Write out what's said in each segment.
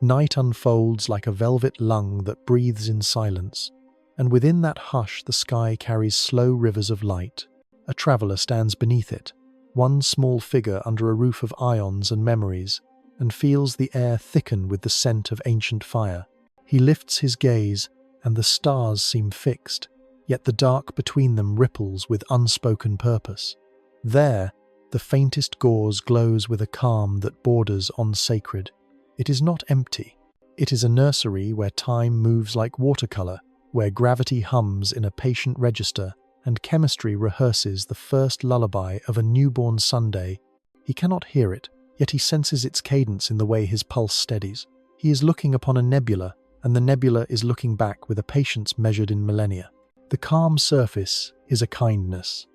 Night unfolds like a velvet lung that breathes in silence, and within that hush the sky carries slow rivers of light. A traveler stands beneath it, one small figure under a roof of ions and memories, and feels the air thicken with the scent of ancient fire. He lifts his gaze, and the stars seem fixed, yet the dark between them ripples with unspoken purpose. There, the faintest gauze glows with a calm that borders on sacred. It is not empty. It is a nursery where time moves like watercolor, where gravity hums in a patient register, and chemistry rehearses the first lullaby of a newborn Sunday. He cannot hear it, yet he senses its cadence in the way his pulse steadies. He is looking upon a nebula, and the nebula is looking back with a patience measured in millennia. The calm surface is a kindness.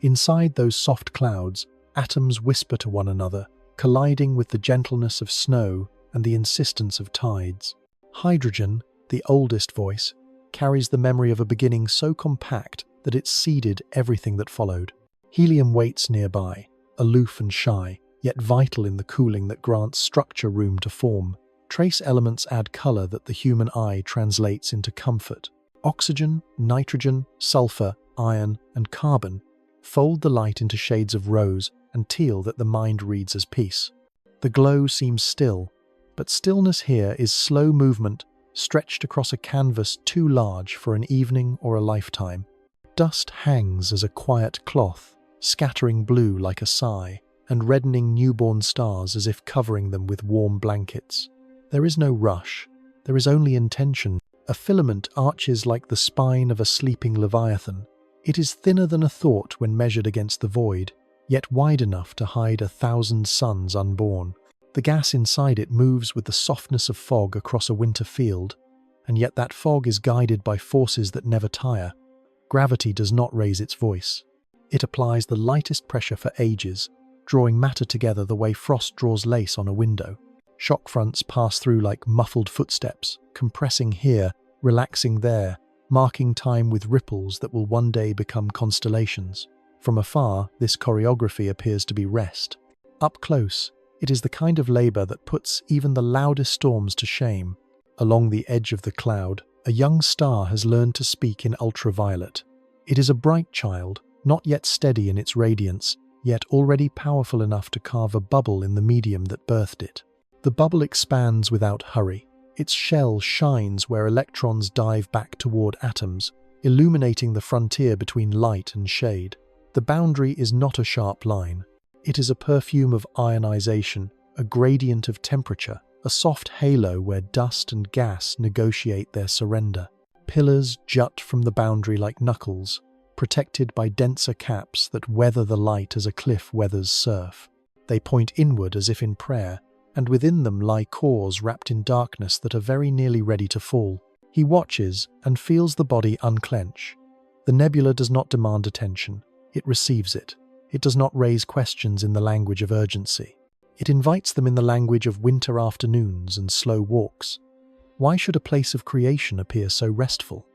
Inside those soft clouds, atoms whisper to one another, colliding with the gentleness of snow and the insistence of tides. Hydrogen, the oldest voice, carries the memory of a beginning so compact that it seeded everything that followed. Helium waits nearby, aloof and shy, yet vital in the cooling that grants structure room to form. Trace elements add color that the human eye translates into comfort. Oxygen, nitrogen, sulfur, iron, and carbon fold the light into shades of rose and teal that the mind reads as peace. The glow seems still, but stillness here is slow movement stretched across a canvas too large for an evening or a lifetime. Dust hangs as a quiet cloth, scattering blue like a sigh, and reddening newborn stars as if covering them with warm blankets. There is no rush, there is only intention. A filament arches like the spine of a sleeping leviathan. It is thinner than a thought when measured against the void, yet wide enough to hide 1,000 suns unborn. The gas inside it moves with the softness of fog across a winter field, and yet that fog is guided by forces that never tire. Gravity does not raise its voice. It applies the lightest pressure for ages, drawing matter together the way frost draws lace on a window. Shock fronts pass through like muffled footsteps, compressing here, relaxing there, marking time with ripples that will one day become constellations. From afar, this choreography appears to be rest. Up close, it is the kind of labor that puts even the loudest storms to shame. Along the edge of the cloud, a young star has learned to speak in ultraviolet. It is a bright child, not yet steady in its radiance, yet already powerful enough to carve a bubble in the medium that birthed it. The bubble expands without hurry. Its shell shines where electrons dive back toward atoms, illuminating the frontier between light and shade. The boundary is not a sharp line. It is a perfume of ionization, a gradient of temperature, a soft halo where dust and gas negotiate their surrender. Pillars jut from the boundary like knuckles, protected by denser caps that weather the light as a cliff weathers surf. They point inward as if in prayer, and within them lie cores wrapped in darkness that are very nearly ready to fall. He watches and feels the body unclench. The nebula does not demand attention. It receives it. It does not raise questions in the language of urgency. It invites them in the language of winter afternoons and slow walks. Why should a place of creation appear so restful?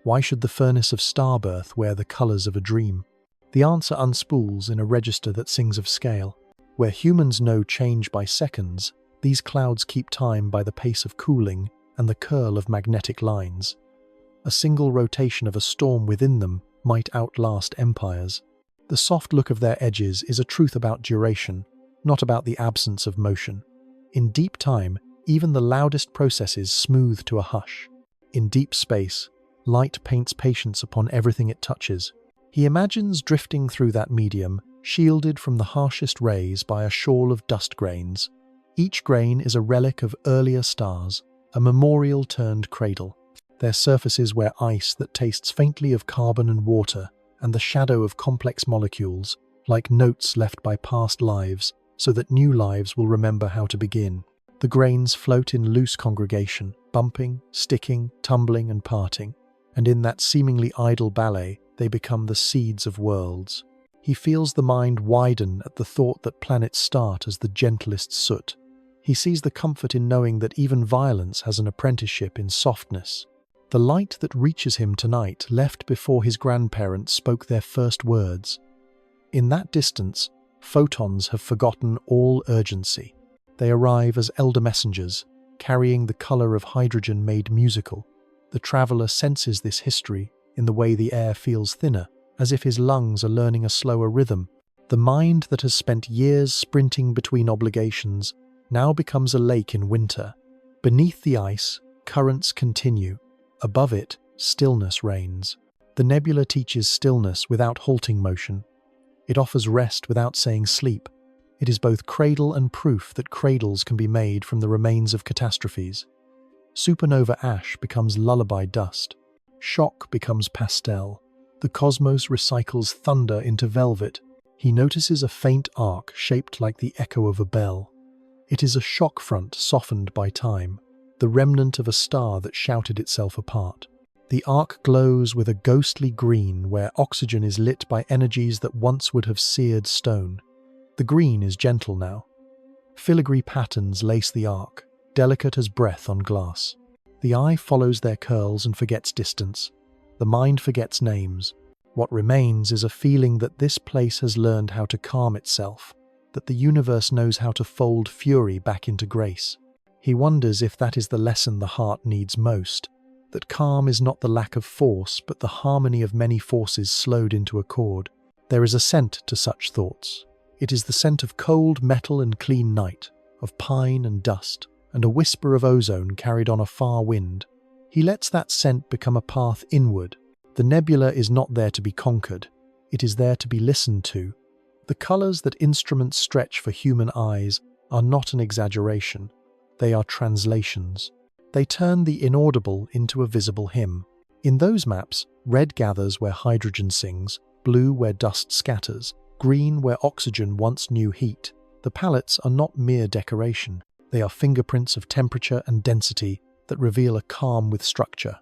Why should the furnace of starbirth wear the colors of a dream? The answer unspools in a register that sings of scale. Where humans know change by seconds, these clouds keep time by the pace of cooling and the curl of magnetic lines. A single rotation of a storm within them might outlast empires. The soft look of their edges is a truth about duration, not about the absence of motion. In deep time, even the loudest processes smooth to a hush. In deep space, light paints patience upon everything it touches. He imagines drifting through that medium, shielded from the harshest rays by a shawl of dust grains. Each grain is a relic of earlier stars, a memorial turned cradle. Their surfaces wear ice that tastes faintly of carbon and water, and the shadow of complex molecules, like notes left by past lives, so that new lives will remember how to begin. The grains float in loose congregation, bumping, sticking, tumbling and parting, and in that seemingly idle ballet, they become the seeds of worlds. He feels the mind widen at the thought that planets start as the gentlest soot. He sees the comfort in knowing that even violence has an apprenticeship in softness. The light that reaches him tonight left before his grandparents spoke their first words. In that distance, photons have forgotten all urgency. They arrive as elder messengers, carrying the color of hydrogen made musical. The traveler senses this history in the way the air feels thinner, as if his lungs are learning a slower rhythm. The mind that has spent years sprinting between obligations now becomes a lake in winter. Beneath the ice, currents continue. Above it, stillness reigns. The nebula teaches stillness without halting motion. It offers rest without saying sleep. It is both cradle and proof that cradles can be made from the remains of catastrophes. Supernova ash becomes lullaby dust. Shock becomes pastel. The cosmos recycles thunder into velvet. He notices a faint arc shaped like the echo of a bell. It is a shock front softened by time, the remnant of a star that shouted itself apart. The arc glows with a ghostly green where oxygen is lit by energies that once would have seared stone. The green is gentle now. Filigree patterns lace the arc, delicate as breath on glass. The eye follows their curls and forgets distance. The mind forgets names. What remains is a feeling that this place has learned how to calm itself, that the universe knows how to fold fury back into grace. He wonders if that is the lesson the heart needs most, that calm is not the lack of force, but the harmony of many forces slowed into a chord. There is a scent to such thoughts. It is the scent of cold metal and clean night, of pine and dust, and a whisper of ozone carried on a far wind. He lets that scent become a path inward. The nebula is not there to be conquered. It is there to be listened to. The colors that instruments stretch for human eyes are not an exaggeration. They are translations. They turn the inaudible into a visible hymn. In those maps, red gathers where hydrogen sings, blue where dust scatters, green where oxygen once knew heat. The palettes are not mere decoration. They are fingerprints of temperature and density that reveal a calm with structure.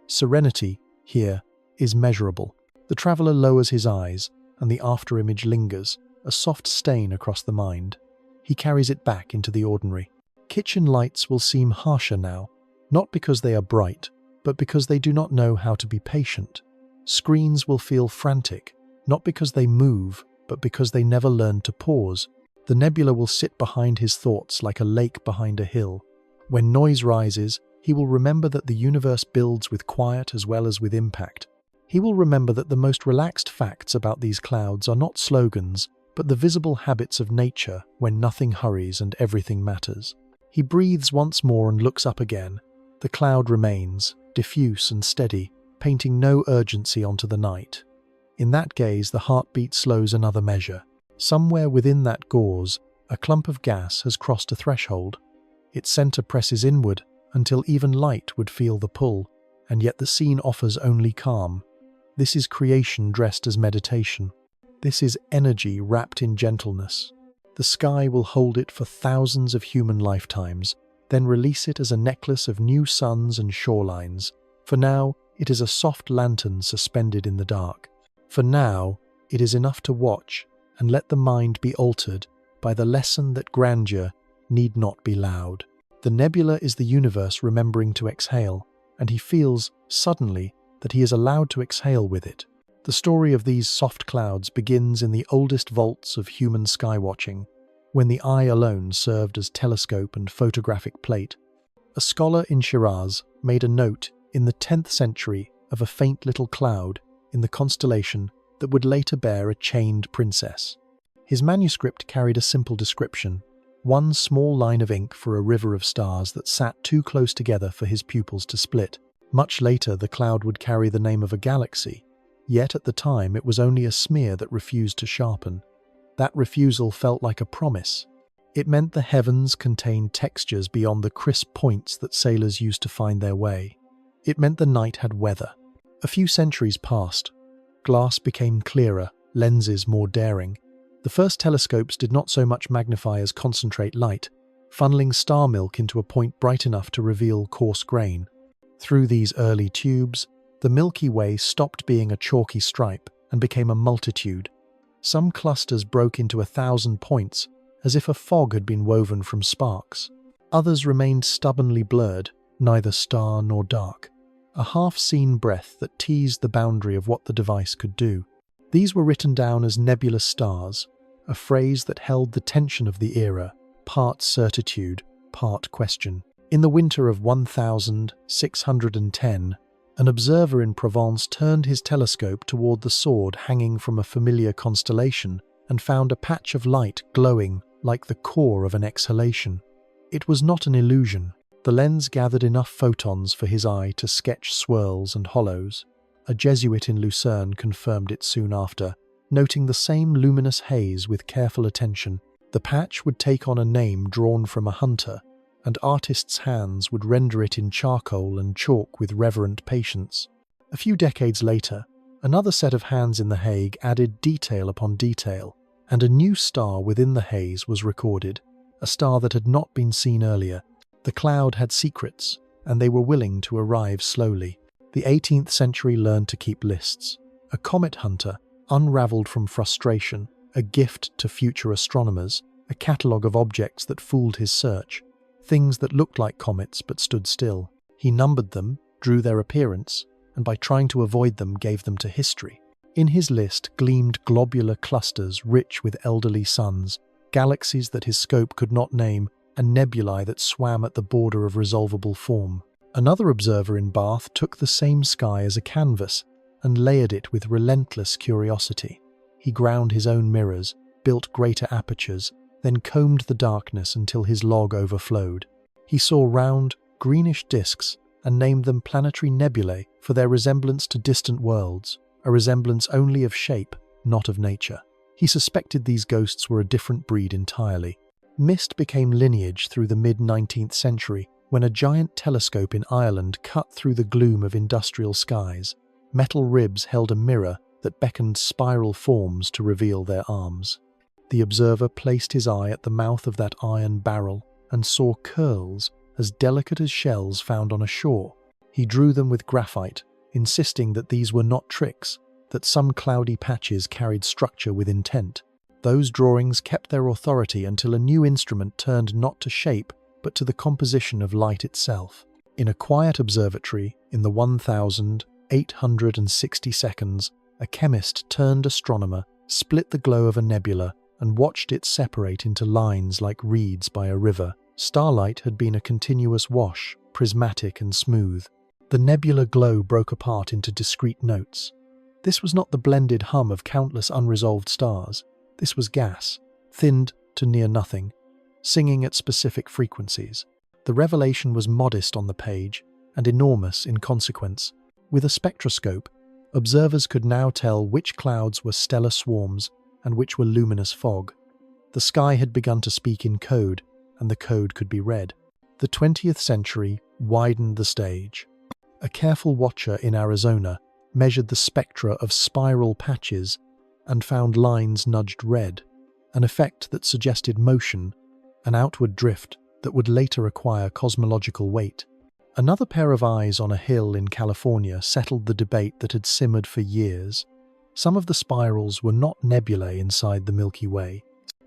Serenity, here, is measurable. The traveler lowers his eyes, and the afterimage lingers, a soft stain across the mind. He carries it back into the ordinary. Kitchen lights will seem harsher now, not because they are bright, but because they do not know how to be patient. Screens will feel frantic, not because they move, but because they never learned to pause. The nebula will sit behind his thoughts like a lake behind a hill. When noise rises, he will remember that the universe builds with quiet as well as with impact. He will remember that the most relaxed facts about these clouds are not slogans, but the visible habits of nature when nothing hurries and everything matters. He breathes once more and looks up again. The cloud remains, diffuse and steady, painting no urgency onto the night. In that gaze, the heartbeat slows another measure. Somewhere within that gauze, a clump of gas has crossed a threshold. Its center presses inward until even light would feel the pull, and yet the scene offers only calm. This is creation dressed as meditation. This is energy wrapped in gentleness. The sky will hold it for thousands of human lifetimes, then release it as a necklace of new suns and shorelines. For now, it is a soft lantern suspended in the dark. For now, it is enough to watch and let the mind be altered by the lesson that grandeur need not be loud. The nebula is the universe remembering to exhale, and he feels, suddenly, that he is allowed to exhale with it. The story of these soft clouds begins in the oldest vaults of human skywatching, when the eye alone served as telescope and photographic plate. A scholar in Shiraz made a note in the 10th century of a faint little cloud in the constellation that would later bear a chained princess. His manuscript carried a simple description, one small line of ink for a river of stars that sat too close together for his pupils to split. Much later, the cloud would carry the name of a galaxy, yet at the time it was only a smear that refused to sharpen. That refusal felt like a promise. It meant the heavens contained textures beyond the crisp points that sailors used to find their way. It meant the night had weather. A few centuries passed. Glass became clearer, lenses more daring. The first telescopes did not so much magnify as concentrate light, funneling star milk into a point bright enough to reveal coarse grain. Through these early tubes, the Milky Way stopped being a chalky stripe and became a multitude. Some clusters broke into 1,000 points, as if a fog had been woven from sparks. Others remained stubbornly blurred, neither star nor dark, a half-seen breath that teased the boundary of what the device could do. These were written down as nebulous stars, a phrase that held the tension of the era, part certitude, part question. In the winter of 1610, an observer in Provence turned his telescope toward the sword hanging from a familiar constellation and found a patch of light glowing like the core of an exhalation. It was not an illusion. The lens gathered enough photons for his eye to sketch swirls and hollows. A Jesuit in Lucerne confirmed it soon after, noting the same luminous haze with careful attention. The patch would take on a name drawn from a hunter, and artists' hands would render it in charcoal and chalk with reverent patience. A few decades later, another set of hands in The Hague added detail upon detail, and a new star within the haze was recorded, a star that had not been seen earlier. The cloud had secrets, and they were willing to arrive slowly. The 18th century learned to keep lists. A comet hunter, unraveled from frustration, a gift to future astronomers, a catalogue of objects that fooled his search. Things that looked like comets but stood still. He numbered them, drew their appearance, and by trying to avoid them gave them to history. In his list gleamed globular clusters rich with elderly suns, galaxies that his scope could not name, and nebulae that swam at the border of resolvable form. Another observer in Bath took the same sky as a canvas and layered it with relentless curiosity. He ground his own mirrors, built greater apertures, then combed the darkness until his log overflowed. He saw round, greenish disks and named them planetary nebulae for their resemblance to distant worlds, a resemblance only of shape, not of nature. He suspected these ghosts were a different breed entirely. Mist became lineage through the mid-19th century when a giant telescope in Ireland cut through the gloom of industrial skies. Metal ribs held a mirror that beckoned spiral forms to reveal their arms. The observer placed his eye at the mouth of that iron barrel and saw curls as delicate as shells found on a shore. He drew them with graphite, insisting that these were not tricks, that some cloudy patches carried structure with intent. Those drawings kept their authority until a new instrument turned not to shape, but to the composition of light itself. In a quiet observatory, in the 1860 seconds, a chemist turned astronomer, split the glow of a nebula, and watched it separate into lines like reeds by a river. Starlight had been a continuous wash, prismatic and smooth. The nebular glow broke apart into discrete notes. This was not the blended hum of countless unresolved stars. This was gas, thinned to near nothing, singing at specific frequencies. The revelation was modest on the page, and enormous in consequence. With a spectroscope, observers could now tell which clouds were stellar swarms and which were luminous fog. The sky had begun to speak in code, and the code could be read. The 20th century widened the stage. A careful watcher in Arizona measured the spectra of spiral patches and found lines nudged red, an effect that suggested motion, an outward drift that would later acquire cosmological weight. Another pair of eyes on a hill in California settled the debate that had simmered for years. Some of the spirals were not nebulae inside the Milky Way.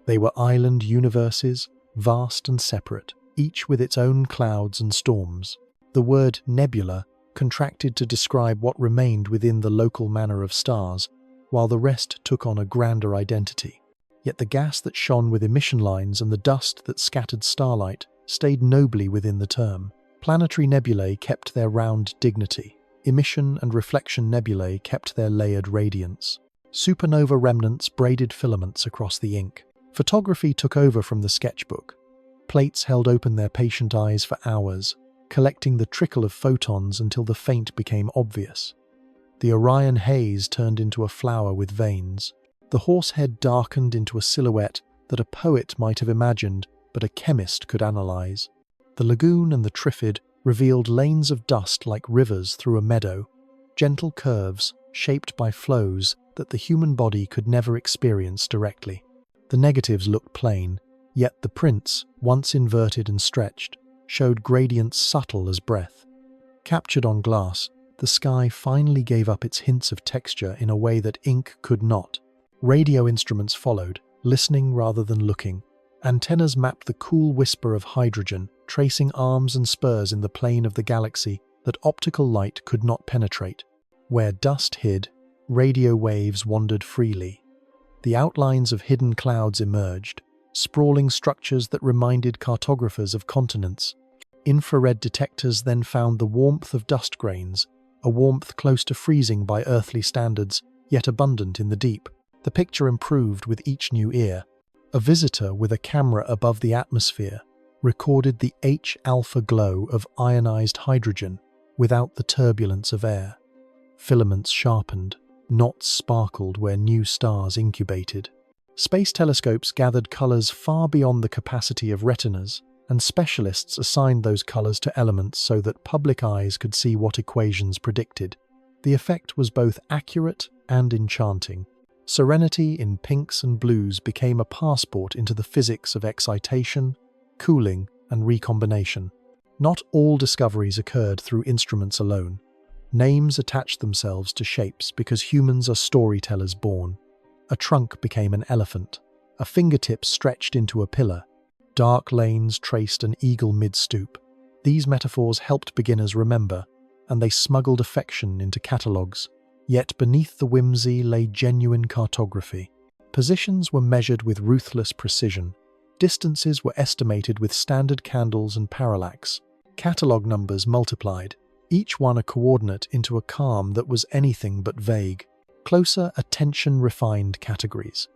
They were island universes, vast and separate, each with its own clouds and storms. The word nebula contracted to describe what remained within the local manner of stars, while the rest took on a grander identity. Yet the gas that shone with emission lines and the dust that scattered starlight stayed nobly within the term. Planetary nebulae kept their round dignity. Emission and reflection nebulae kept their layered radiance. Supernova remnants braided filaments across the ink. Photography took over from the sketchbook. Plates held open their patient eyes for hours, collecting the trickle of photons until the faint became obvious. The Orion haze turned into a flower with veins. The horsehead darkened into a silhouette that a poet might have imagined, but a chemist could analyze. The lagoon and the Trifid revealed lanes of dust like rivers through a meadow, gentle curves shaped by flows that the human body could never experience directly. The negatives looked plain, yet the prints, once inverted and stretched, showed gradients subtle as breath. Captured on glass, the sky finally gave up its hints of texture in a way that ink could not. Radio instruments followed, listening rather than looking. Antennas mapped the cool whisper of hydrogen, tracing arms and spurs in the plane of the galaxy that optical light could not penetrate. Where dust hid, radio waves wandered freely. The outlines of hidden clouds emerged, sprawling structures that reminded cartographers of continents. Infrared detectors then found the warmth of dust grains, a warmth close to freezing by earthly standards, yet abundant in the deep. The picture improved with each new ear. A visitor with a camera above the atmosphere recorded the H-alpha glow of ionized hydrogen without the turbulence of air. Filaments sharpened, knots sparkled where new stars incubated. Space telescopes gathered colors far beyond the capacity of retinas, and specialists assigned those colors to elements so that public eyes could see what equations predicted. The effect was both accurate and enchanting. Serenity in pinks and blues became a passport into the physics of excitation, cooling, and recombination. Not all discoveries occurred through instruments alone. Names attached themselves to shapes because humans are storytellers born. A trunk became an elephant. A fingertip stretched into a pillar. Dark lanes traced an eagle mid-stoop. These metaphors helped beginners remember, and they smuggled affection into catalogues. Yet beneath the whimsy lay genuine cartography. Positions were measured with ruthless precision. Distances were estimated with standard candles and parallax. Catalogue numbers multiplied, each one a coordinate into a calm that was anything but vague. Closer, attention-refined categories.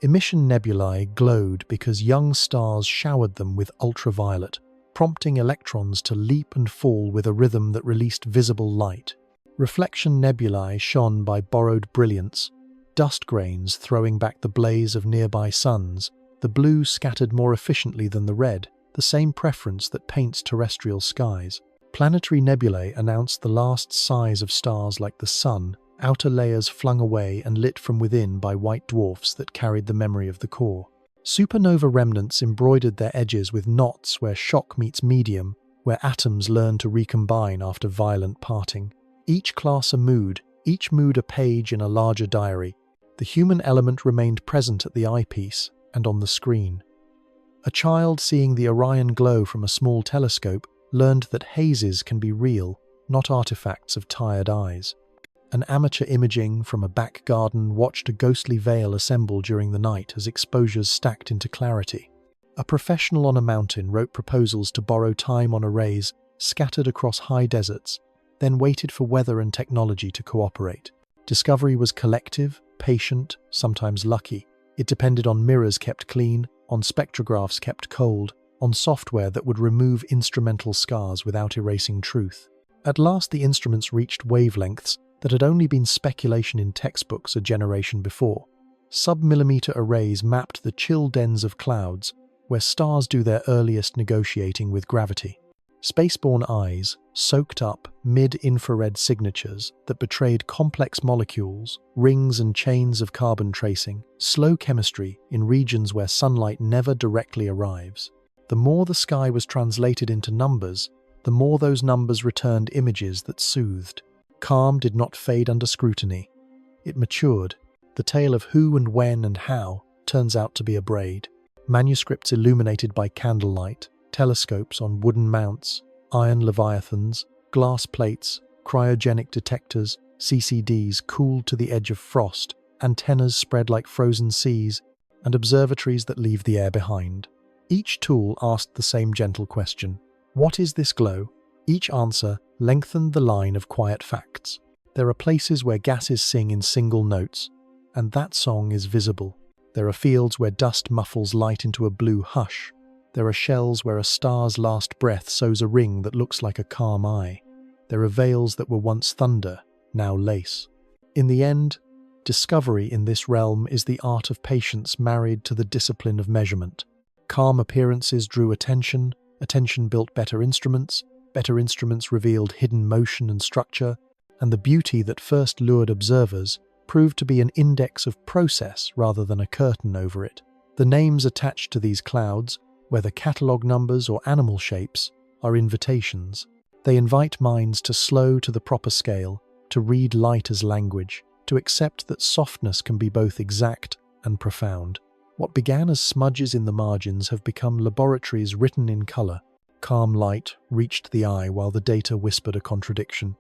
Emission nebulae glowed because young stars showered them with ultraviolet, prompting electrons to leap and fall with a rhythm that released visible light. Reflection nebulae shone by borrowed brilliance, dust grains throwing back the blaze of nearby suns. The blue scattered more efficiently than the red, the same preference that paints terrestrial skies. Planetary nebulae announced the last sighs of stars like the Sun, outer layers flung away and lit from within by white dwarfs that carried the memory of the core. Supernova remnants embroidered their edges with knots where shock meets medium, where atoms learn to recombine after violent parting. Each class a mood, each mood a page in a larger diary. The human element remained present at the eyepiece and on the screen. A child seeing the Orion glow from a small telescope learned that hazes can be real, not artifacts of tired eyes. An amateur imaging from a back garden watched a ghostly veil assemble during the night as exposures stacked into clarity. A professional on a mountain wrote proposals to borrow time on arrays scattered across high deserts, then waited for weather and technology to cooperate. Discovery was collective, patient, sometimes lucky. It depended on mirrors kept clean, on spectrographs kept cold, on software that would remove instrumental scars without erasing truth. At last the instruments reached wavelengths that had only been speculation in textbooks a generation before. Sub-millimeter arrays mapped the chill dens of clouds, where stars do their earliest negotiating with gravity. Spaceborne eyes soaked up mid-infrared signatures that betrayed complex molecules, rings and chains of carbon tracing, slow chemistry in regions where sunlight never directly arrives. The more the sky was translated into numbers, the more those numbers returned images that soothed. Calm did not fade under scrutiny. It matured. The tale of who and when and how turns out to be a braid. Manuscripts illuminated by candlelight, telescopes on wooden mounts, iron leviathans, glass plates, cryogenic detectors, CCDs cooled to the edge of frost, antennas spread like frozen seas, and observatories that leave the air behind. Each tool asked the same gentle question: what is this glow? Each answer lengthened the line of quiet facts. There are places where gases sing in single notes, and that song is visible. There are fields where dust muffles light into a blue hush. There are shells where a star's last breath sows a ring that looks like a calm eye. There are veils that were once thunder, now lace. In the end, discovery in this realm is the art of patience married to the discipline of measurement. Calm appearances drew attention, attention built better instruments revealed hidden motion and structure, and the beauty that first lured observers proved to be an index of process rather than a curtain over it. The names attached to these clouds, whether catalogue numbers or animal shapes, are invitations. They invite minds to slow to the proper scale, to read light as language, to accept that softness can be both exact and profound. What began as smudges in the margins have become laboratories written in colour. Calm light reached the eye while the data whispered a contradiction.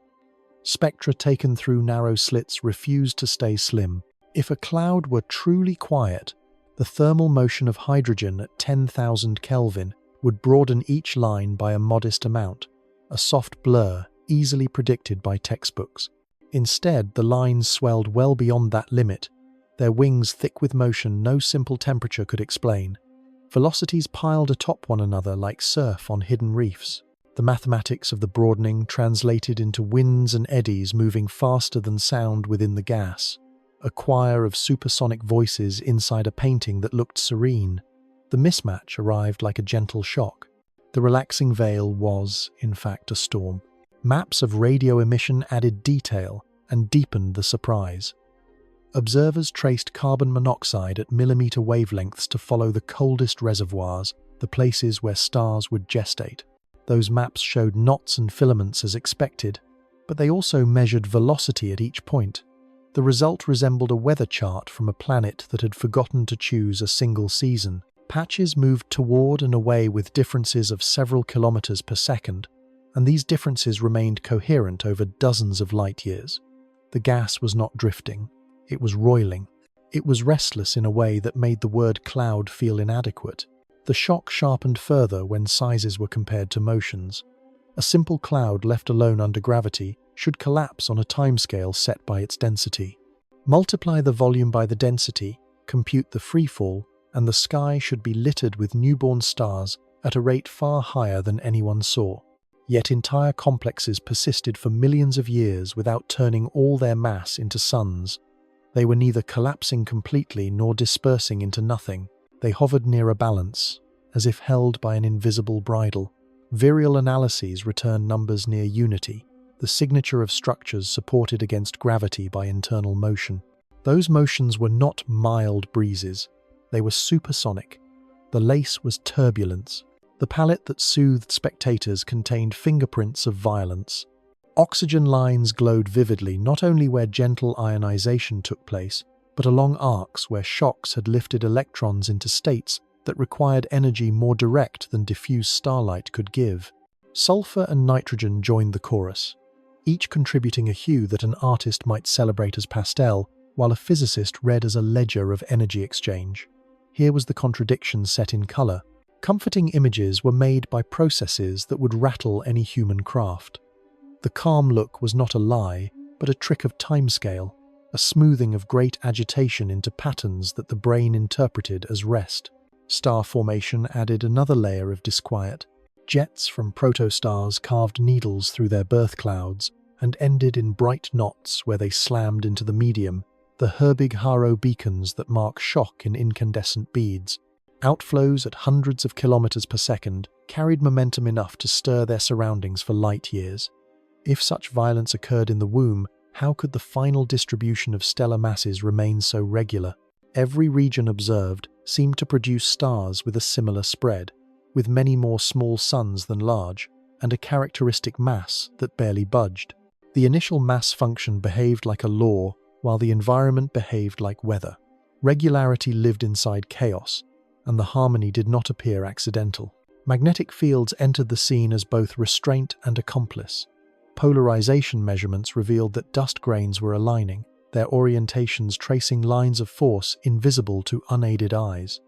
Spectra taken through narrow slits refused to stay slim. If a cloud were truly quiet, the thermal motion of hydrogen at 10,000 Kelvin would broaden each line by a modest amount, a soft blur easily predicted by textbooks. Instead, the lines swelled well beyond that limit, their wings thick with motion no simple temperature could explain. Velocities piled atop one another like surf on hidden reefs. The mathematics of the broadening translated into winds and eddies moving faster than sound within the gas, a choir of supersonic voices inside a painting that looked serene. The mismatch arrived like a gentle shock. The relaxing veil was, in fact, a storm. Maps of radio emission added detail and deepened the surprise. Observers traced carbon monoxide at millimeter wavelengths to follow the coldest reservoirs, the places where stars would gestate. Those maps showed knots and filaments as expected, but they also measured velocity at each point. The result resembled a weather chart from a planet that had forgotten to choose a single season. Patches moved toward and away with differences of several kilometers per second, and these differences remained coherent over dozens of light years. The gas was not drifting. It was roiling. It was restless in a way that made the word cloud feel inadequate. The shock sharpened further when sizes were compared to motions. A simple cloud left alone under gravity should collapse on a timescale set by its density. Multiply the volume by the density, compute the freefall, and the sky should be littered with newborn stars at a rate far higher than anyone saw. Yet entire complexes persisted for millions of years without turning all their mass into suns. They were neither collapsing completely nor dispersing into nothing. They hovered near a balance, as if held by an invisible bridle. Virial analyses return numbers near unity, the signature of structures supported against gravity by internal motion. Those motions were not mild breezes. They were supersonic. The lace was turbulence. The palette that soothed spectators contained fingerprints of violence. Oxygen lines glowed vividly not only where gentle ionization took place, but along arcs where shocks had lifted electrons into states that required energy more direct than diffuse starlight could give. Sulfur and nitrogen joined the chorus, each contributing a hue that an artist might celebrate as pastel, while a physicist read as a ledger of energy exchange. Here was the contradiction set in color. Comforting images were made by processes that would rattle any human craft. The calm look was not a lie, but a trick of timescale, a smoothing of great agitation into patterns that the brain interpreted as rest. Star formation added another layer of disquiet. Jets from protostars carved needles through their birth clouds and ended in bright knots where they slammed into the medium, the Herbig-Haro beacons that mark shock in incandescent beads. Outflows at hundreds of kilometers per second carried momentum enough to stir their surroundings for light years. If such violence occurred in the womb, how could the final distribution of stellar masses remain so regular? Every region observed seemed to produce stars with a similar spread, with many more small suns than large, and a characteristic mass that barely budged. The initial mass function behaved like a law, while the environment behaved like weather. Regularity lived inside chaos, and the harmony did not appear accidental. Magnetic fields entered the scene as both restraint and accomplice. Polarization measurements revealed that dust grains were aligning, their orientations tracing lines of force invisible to unaided eyes.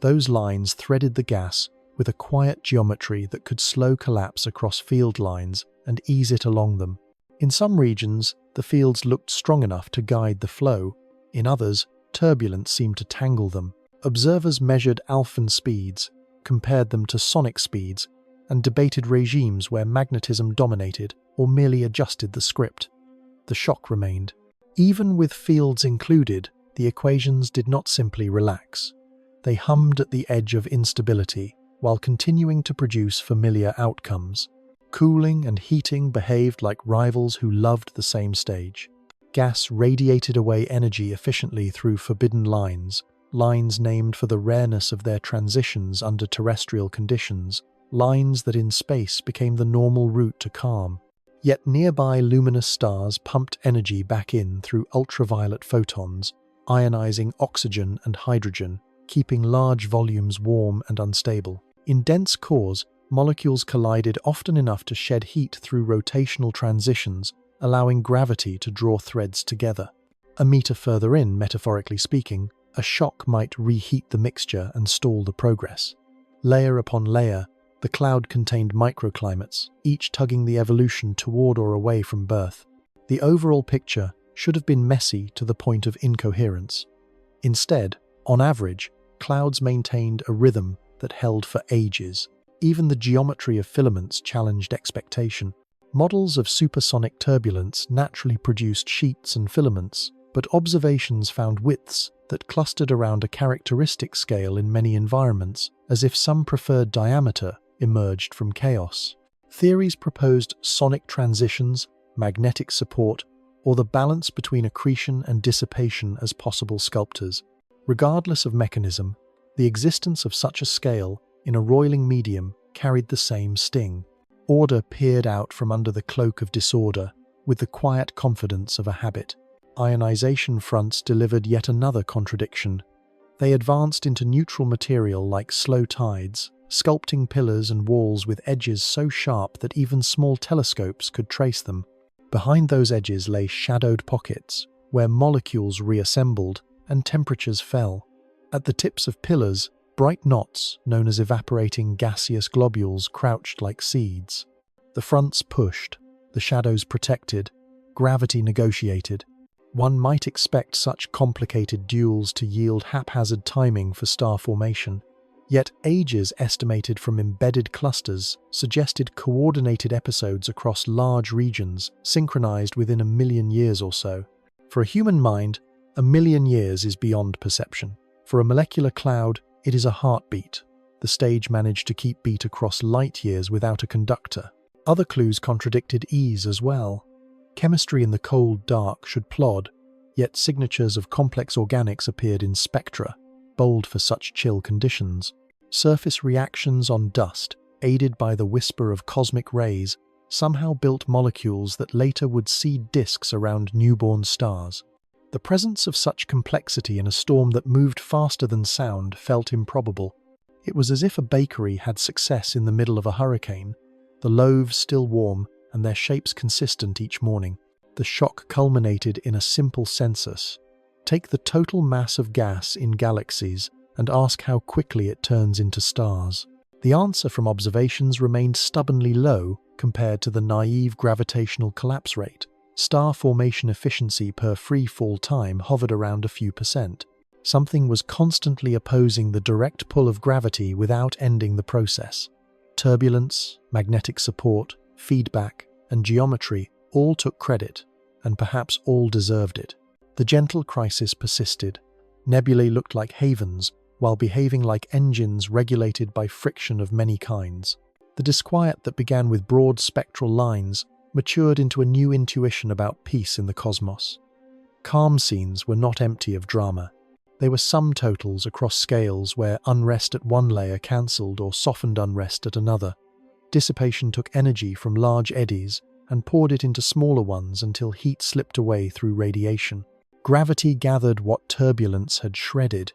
Those lines threaded the gas with a quiet geometry that could slow collapse across field lines and ease it along them. In some regions, the fields looked strong enough to guide the flow. In others, turbulence seemed to tangle them. Observers measured Alfvén speeds, compared them to sonic speeds, and debated regimes where magnetism dominated or merely adjusted the script. The shock remained. Even with fields included, the equations did not simply relax. They hummed at the edge of instability while continuing to produce familiar outcomes. Cooling and heating behaved like rivals who loved the same stage. Gas radiated away energy efficiently through forbidden lines named for the rareness of their transitions under terrestrial conditions, lines that in space became the normal route to calm. Yet nearby luminous stars pumped energy back in through ultraviolet photons, ionizing oxygen and hydrogen, keeping large volumes warm and unstable. In dense cores, molecules collided often enough to shed heat through rotational transitions, allowing gravity to draw threads together. A meter further in, metaphorically speaking, a shock might reheat the mixture and stall the progress. Layer upon layer, The cloud contained microclimates, each tugging the evolution toward or away from birth. The overall picture should have been messy to the point of incoherence. Instead, on average, clouds maintained a rhythm that held for ages. Even the geometry of filaments challenged expectation. Models of supersonic turbulence naturally produced sheets and filaments, but observations found widths that clustered around a characteristic scale in many environments, as if some preferred diameter emerged from chaos. Theories proposed sonic transitions, magnetic support, or the balance between accretion and dissipation as possible sculptors. Regardless of mechanism, the existence of such a scale in a roiling medium carried the same sting. Order peered out from under the cloak of disorder with the quiet confidence of a habit. Ionization fronts delivered yet another contradiction. They advanced into neutral material like slow tides, sculpting pillars and walls with edges so sharp that even small telescopes could trace them. Behind those edges lay shadowed pockets, where molecules reassembled and temperatures fell. At the tips of pillars, bright knots, known as evaporating gaseous globules, crouched like seeds. The fronts pushed, the shadows protected, gravity negotiated. One might expect such complicated duels to yield haphazard timing for star formation. Yet ages estimated from embedded clusters suggested coordinated episodes across large regions, synchronized within 1,000,000 years or so. For a human mind, 1,000,000 years is beyond perception. For a molecular cloud, it is a heartbeat. The stage managed to keep beat across light years without a conductor. Other clues contradicted ease as well. Chemistry in the cold dark should plod, yet signatures of complex organics appeared in spectra, bold for such chill conditions. Surface reactions on dust, aided by the whisper of cosmic rays, somehow built molecules that later would seed disks around newborn stars. The presence of such complexity in a storm that moved faster than sound felt improbable. It was as if a bakery had success in the middle of a hurricane, the loaves still warm and their shapes consistent each morning. The shock culminated in a simple census. Take the total mass of gas in galaxies and ask how quickly it turns into stars. The answer from observations remained stubbornly low compared to the naive gravitational collapse rate. Star formation efficiency per free fall time hovered around a few percent. Something was constantly opposing the direct pull of gravity without ending the process. Turbulence, magnetic support, feedback, and geometry all took credit, and perhaps all deserved it. The gentle crisis persisted. Nebulae looked like havens, while behaving like engines regulated by friction of many kinds. The disquiet that began with broad spectral lines matured into a new intuition about peace in the cosmos. Calm scenes were not empty of drama. They were sum totals across scales where unrest at one layer cancelled or softened unrest at another. Dissipation took energy from large eddies and poured it into smaller ones until heat slipped away through radiation. Gravity gathered what turbulence had shredded.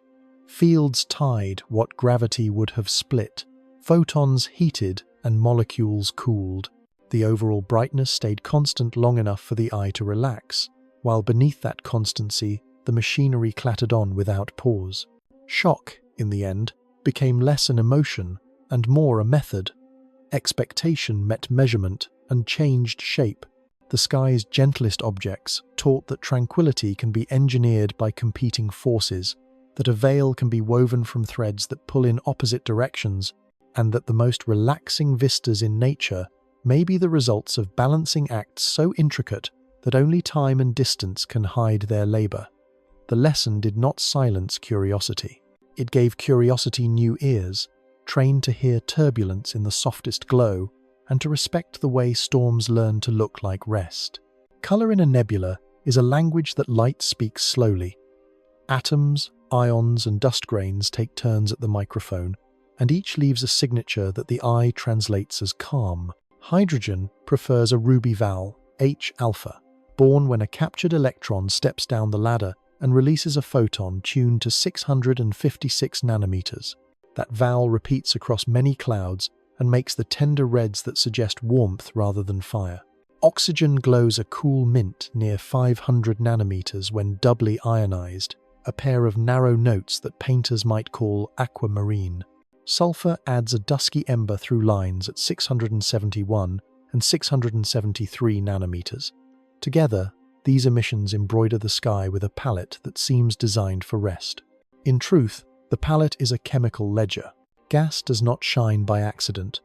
Fields tied what gravity would have split. Photons heated and molecules cooled. The overall brightness stayed constant long enough for the eye to relax, while beneath that constancy, the machinery clattered on without pause. Shock, in the end, became less an emotion and more a method. Expectation met measurement and changed shape. The sky's gentlest objects taught that tranquility can be engineered by competing forces, that a veil can be woven from threads that pull in opposite directions, and that the most relaxing vistas in nature may be the results of balancing acts so intricate that only time and distance can hide their labor. The lesson did not silence curiosity. It gave curiosity new ears, trained to hear turbulence in the softest glow, and to respect the way storms learn to look like rest. Color in a nebula is a language that light speaks slowly. Atoms, ions, and dust grains take turns at the microphone, and each leaves a signature that the eye translates as calm. Hydrogen prefers a ruby vowel, H alpha, born when a captured electron steps down the ladder and releases a photon tuned to 656 nanometers. That vowel repeats across many clouds and makes the tender reds that suggest warmth rather than fire. Oxygen glows a cool mint near 500 nanometers when doubly ionized, a pair of narrow notes that painters might call aquamarine. Sulfur adds a dusky ember through lines at 671 and 673 nanometers. Together, these emissions embroider the sky with a palette that seems designed for rest. In truth, the palette is a chemical ledger. Gas does not shine by accident.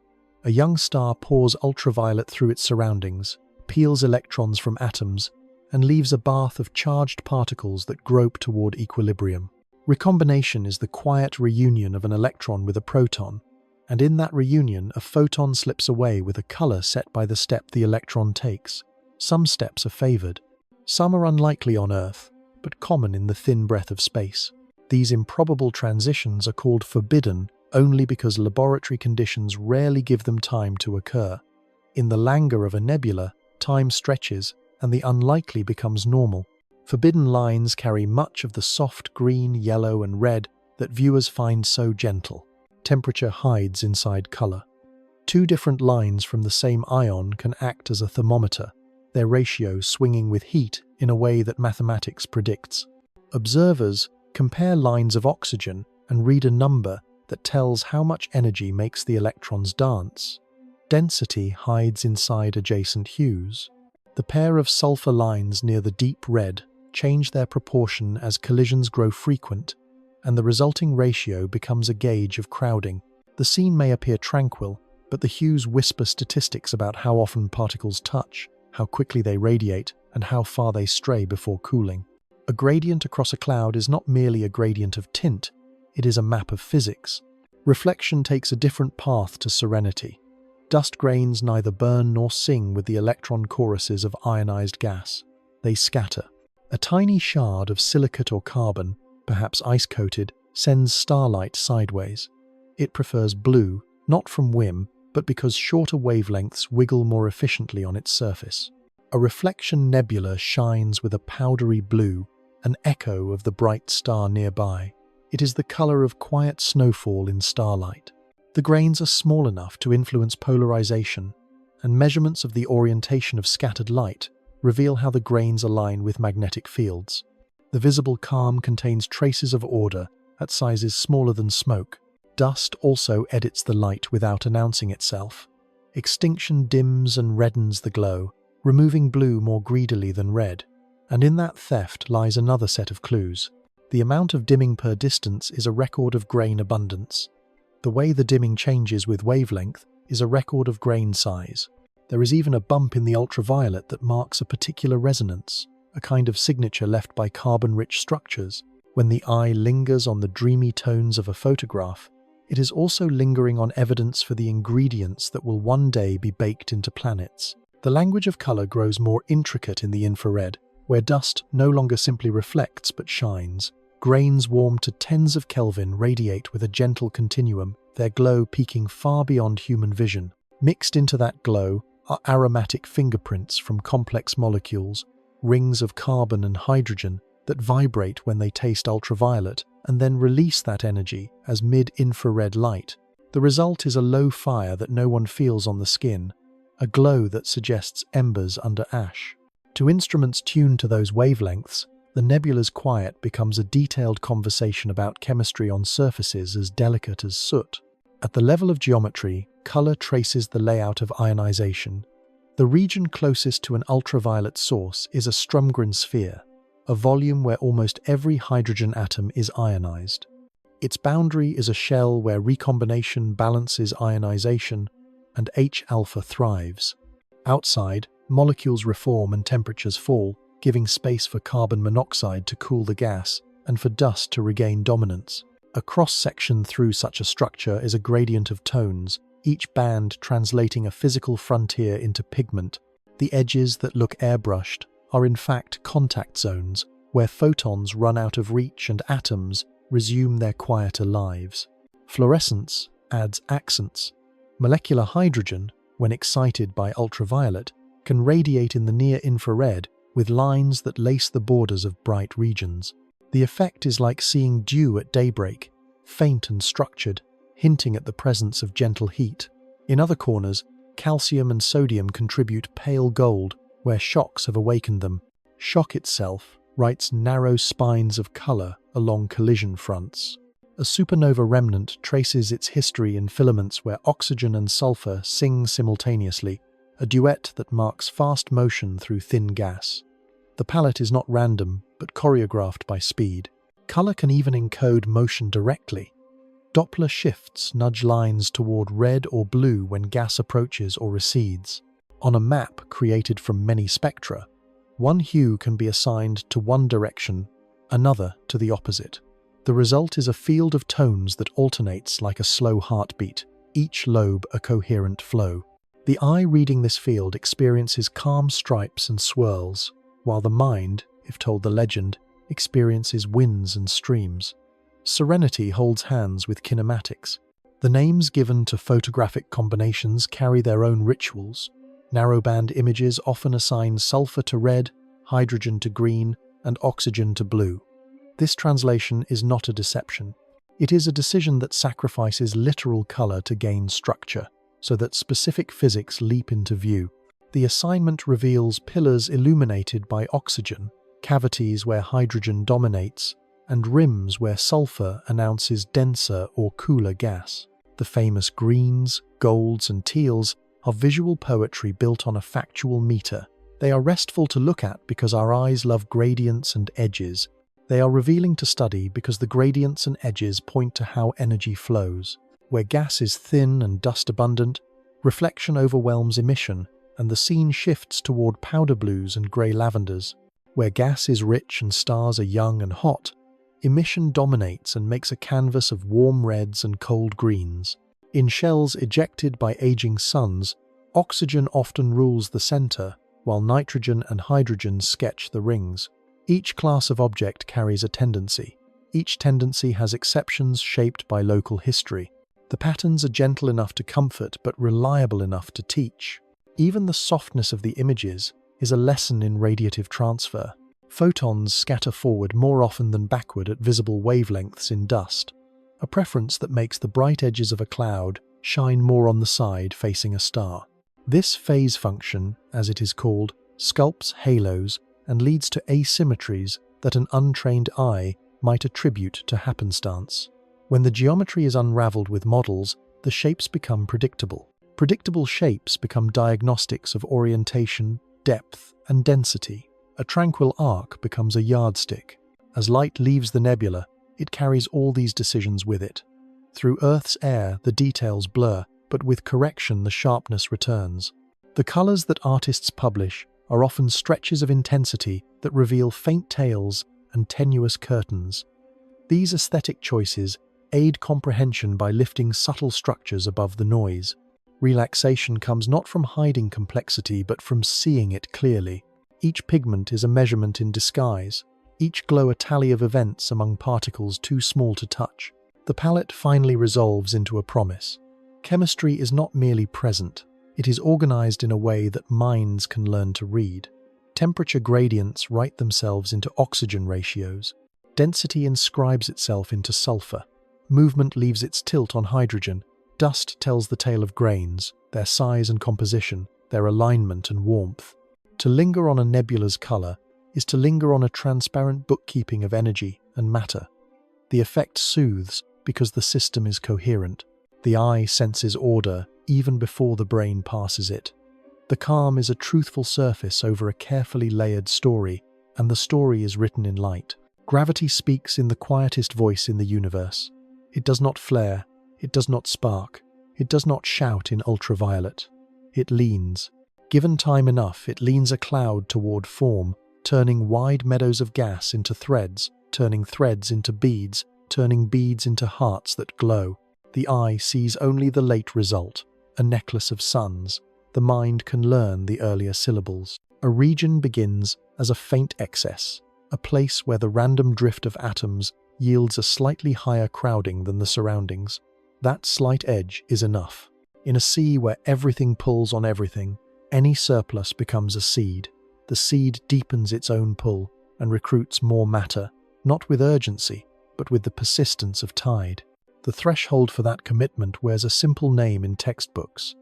A young star pours ultraviolet through its surroundings, peels electrons from atoms, and leaves a bath of charged particles that grope toward equilibrium. Recombination is the quiet reunion of an electron with a proton, and in that reunion a photon slips away with a color set by the step the electron takes. Some steps are favored. Some are unlikely on Earth, but common in the thin breath of space. These improbable transitions are called forbidden only because laboratory conditions rarely give them time to occur. In the languor of a nebula, time stretches, and the unlikely becomes normal. Forbidden lines carry much of the soft green, yellow, and red that viewers find so gentle. Temperature hides inside color. Two different lines from the same ion can act as a thermometer, their ratio swinging with heat in a way that mathematics predicts. Observers compare lines of oxygen and read a number that tells how much energy makes the electrons dance. Density hides inside adjacent hues. The pair of sulfur lines near the deep red change their proportion as collisions grow frequent, and the resulting ratio becomes a gauge of crowding. The scene may appear tranquil, but the hues whisper statistics about how often particles touch, how quickly they radiate, and how far they stray before cooling. A gradient across a cloud is not merely a gradient of tint, it is a map of physics. Reflection takes a different path to serenity. Dust grains neither burn nor sing with the electron choruses of ionized gas. They scatter. A tiny shard of silicate or carbon, perhaps ice-coated, sends starlight sideways. It prefers blue, not from whim, but because shorter wavelengths wiggle more efficiently on its surface. A reflection nebula shines with a powdery blue, an echo of the bright star nearby. It is the color of quiet snowfall in starlight. The grains are small enough to influence polarization, and measurements of the orientation of scattered light reveal how the grains align with magnetic fields. The visible calm contains traces of order at sizes smaller than smoke. Dust also edits the light without announcing itself. Extinction dims and reddens the glow, removing blue more greedily than red. And in that theft lies another set of clues. The amount of dimming per distance is a record of grain abundance. The way the dimming changes with wavelength is a record of grain size. There is even a bump in the ultraviolet that marks a particular resonance, a kind of signature left by carbon-rich structures. When the eye lingers on the dreamy tones of a photograph, it is also lingering on evidence for the ingredients that will one day be baked into planets. The language of color grows more intricate in the infrared, where dust no longer simply reflects but shines. Grains warm to tens of Kelvin radiate with a gentle continuum, their glow peaking far beyond human vision. Mixed into that glow are aromatic fingerprints from complex molecules, rings of carbon and hydrogen that vibrate when they taste ultraviolet and then release that energy as mid-infrared light. The result is a low fire that no one feels on the skin, a glow that suggests embers under ash. To instruments tuned to those wavelengths, the nebula's quiet becomes a detailed conversation about chemistry on surfaces as delicate as soot. At the level of geometry, color traces the layout of ionization. The region closest to an ultraviolet source is a Strumgren sphere, a volume where almost every hydrogen atom is ionized. Its boundary is a shell where recombination balances ionization, and H-alpha thrives. Outside, molecules reform and temperatures fall, giving space for carbon monoxide to cool the gas and for dust to regain dominance. A cross-section through such a structure is a gradient of tones, each band translating a physical frontier into pigment. The edges that look airbrushed are in fact contact zones, where photons run out of reach and atoms resume their quieter lives. Fluorescence adds accents. Molecular hydrogen, when excited by ultraviolet, can radiate in the near-infrared with lines that lace the borders of bright regions. The effect is like seeing dew at daybreak, faint and structured, hinting at the presence of gentle heat. In other corners, calcium and sodium contribute pale gold where shocks have awakened them. Shock itself writes narrow spines of color along collision fronts. A supernova remnant traces its history in filaments where oxygen and sulfur sing simultaneously, a duet that marks fast motion through thin gas. The palette is not random, but choreographed by speed. Color can even encode motion directly. Doppler shifts nudge lines toward red or blue when gas approaches or recedes. On a map created from many spectra, one hue can be assigned to one direction, another to the opposite. The result is a field of tones that alternates like a slow heartbeat, each lobe a coherent flow. The eye reading this field experiences calm stripes and swirls, while the mind, if told the legend, experiences winds and streams. Serenity holds hands with kinematics. The names given to photographic combinations carry their own rituals. Narrowband images often assign sulfur to red, hydrogen to green, and oxygen to blue. This translation is not a deception. It is a decision that sacrifices literal color to gain structure, so that specific physics leap into view. The assignment reveals pillars illuminated by oxygen, cavities where hydrogen dominates, and rims where sulfur announces denser or cooler gas. The famous greens, golds, and teals are visual poetry built on a factual meter. They are restful to look at because our eyes love gradients and edges. They are revealing to study because the gradients and edges point to how energy flows. Where gas is thin and dust abundant, reflection overwhelms emission, and the scene shifts toward powder blues and grey lavenders. Where gas is rich and stars are young and hot, emission dominates and makes a canvas of warm reds and cold greens. In shells ejected by aging suns, oxygen often rules the center, while nitrogen and hydrogen sketch the rings. Each class of object carries a tendency. Each tendency has exceptions shaped by local history. The patterns are gentle enough to comfort but reliable enough to teach. Even the softness of the images is a lesson in radiative transfer. Photons scatter forward more often than backward at visible wavelengths in dust, a preference that makes the bright edges of a cloud shine more on the side facing a star. This phase function, as it is called, sculpts halos and leads to asymmetries that an untrained eye might attribute to happenstance. When the geometry is unraveled with models, the shapes become predictable. Predictable shapes become diagnostics of orientation, depth, and density. A tranquil arc becomes a yardstick. As light leaves the nebula, it carries all these decisions with it. Through Earth's air, the details blur, but with correction the sharpness returns. The colors that artists publish are often stretches of intensity that reveal faint tails and tenuous curtains. These aesthetic choices aid comprehension by lifting subtle structures above the noise. Relaxation comes not from hiding complexity but from seeing it clearly. Each pigment is a measurement in disguise, each glow a tally of events among particles too small to touch. The palette finally resolves into a promise. Chemistry is not merely present, it is organized in a way that minds can learn to read. Temperature gradients write themselves into oxygen ratios. Density inscribes itself into sulfur. Movement leaves its tilt on hydrogen. Dust tells the tale of grains, their size and composition, their alignment and warmth. To linger on a nebula's color is to linger on a transparent bookkeeping of energy and matter. The effect soothes because the system is coherent. The eye senses order even before the brain passes it. The calm is a truthful surface over a carefully layered story, and the story is written in light. Gravity speaks in the quietest voice in the universe. It does not flare, it does not spark, it does not shout in ultraviolet. It leans. Given time enough, it leans a cloud toward form, turning wide meadows of gas into threads, turning threads into beads, turning beads into hearts that glow. The eye sees only the late result, a necklace of suns. The mind can learn the earlier syllables. A region begins as a faint excess, a place where the random drift of atoms yields a slightly higher crowding than the surroundings. That slight edge is enough. In a sea where everything pulls on everything, any surplus becomes a seed. The seed deepens its own pull and recruits more matter, not with urgency, but with the persistence of tide. The threshold for that commitment wears a simple name in textbooks.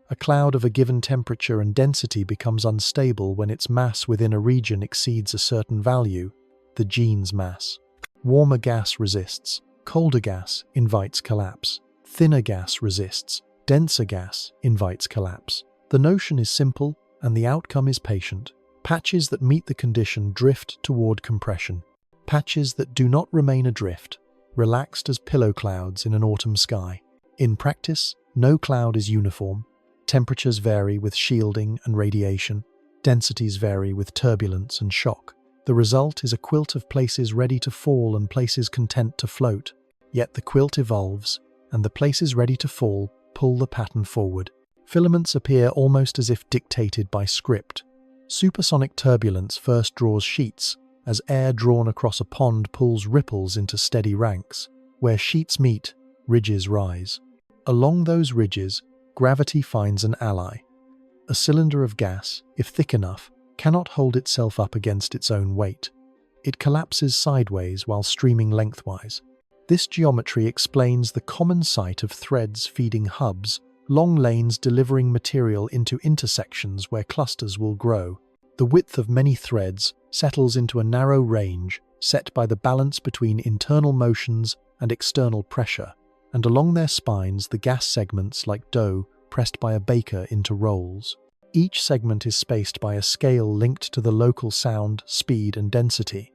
A cloud of a given temperature and density becomes unstable when its mass within a region exceeds a certain value, the gene's mass. Warmer gas resists, Colder gas invites collapse. Thinner gas resists. Denser gas invites collapse. The notion is simple, and the outcome is patient. Patches that meet the condition drift toward compression. Patches that do not remain adrift, relaxed as pillow clouds in an autumn sky. In practice, no cloud is uniform. Temperatures vary with shielding and radiation. Densities vary with turbulence and shock. The result is a quilt of places ready to fall and places content to float. Yet the quilt evolves, and the places ready to fall pull the pattern forward. Filaments appear almost as if dictated by script. Supersonic turbulence first draws sheets, as air drawn across a pond pulls ripples into steady ranks. Where sheets meet, ridges rise. Along those ridges, gravity finds an ally. A cylinder of gas, if thick enough, cannot hold itself up against its own weight. It collapses sideways while streaming lengthwise. This geometry explains the common sight of threads feeding hubs, long lanes delivering material into intersections where clusters will grow. The width of many threads settles into a narrow range set by the balance between internal motions and external pressure, and along their spines the gas segments like dough pressed by a baker into rolls. Each segment is spaced by a scale linked to the local sound, speed, and density.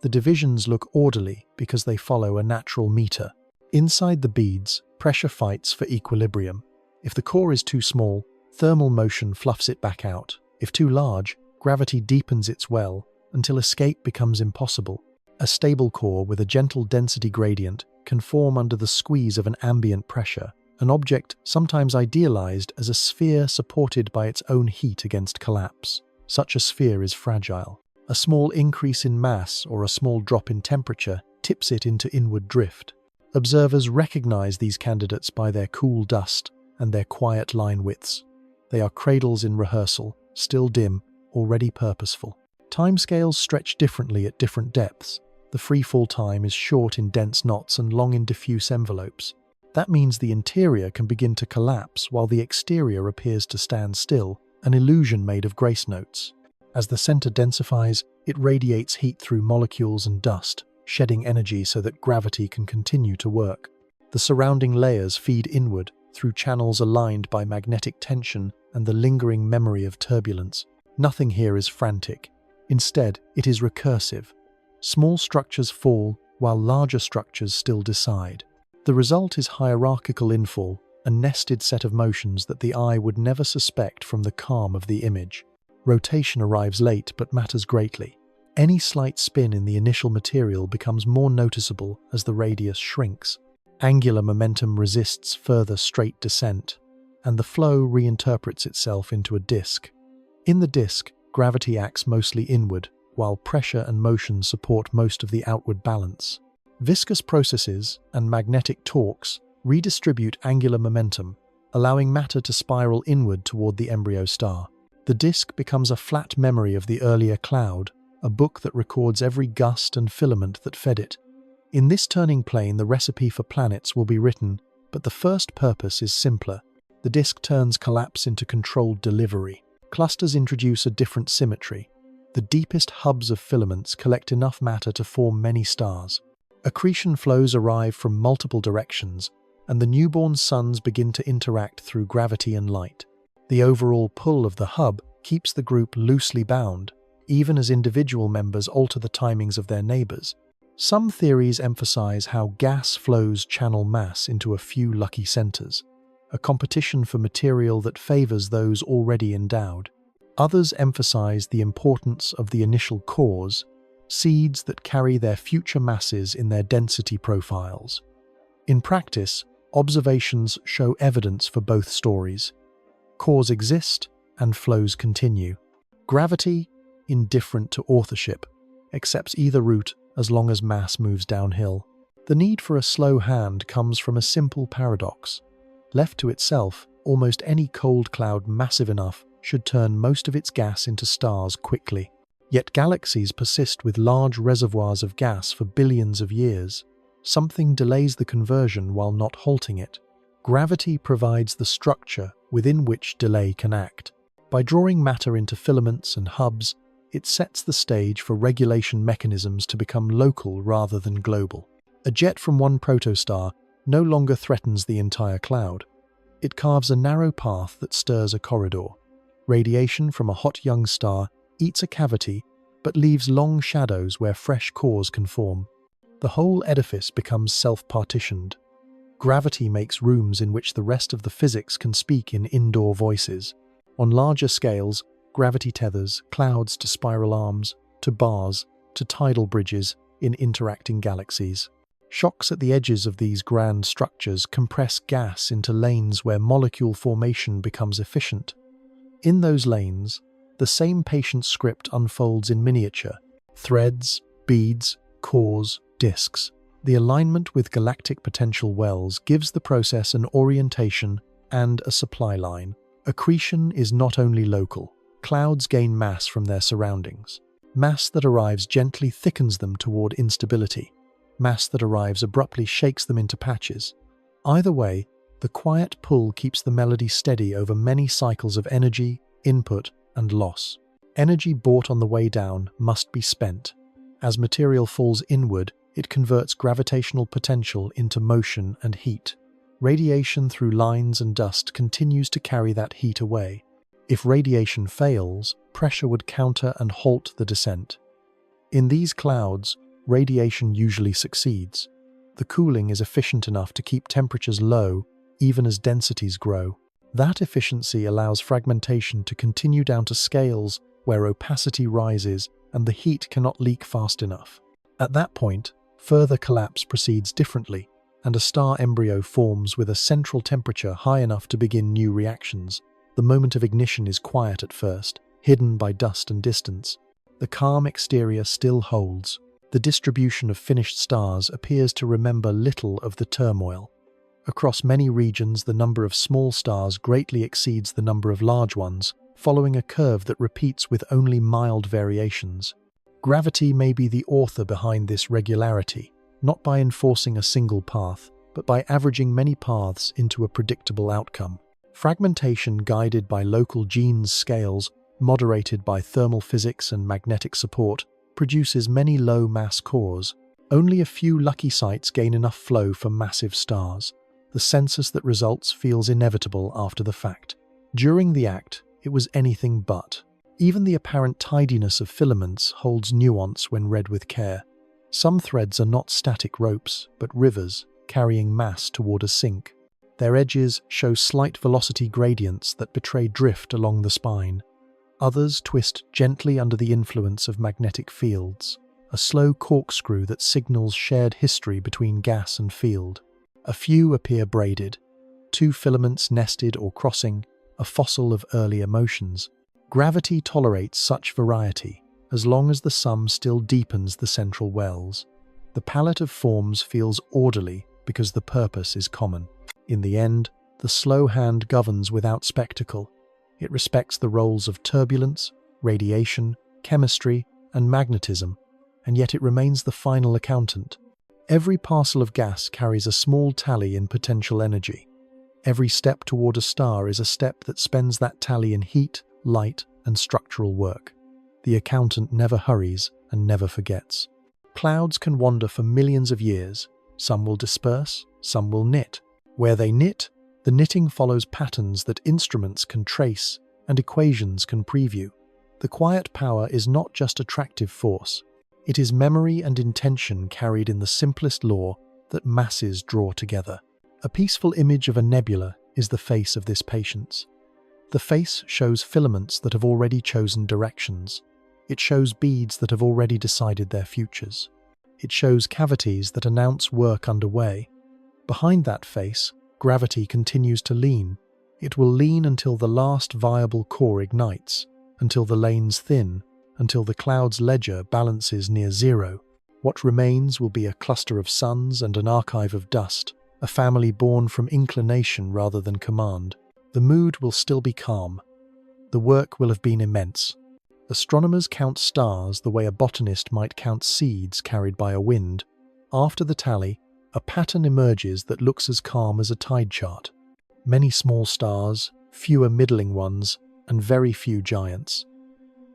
The divisions look orderly because they follow a natural meter. Inside the beads, pressure fights for equilibrium. If the core is too small, thermal motion fluffs it back out. If too large, gravity deepens its well until escape becomes impossible. A stable core with a gentle density gradient can form under the squeeze of an ambient pressure, an object sometimes idealized as a sphere supported by its own heat against collapse. Such a sphere is fragile. A small increase in mass or a small drop in temperature tips it into inward drift. Observers recognize these candidates by their cool dust and their quiet line widths. They are cradles in rehearsal, still dim, already purposeful. Timescales stretch differently at different depths. The freefall time is short in dense knots and long in diffuse envelopes. That means the interior can begin to collapse while the exterior appears to stand still, an illusion made of grace notes. As the center densifies, it radiates heat through molecules and dust, shedding energy so that gravity can continue to work. The surrounding layers feed inward through channels aligned by magnetic tension and the lingering memory of turbulence. Nothing here is frantic. Instead, it is recursive. Small structures fall while larger structures still decide. The result is hierarchical infall, a nested set of motions that the eye would never suspect from the calm of the image. Rotation arrives late but matters greatly. Any slight spin in the initial material becomes more noticeable as the radius shrinks. Angular momentum resists further straight descent, and the flow reinterprets itself into a disk. In the disk, gravity acts mostly inward, while pressure and motion support most of the outward balance. Viscous processes and magnetic torques redistribute angular momentum, allowing matter to spiral inward toward the embryo star. The disk becomes a flat memory of the earlier cloud, a book that records every gust and filament that fed it. In this turning plane, the recipe for planets will be written, but the first purpose is simpler. The disk turns collapse into controlled delivery. Clusters introduce a different symmetry. The deepest hubs of filaments collect enough matter to form many stars. Accretion flows arrive from multiple directions, and the newborn suns begin to interact through gravity and light. The overall pull of the hub keeps the group loosely bound, even as individual members alter the timings of their neighbors. Some theories emphasize how gas flows channel mass into a few lucky centers, a competition for material that favors those already endowed. Others emphasize the importance of the initial cores, seeds that carry their future masses in their density profiles. In practice, observations show evidence for both stories. Cores exist and flows continue. Gravity, indifferent to authorship, accepts either route as long as mass moves downhill. The need for a slow hand comes from a simple paradox. Left to itself, almost any cold cloud massive enough should turn most of its gas into stars quickly. Yet galaxies persist with large reservoirs of gas for billions of years. Something delays the conversion while not halting it. Gravity provides the structure within which delay can act. By drawing matter into filaments and hubs, it sets the stage for regulation mechanisms to become local rather than global. A jet from one protostar no longer threatens the entire cloud. It carves a narrow path that stirs a corridor. Radiation from a hot young star eats a cavity but leaves long shadows where fresh cores can form. The whole edifice becomes self-partitioned. Gravity makes rooms in which the rest of the physics can speak in indoor voices. On larger scales, gravity tethers clouds to spiral arms, to bars, to tidal bridges in interacting galaxies. Shocks at the edges of these grand structures compress gas into lanes where molecule formation becomes efficient. In those lanes, the same patient script unfolds in miniature: threads, beads, cores, disks. The alignment with galactic potential wells gives the process an orientation and a supply line. Accretion is not only local. Clouds gain mass from their surroundings. Mass that arrives gently thickens them toward instability. Mass that arrives abruptly shakes them into patches. Either way, the quiet pull keeps the melody steady over many cycles of energy, input, and loss. Energy bought on the way down must be spent. As material falls inward, it converts gravitational potential into motion and heat. Radiation through lines and dust continues to carry that heat away. If radiation fails, pressure would counter and halt the descent. In these clouds, radiation usually succeeds. The cooling is efficient enough to keep temperatures low, even as densities grow. That efficiency allows fragmentation to continue down to scales where opacity rises and the heat cannot leak fast enough. At that point, further collapse proceeds differently, and a star embryo forms with a central temperature high enough to begin new reactions. The moment of ignition is quiet at first, hidden by dust and distance. The calm exterior still holds. The distribution of finished stars appears to remember little of the turmoil. Across many regions, the number of small stars greatly exceeds the number of large ones, following a curve that repeats with only mild variations. Gravity may be the author behind this regularity, not by enforcing a single path, but by averaging many paths into a predictable outcome. Fragmentation guided by local Jeans scales, moderated by thermal physics and magnetic support, produces many low-mass cores. Only a few lucky sites gain enough flow for massive stars. The census that results feels inevitable after the fact. During the act, it was anything but. Even the apparent tidiness of filaments holds nuance when read with care. Some threads are not static ropes, but rivers, carrying mass toward a sink. Their edges show slight velocity gradients that betray drift along the spine. Others twist gently under the influence of magnetic fields, a slow corkscrew that signals shared history between gas and field. A few appear braided, two filaments nested or crossing, a fossil of earlier motions. Gravity tolerates such variety, as long as the sum still deepens the central wells. The palette of forms feels orderly because the purpose is common. In the end, the slow hand governs without spectacle. It respects the roles of turbulence, radiation, chemistry, and magnetism, and yet it remains the final accountant. Every parcel of gas carries a small tally in potential energy. Every step toward a star is a step that spends that tally in heat, light, and structural work. The accountant never hurries and never forgets. Clouds can wander for millions of years. Some will disperse, some will knit. Where they knit, the knitting follows patterns that instruments can trace and equations can preview. The quiet power is not just attractive force. It is memory and intention carried in the simplest law that masses draw together. A peaceful image of a nebula is the face of this patience. The face shows filaments that have already chosen directions. It shows beads that have already decided their futures. It shows cavities that announce work underway. Behind that face, gravity continues to lean. It will lean until the last viable core ignites, until the lanes thin, until the cloud's ledger balances near zero. What remains will be a cluster of suns and an archive of dust, a family born from inclination rather than command. The mood will still be calm. The work will have been immense. Astronomers count stars the way a botanist might count seeds carried by a wind. After the tally, a pattern emerges that looks as calm as a tide chart. Many small stars, fewer middling ones, and very few giants.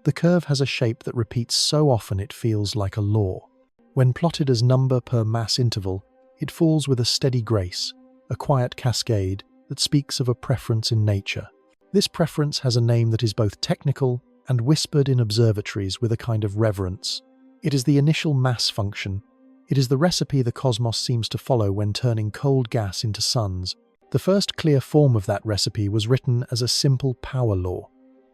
The curve has a shape that repeats so often it feels like a law. When plotted as number per mass interval, it falls with a steady grace, a quiet cascade that speaks of a preference in nature. This preference has a name that is both technical and whispered in observatories with a kind of reverence. It is the initial mass function. It is the recipe the cosmos seems to follow when turning cold gas into suns. The first clear form of that recipe was written as a simple power law.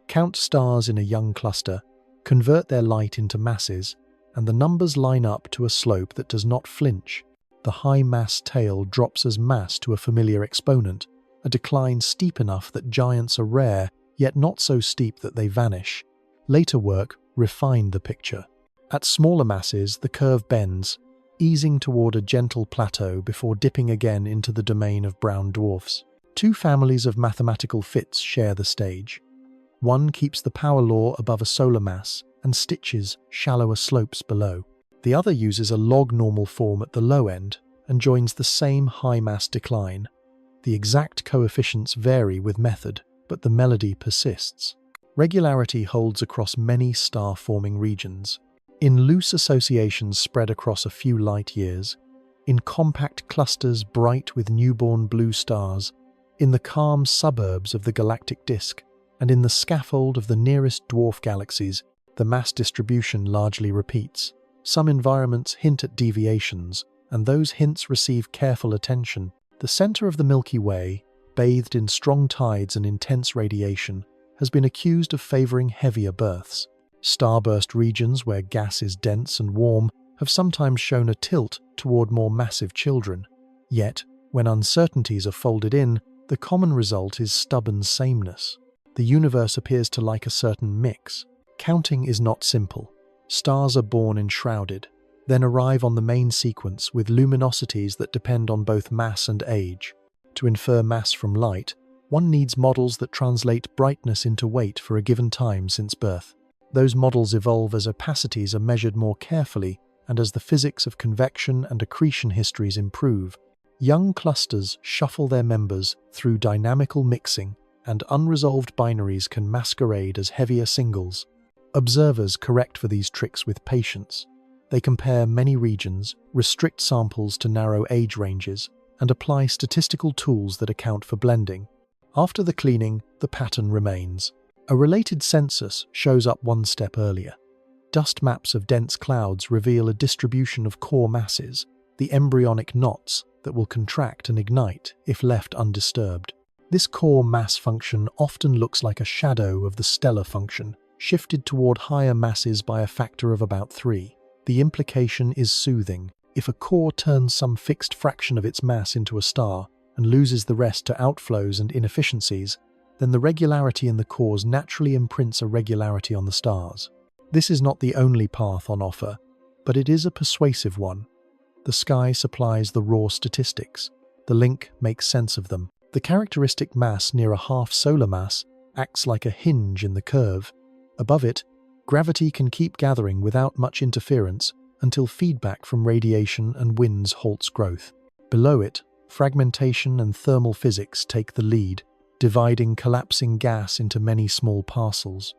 Count stars in a young cluster, convert their light into masses, and the numbers line up to a slope that does not flinch. The high mass tail drops as mass to a familiar exponent, a decline steep enough that giants are rare, yet not so steep that they vanish. Later work refined the picture. At smaller masses, the curve bends, easing toward a gentle plateau before dipping again into the domain of brown dwarfs. Two families of mathematical fits share the stage. One keeps the power law above a solar mass and stitches shallower slopes below. The other uses a log normal form at the low end and joins the same high mass decline. The exact coefficients vary with method, but the melody persists. Regularity holds across many star-forming regions. In loose associations spread across a few light years, in compact clusters bright with newborn blue stars, in the calm suburbs of the galactic disk, and in the scaffold of the nearest dwarf galaxies, the mass distribution largely repeats. Some environments hint at deviations, and those hints receive careful attention. The center of the Milky Way, bathed in strong tides and intense radiation, has been accused of favoring heavier births. Starburst regions where gas is dense and warm have sometimes shown a tilt toward more massive children. Yet, when uncertainties are folded in, the common result is stubborn sameness. The universe appears to like a certain mix. Counting is not simple. Stars are born enshrouded, then arrive on the main sequence with luminosities that depend on both mass and age. To infer mass from light, one needs models that translate brightness into weight for a given time since birth. Those models evolve as opacities are measured more carefully and as the physics of convection and accretion histories improve. Young clusters shuffle their members through dynamical mixing, and unresolved binaries can masquerade as heavier singles. Observers correct for these tricks with patience. They compare many regions, restrict samples to narrow age ranges, and apply statistical tools that account for blending. After the cleaning, the pattern remains. A related census shows up one step earlier. Dust maps of dense clouds reveal a distribution of core masses, the embryonic knots that will contract and ignite if left undisturbed. This core mass function often looks like a shadow of the stellar function, shifted toward higher masses by a factor of about 3. The implication is soothing. If a core turns some fixed fraction of its mass into a star and loses the rest to outflows and inefficiencies, then the regularity in the cores naturally imprints a regularity on the stars. This is not the only path on offer, but it is a persuasive one. The sky supplies the raw statistics. The link makes sense of them. The characteristic mass near a half solar mass acts like a hinge in the curve. Above it, gravity can keep gathering without much interference until feedback from radiation and winds halts growth. Below it, fragmentation and thermal physics take the lead, dividing collapsing gas into many small parcels.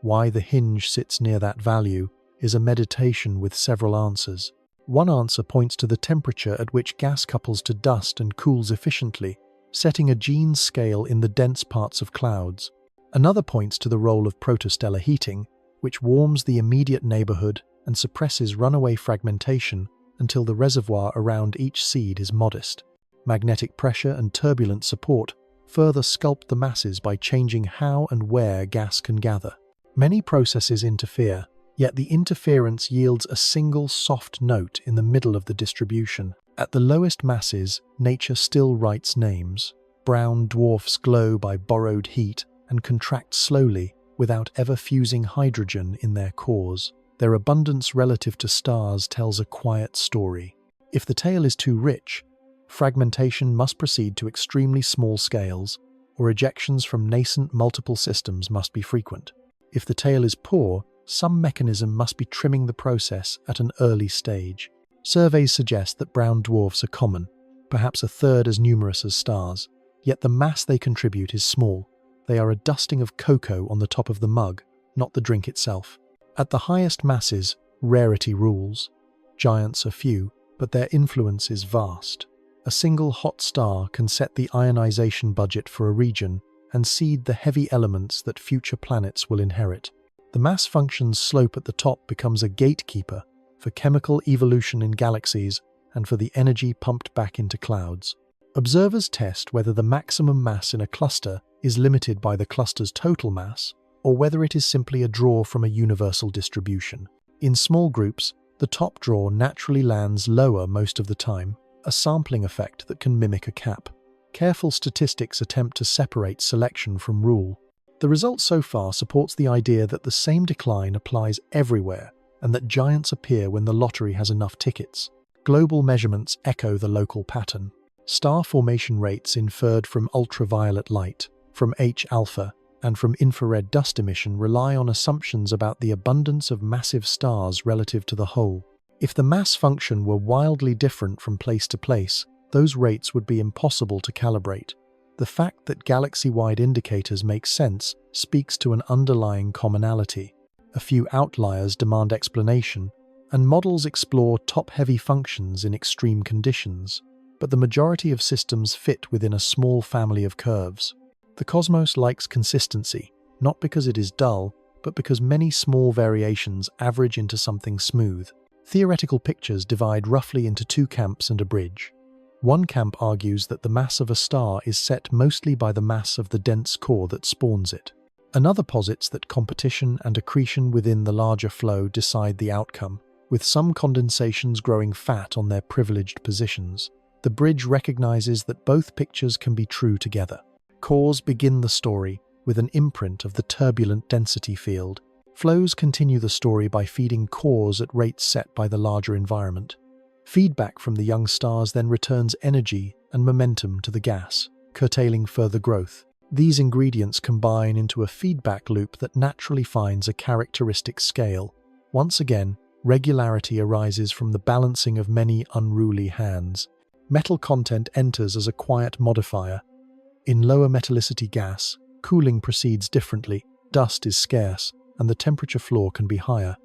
Why the hinge sits near that value is a meditation with several answers. One answer points to the temperature at which gas couples to dust and cools efficiently, setting a Jeans scale in the dense parts of clouds. Another points to the role of protostellar heating, which warms the immediate neighborhood and suppresses runaway fragmentation until the reservoir around each seed is modest. Magnetic pressure and turbulent support further sculpt the masses by changing how and where gas can gather. Many processes interfere, yet the interference yields a single soft note in the middle of the distribution. At the lowest masses, nature still writes names. Brown dwarfs glow by borrowed heat and contract slowly without ever fusing hydrogen in their cores. Their abundance relative to stars tells a quiet story. If the tail is too rich, fragmentation must proceed to extremely small scales, or ejections from nascent multiple systems must be frequent. If the tail is poor, some mechanism must be trimming the process at an early stage. Surveys suggest that brown dwarfs are common, perhaps a third as numerous as stars, yet the mass they contribute is small. They are a dusting of cocoa on the top of the mug, not the drink itself. At the highest masses, rarity rules. Giants are few, but their influence is vast. A single hot star can set the ionization budget for a region and seed the heavy elements that future planets will inherit. The mass function's slope at the top becomes a gatekeeper for chemical evolution in galaxies and for the energy pumped back into clouds. Observers test whether the maximum mass in a cluster is limited by the cluster's total mass, or whether it is simply a draw from a universal distribution. In small groups, the top draw naturally lands lower most of the time, a sampling effect that can mimic a cap. Careful statistics attempt to separate selection from rule. The result so far supports the idea that the same decline applies everywhere, and that giants appear when the lottery has enough tickets. Global measurements echo the local pattern. Star formation rates inferred from ultraviolet light, from H-alpha, and from infrared dust emission rely on assumptions about the abundance of massive stars relative to the whole. If the mass function were wildly different from place to place, those rates would be impossible to calibrate. The fact that galaxy-wide indicators make sense speaks to an underlying commonality. A few outliers demand explanation, and models explore top-heavy functions in extreme conditions, but the majority of systems fit within a small family of curves. The cosmos likes consistency, not because it is dull, but because many small variations average into something smooth. Theoretical pictures divide roughly into two camps and a bridge. One camp argues that the mass of a star is set mostly by the mass of the dense core that spawns it. Another posits that competition and accretion within the larger flow decide the outcome, with some condensations growing fat on their privileged positions. The bridge recognizes that both pictures can be true together. Cores begin the story with an imprint of the turbulent density field. Flows continue the story by feeding cores at rates set by the larger environment. Feedback from the young stars then returns energy and momentum to the gas, curtailing further growth. These ingredients combine into a feedback loop that naturally finds a characteristic scale. Once again, regularity arises from the balancing of many unruly hands. Metal content enters as a quiet modifier. In lower metallicity gas, cooling proceeds differently, dust is scarce, and the temperature floor can be higher.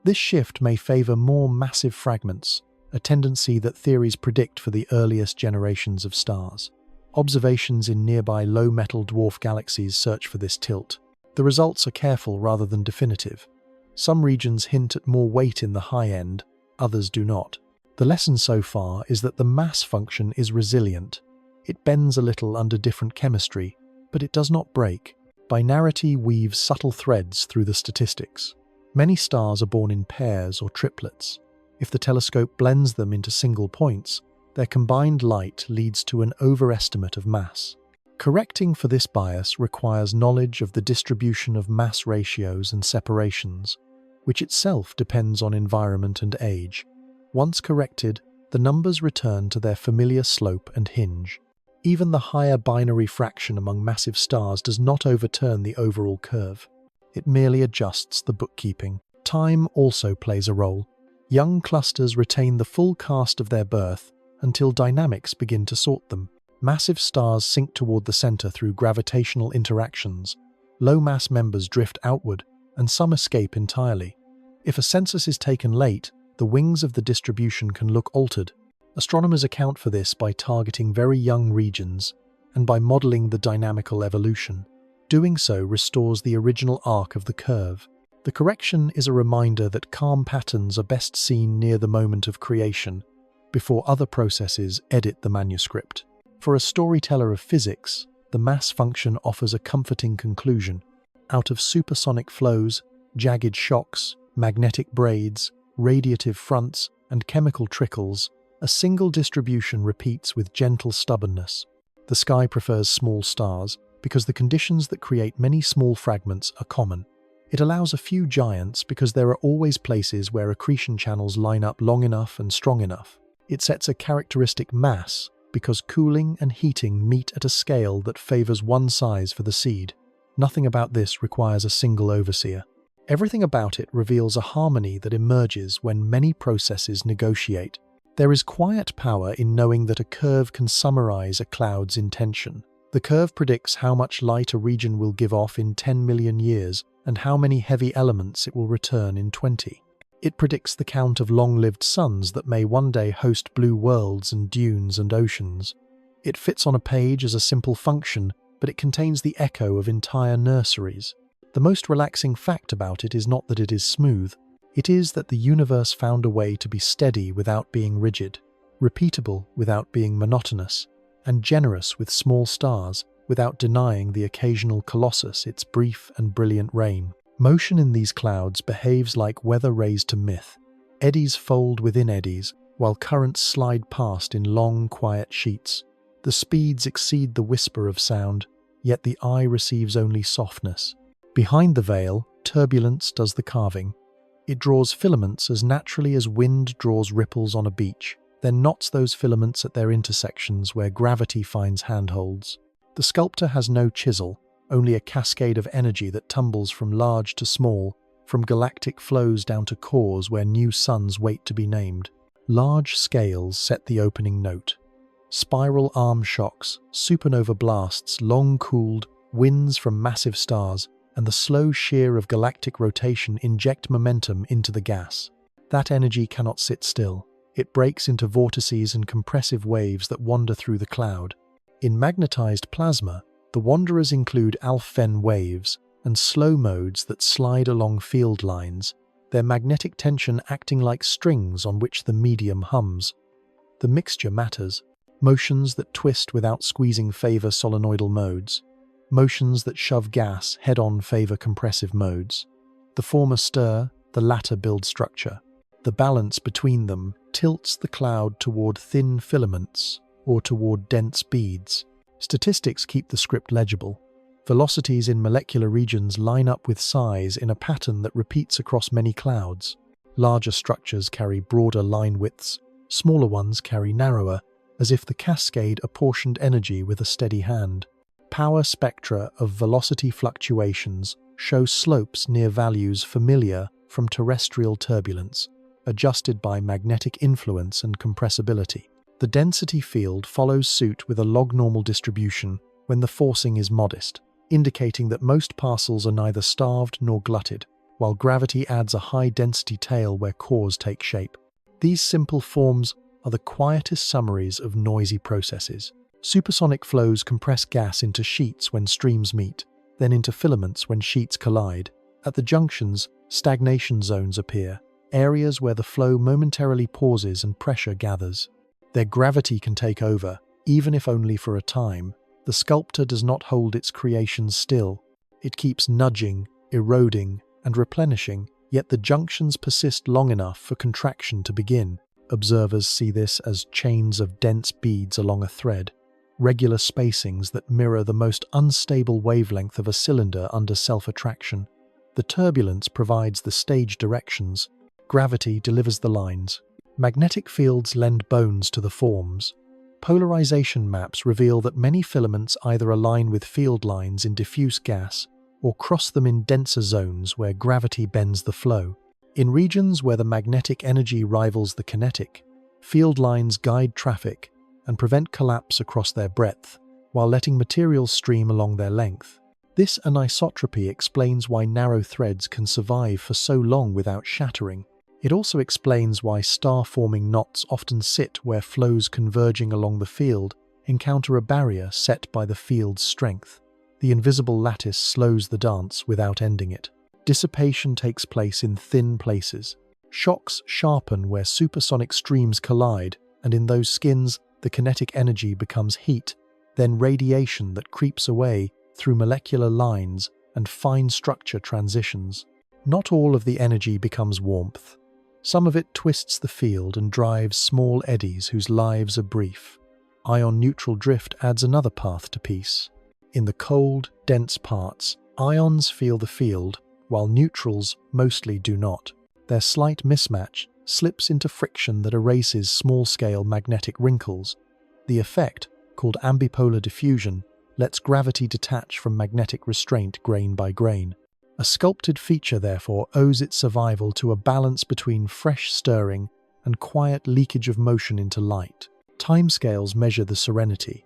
This shift may favor more massive fragments, a tendency that theories predict for the earliest generations of stars. Observations in nearby low-metal dwarf galaxies search for this tilt. The results are careful rather than definitive. Some regions hint at more weight in the high end, others do not. The lesson so far is that the mass function is resilient. It bends a little under different chemistry, but it does not break. Binarity weaves subtle threads through the statistics. Many stars are born in pairs or triplets. If the telescope blends them into single points, their combined light leads to an overestimate of mass. Correcting for this bias requires knowledge of the distribution of mass ratios and separations, which itself depends on environment and age. Once corrected, the numbers return to their familiar slope and hinge. Even the higher binary fraction among massive stars does not overturn the overall curve. It merely adjusts the bookkeeping. Time also plays a role. Young clusters retain the full cast of their birth until dynamics begin to sort them. Massive stars sink toward the center through gravitational interactions. Low-mass members drift outward, and some escape entirely. If a census is taken late, the wings of the distribution can look altered. Astronomers account for this by targeting very young regions and by modeling the dynamical evolution. Doing so restores the original arc of the curve. The correction is a reminder that calm patterns are best seen near the moment of creation, before other processes edit the manuscript. For a storyteller of physics, the mass function offers a comforting conclusion. Out of supersonic flows, jagged shocks, magnetic braids, radiative fronts, and chemical trickles, a single distribution repeats with gentle stubbornness. The sky prefers small stars because the conditions that create many small fragments are common. It allows a few giants because there are always places where accretion channels line up long enough and strong enough. It sets a characteristic mass because cooling and heating meet at a scale that favors one size for the seed. Nothing about this requires a single overseer. Everything about it reveals a harmony that emerges when many processes negotiate. There is quiet power in knowing that a curve can summarize a cloud's intention. The curve predicts how much light a region will give off in 10 million years and how many heavy elements it will return in 20. It predicts the count of long-lived suns that may one day host blue worlds and dunes and oceans. It fits on a page as a simple function, but it contains the echo of entire nurseries. The most relaxing fact about it is not that it is smooth. It is that the universe found a way to be steady without being rigid, repeatable without being monotonous, and generous with small stars without denying the occasional colossus its brief and brilliant reign. Motion in these clouds behaves like weather raised to myth. Eddies fold within eddies, while currents slide past in long, quiet sheets. The speeds exceed the whisper of sound, yet the eye receives only softness. Behind the veil, turbulence does the carving. It draws filaments as naturally as wind draws ripples on a beach, then knots those filaments at their intersections where gravity finds handholds. The sculptor has no chisel, only a cascade of energy that tumbles from large to small, from galactic flows down to cores where new suns wait to be named. Large scales set the opening note. Spiral arm shocks, supernova blasts, long-cooled, winds from massive stars, and the slow shear of galactic rotation inject momentum into the gas. That energy cannot sit still. It breaks into vortices and compressive waves that wander through the cloud. In magnetized plasma, the wanderers include Alphen waves and slow modes that slide along field lines, their magnetic tension acting like strings on which the medium hums. The mixture matters. Motions that twist without squeezing favor solenoidal modes. Motions that shove gas head-on favor compressive modes. The former stir, the latter build structure. The balance between them tilts the cloud toward thin filaments or toward dense beads. Statistics keep the script legible. Velocities in molecular regions line up with size in a pattern that repeats across many clouds. Larger structures carry broader line widths, smaller ones carry narrower, as if the cascade apportioned energy with a steady hand. Power spectra of velocity fluctuations show slopes near values familiar from terrestrial turbulence, adjusted by magnetic influence and compressibility. The density field follows suit with a log-normal distribution when the forcing is modest, indicating that most parcels are neither starved nor glutted, while gravity adds a high-density tail where cores take shape. These simple forms are the quietest summaries of noisy processes. Supersonic flows compress gas into sheets when streams meet, then into filaments when sheets collide. At the junctions, stagnation zones appear, areas where the flow momentarily pauses and pressure gathers. Their gravity can take over, even if only for a time. The sculptor does not hold its creations still. It keeps nudging, eroding, and replenishing, yet the junctions persist long enough for contraction to begin. Observers see this as chains of dense beads along a thread, regular spacings that mirror the most unstable wavelength of a cylinder under self-attraction. The turbulence provides the stage directions. Gravity delivers the lines. Magnetic fields lend bones to the forms. Polarization maps reveal that many filaments either align with field lines in diffuse gas or cross them in denser zones where gravity bends the flow. In regions where the magnetic energy rivals the kinetic, field lines guide traffic and prevent collapse across their breadth, while letting materials stream along their length. This anisotropy explains why narrow threads can survive for so long without shattering. It also explains why star-forming knots often sit where flows converging along the field encounter a barrier set by the field's strength. The invisible lattice slows the dance without ending it. Dissipation takes place in thin places. Shocks sharpen where supersonic streams collide, and in those skins, the kinetic energy becomes heat, then radiation that creeps away through molecular lines and fine structure transitions. Not all of the energy becomes warmth. Some of it twists the field and drives small eddies whose lives are brief. Ion-neutral drift adds another path to peace. In the cold, dense parts, ions feel the field, while neutrals mostly do not. Their slight mismatch slips into friction that erases small-scale magnetic wrinkles. The effect, called ambipolar diffusion, lets gravity detach from magnetic restraint grain by grain. A sculpted feature, therefore, owes its survival to a balance between fresh stirring and quiet leakage of motion into light. Timescales measure the serenity.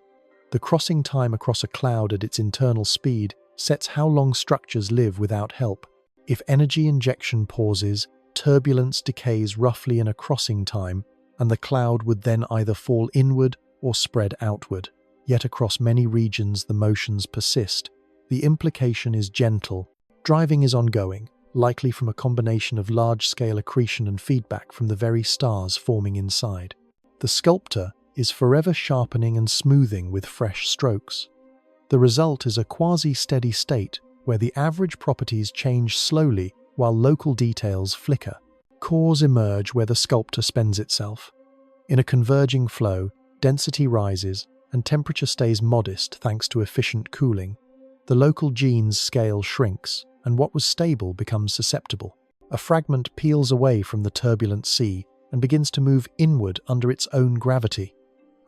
The crossing time across a cloud at its internal speed sets how long structures live without help. If energy injection pauses, turbulence decays roughly in a crossing time, and the cloud would then either fall inward or spread outward. Yet across many regions the motions persist. The implication is gentle. Driving is ongoing, likely from a combination of large-scale accretion and feedback from the very stars forming inside. The sculptor is forever sharpening and smoothing with fresh strokes. The result is a quasi-steady state where the average properties change slowly while local details flicker. Cores emerge where the sculptor spends itself. In a converging flow, density rises and temperature stays modest thanks to efficient cooling. The local gene's scale shrinks, and what was stable becomes susceptible. A fragment peels away from the turbulent sea and begins to move inward under its own gravity.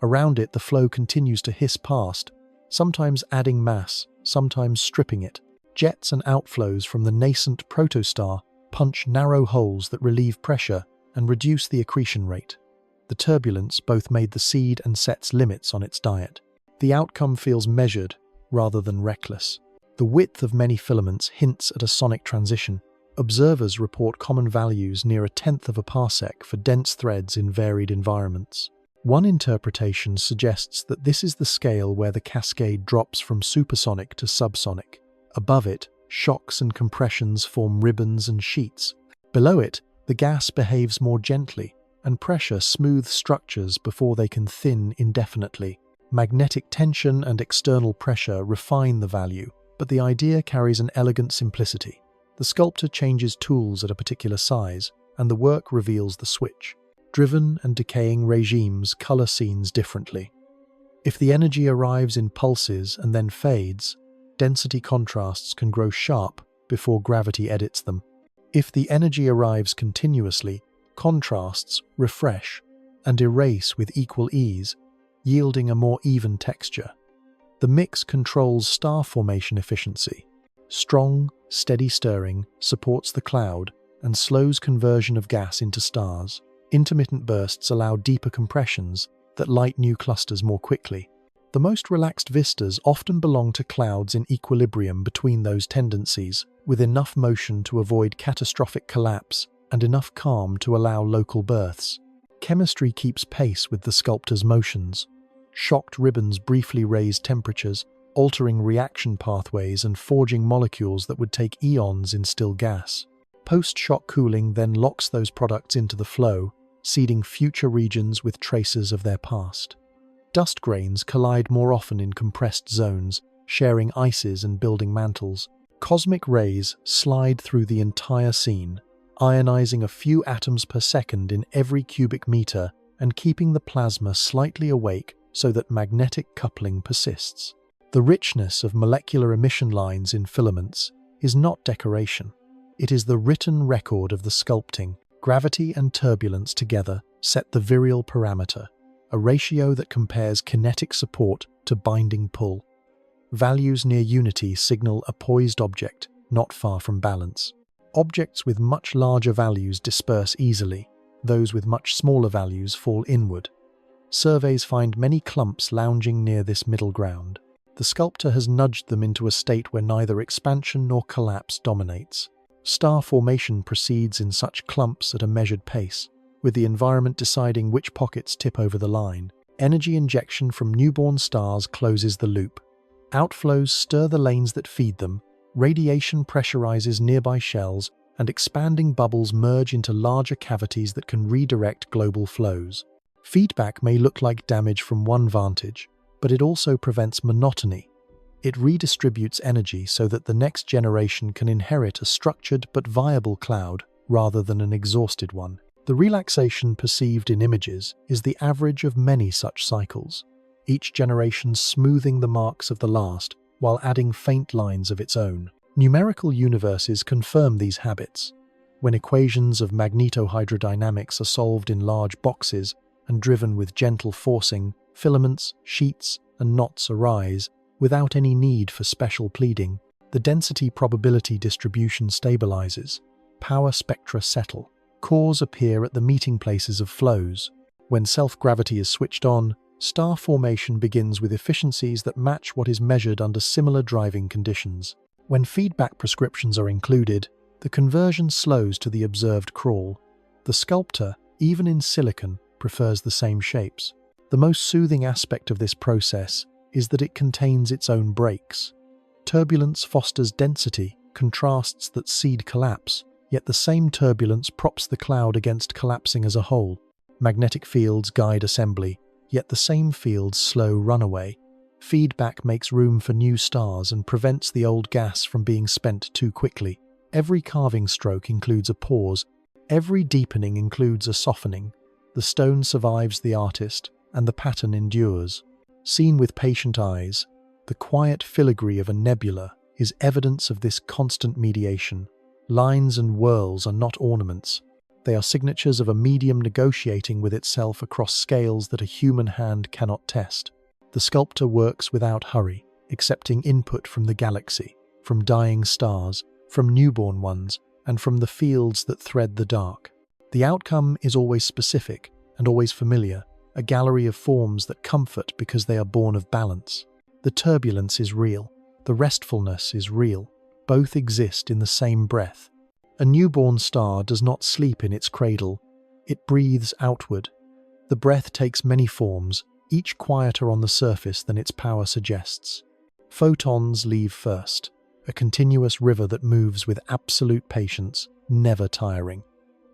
Around it, the flow continues to hiss past, sometimes adding mass, sometimes stripping it. Jets and outflows from the nascent protostar punch narrow holes that relieve pressure and reduce the accretion rate. The turbulence both made the seed and sets limits on its diet. The outcome feels measured rather than reckless. The width of many filaments hints at a sonic transition. Observers report common values near 1/10 of a parsec for dense threads in varied environments. One interpretation suggests that this is the scale where the cascade drops from supersonic to subsonic. Above it, shocks and compressions form ribbons and sheets. Below it, the gas behaves more gently, and pressure smooths structures before they can thin indefinitely. Magnetic tension and external pressure refine the value, but the idea carries an elegant simplicity. The sculptor changes tools at a particular size, and the work reveals the switch. Driven and decaying regimes color scenes differently. If the energy arrives in pulses and then fades, density contrasts can grow sharp before gravity edits them. If the energy arrives continuously, contrasts refresh and erase with equal ease, yielding a more even texture. The mix controls star formation efficiency. Strong, steady stirring supports the cloud and slows conversion of gas into stars. Intermittent bursts allow deeper compressions that light new clusters more quickly. The most relaxed vistas often belong to clouds in equilibrium between those tendencies, with enough motion to avoid catastrophic collapse and enough calm to allow local births. Chemistry keeps pace with the sculptor's motions. Shocked ribbons briefly raise temperatures, altering reaction pathways and forging molecules that would take eons in still gas. Post-shock cooling then locks those products into the flow, seeding future regions with traces of their past. Dust grains collide more often in compressed zones, sharing ices and building mantles. Cosmic rays slide through the entire scene, ionizing a few atoms per second in every cubic meter and keeping the plasma slightly awake so that magnetic coupling persists. The richness of molecular emission lines in filaments is not decoration. It is the written record of the sculpting. Gravity and turbulence together set the virial parameter, a ratio that compares kinetic support to binding pull. Values near unity signal a poised object, not far from balance. Objects with much larger values disperse easily. Those with much smaller values fall inward. Surveys find many clumps lounging near this middle ground. The sculptor has nudged them into a state where neither expansion nor collapse dominates. Star formation proceeds in such clumps at a measured pace, with the environment deciding which pockets tip over the line. Energy injection from newborn stars closes the loop. Outflows stir the lanes that feed them, radiation pressurizes nearby shells, and expanding bubbles merge into larger cavities that can redirect global flows. Feedback may look like damage from one vantage, but it also prevents monotony. It redistributes energy so that the next generation can inherit a structured but viable cloud rather than an exhausted one. The relaxation perceived in images is the average of many such cycles, each generation smoothing the marks of the last while adding faint lines of its own. Numerical universes confirm these habits. When equations of magnetohydrodynamics are solved in large boxes and driven with gentle forcing, filaments, sheets, and knots arise without any need for special pleading. The density probability distribution stabilizes. Power spectra settle. Cores appear at the meeting places of flows. When self-gravity is switched on, star formation begins with efficiencies that match what is measured under similar driving conditions. When feedback prescriptions are included, The conversion slows to the observed crawl. The sculptor, even in silicon, prefers the same shapes. The most soothing aspect of this process is that it contains its own breaks. Turbulence fosters density, contrasts that seed collapse, yet the same turbulence props the cloud against collapsing as a whole. Magnetic fields guide assembly, yet the same fields slow runaway. Feedback makes room for new stars and prevents the old gas from being spent too quickly. Every carving stroke includes a pause. Every deepening includes a softening. The stone survives the artist, and the pattern endures. Seen with patient eyes, the quiet filigree of a nebula is evidence of this constant mediation. Lines and whorls are not ornaments. They are signatures of a medium negotiating with itself across scales that a human hand cannot test. The sculptor works without hurry, accepting input from the galaxy, from dying stars, from newborn ones, and from the fields that thread the dark. The outcome is always specific and always familiar, a gallery of forms that comfort because they are born of balance. The turbulence is real. The restfulness is real. Both exist in the same breath. A newborn star does not sleep in its cradle. It breathes outward. The breath takes many forms, each quieter on the surface than its power suggests. Photons leave first, a continuous river that moves with absolute patience, never tiring.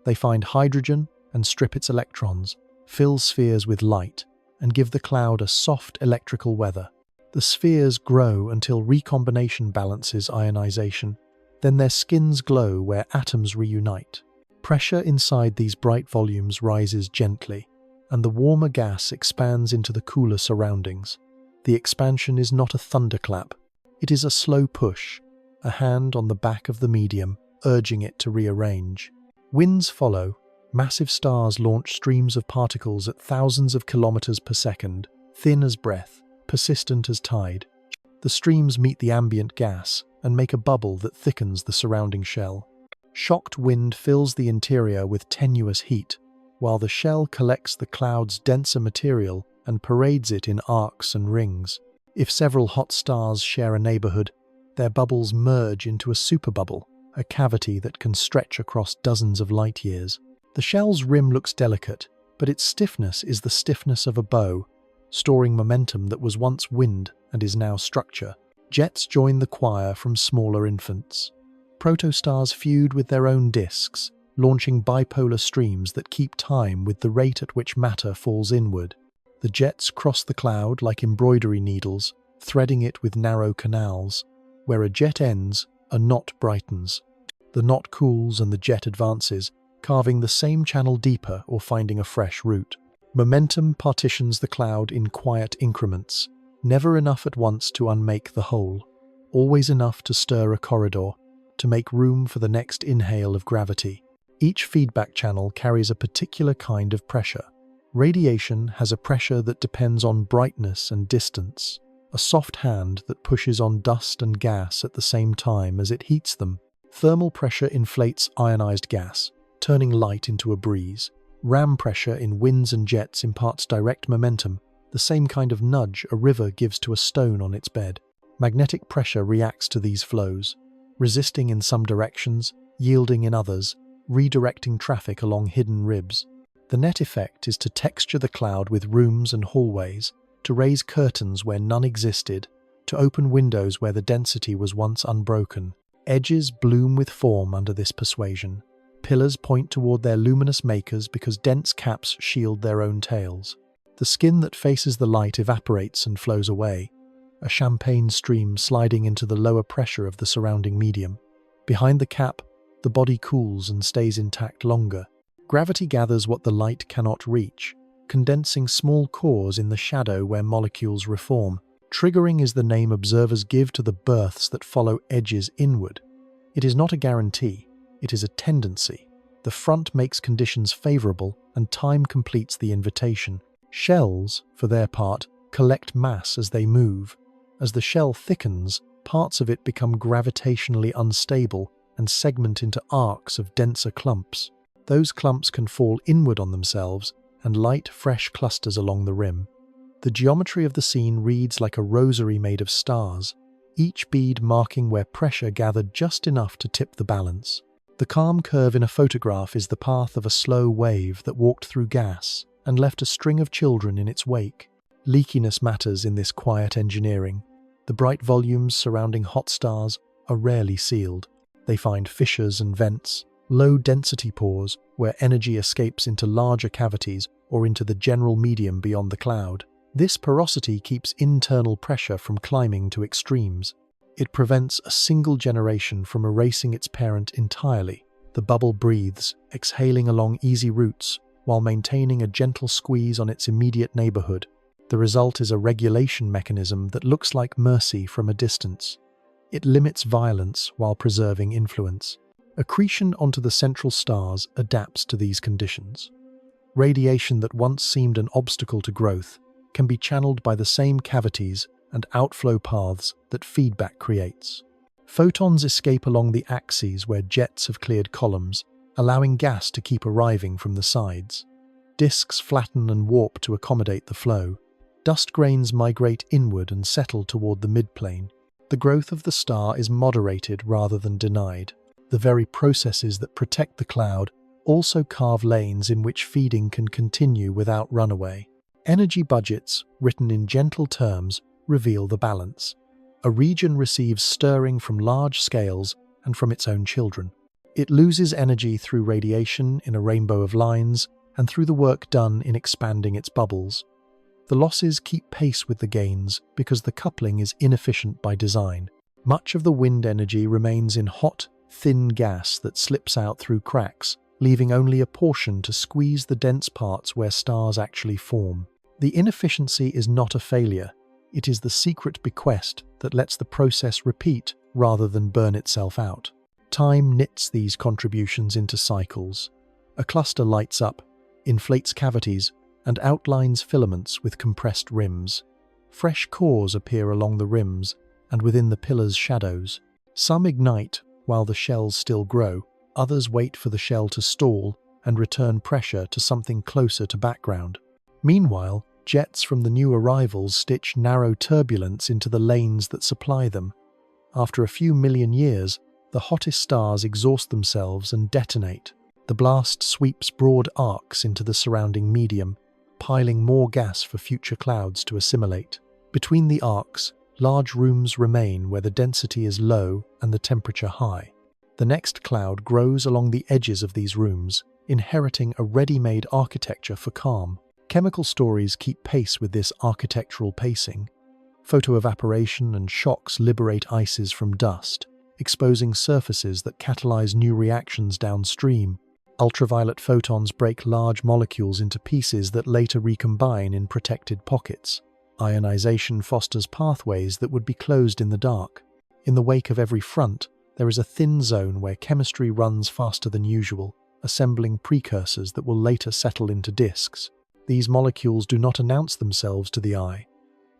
They find hydrogen and strip its electrons, fill spheres with light, and give the cloud a soft electrical weather. The spheres grow until recombination balances ionization. Then their skins glow where atoms reunite. Pressure inside these bright volumes rises gently, and the warmer gas expands into the cooler surroundings. The expansion is not a thunderclap. It is a slow push, a hand on the back of the medium, urging it to rearrange. Winds follow. Massive stars launch streams of particles at thousands of kilometers per second, thin as breath, persistent as tide. The streams meet the ambient gas and make a bubble that thickens the surrounding shell. Shocked wind fills the interior with tenuous heat, while the shell collects the cloud's denser material and parades it in arcs and rings. If several hot stars share a neighborhood, their bubbles merge into a superbubble, a cavity that can stretch across dozens of light years. The shell's rim looks delicate, but its stiffness is the stiffness of a bow, storing momentum that was once wind and is now structure. Jets join the choir from smaller infants. Protostars feud with their own disks, launching bipolar streams that keep time with the rate at which matter falls inward. The jets cross the cloud like embroidery needles, threading it with narrow canals. Where a jet ends, a knot brightens. The knot cools and the jet advances, carving the same channel deeper or finding a fresh route. Momentum partitions the cloud in quiet increments, never enough at once to unmake the whole, always enough to stir a corridor, to make room for the next inhale of gravity. Each feedback channel carries a particular kind of pressure. Radiation has a pressure that depends on brightness and distance, a soft hand that pushes on dust and gas at the same time as it heats them. Thermal pressure inflates ionized gas, turning light into a breeze. Ram pressure in winds and jets imparts direct momentum, the same kind of nudge a river gives to a stone on its bed. Magnetic pressure reacts to these flows, resisting in some directions, yielding in others, redirecting traffic along hidden ribs. The net effect is to texture the cloud with rooms and hallways, to raise curtains where none existed, to open windows where the density was once unbroken. Edges bloom with form under this persuasion. Pillars point toward their luminous makers because dense caps shield their own tails. The skin that faces the light evaporates and flows away, a champagne stream sliding into the lower pressure of the surrounding medium. Behind the cap, the body cools and stays intact longer. Gravity gathers what the light cannot reach, condensing small cores in the shadow where molecules reform. Triggering is the name observers give to the births that follow edges inward. It is not a guarantee, it is a tendency. The front makes conditions favorable, and time completes the invitation. Shells, for their part, collect mass as they move. As the shell thickens, parts of it become gravitationally unstable and segment into arcs of denser clumps. Those clumps can fall inward on themselves and light fresh clusters along the rim. The geometry of the scene reads like a rosary made of stars, each bead marking where pressure gathered just enough to tip the balance. The calm curve in a photograph is the path of a slow wave that walked through gas and left a string of children in its wake. Leakiness matters in this quiet engineering. The bright volumes surrounding hot stars are rarely sealed. They find fissures and vents, low-density pores where energy escapes into larger cavities or into the general medium beyond the cloud. This porosity keeps internal pressure from climbing to extremes. It prevents a single generation from erasing its parent entirely. The bubble breathes, exhaling along easy routes, while maintaining a gentle squeeze on its immediate neighborhood. The result is a regulation mechanism that looks like mercy from a distance. It limits violence while preserving influence. Accretion onto the central stars adapts to these conditions. Radiation that once seemed an obstacle to growth can be channeled by the same cavities and outflow paths that feedback creates. Photons escape along the axes where jets have cleared columns, allowing gas to keep arriving from the sides. Disks flatten and warp to accommodate the flow. Dust grains migrate inward and settle toward the midplane. The growth of the star is moderated rather than denied. The very processes that protect the cloud also carve lanes in which feeding can continue without runaway. Energy budgets, written in gentle terms, reveal the balance. A region receives stirring from large scales and from its own children. It loses energy through radiation in a rainbow of lines and through the work done in expanding its bubbles. The losses keep pace with the gains because the coupling is inefficient by design. Much of the wind energy remains in hot, thin gas that slips out through cracks, leaving only a portion to squeeze the dense parts where stars actually form. The inefficiency is not a failure. It is the secret bequest that lets the process repeat rather than burn itself out. Time knits these contributions into cycles. A cluster lights up, inflates cavities, and outlines filaments with compressed rims. Fresh cores appear along the rims and within the pillars' shadows. Some ignite while the shells still grow, others wait for the shell to stall and return pressure to something closer to background. Meanwhile, jets from the new arrivals stitch narrow turbulence into the lanes that supply them. After a few million years, the hottest stars exhaust themselves and detonate. The blast sweeps broad arcs into the surrounding medium, piling more gas for future clouds to assimilate. Between the arcs, large rooms remain where the density is low and the temperature high. The next cloud grows along the edges of these rooms, inheriting a ready-made architecture for calm. Chemical stories keep pace with this architectural pacing. Photoevaporation and shocks liberate ices from dust, exposing surfaces that catalyze new reactions downstream. Ultraviolet photons break large molecules into pieces that later recombine in protected pockets. Ionization fosters pathways that would be closed in the dark. In the wake of every front, there is a thin zone where chemistry runs faster than usual, assembling precursors that will later settle into disks. These molecules do not announce themselves to the eye.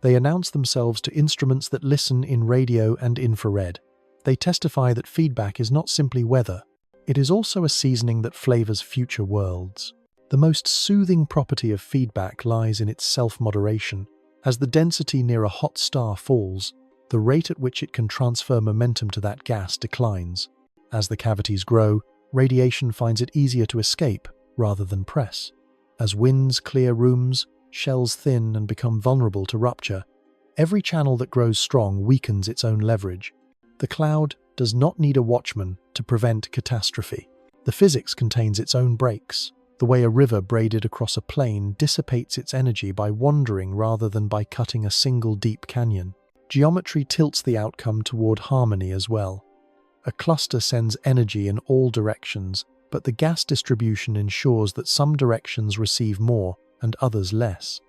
They announce themselves to instruments that listen in radio and infrared. They testify that feedback is not simply weather. It is also a seasoning that flavors future worlds. The most soothing property of feedback lies in its self-moderation. As the density near a hot star falls, the rate at which it can transfer momentum to that gas declines. As the cavities grow, radiation finds it easier to escape rather than press. As winds clear rooms, shells thin and become vulnerable to rupture. Every channel that grows strong weakens its own leverage. The cloud does not need a watchman to prevent catastrophe. The physics contains its own breaks. The way a river braided across a plain dissipates its energy by wandering rather than by cutting a single deep canyon. Geometry tilts the outcome toward harmony as well. A cluster sends energy in all directions, but the gas distribution ensures that some directions receive more and others less.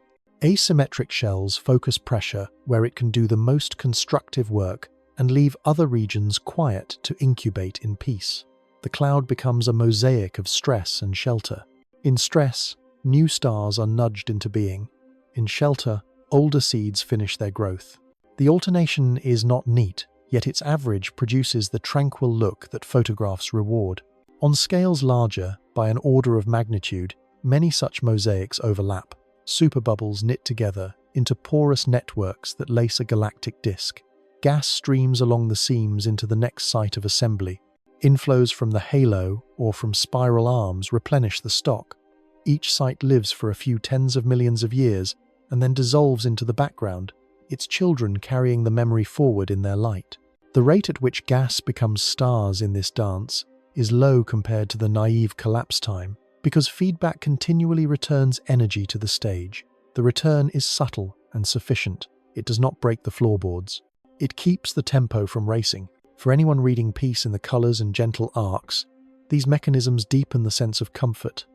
Asymmetric shells focus pressure where it can do the most constructive work and leave other regions quiet to incubate in peace. The cloud becomes a mosaic of stress and shelter. In stress, new stars are nudged into being. In shelter, older seeds finish their growth. The alternation is not neat, yet its average produces the tranquil look that photographs reward. On scales larger, by an order of magnitude, many such mosaics overlap. Superbubbles knit together into porous networks that lace a galactic disk. Gas streams along the seams into the next site of assembly. Inflows from the halo or from spiral arms replenish the stock. Each site lives for a few tens of millions of years and then dissolves into the background, its children carrying the memory forward in their light. The rate at which gas becomes stars in this dance is low compared to the naive collapse time, because feedback continually returns energy to the stage. The return is subtle and sufficient. It does not break the floorboards. It keeps the tempo from racing. For anyone reading peace in the colors and gentle arcs, these mechanisms deepen the sense of comfort.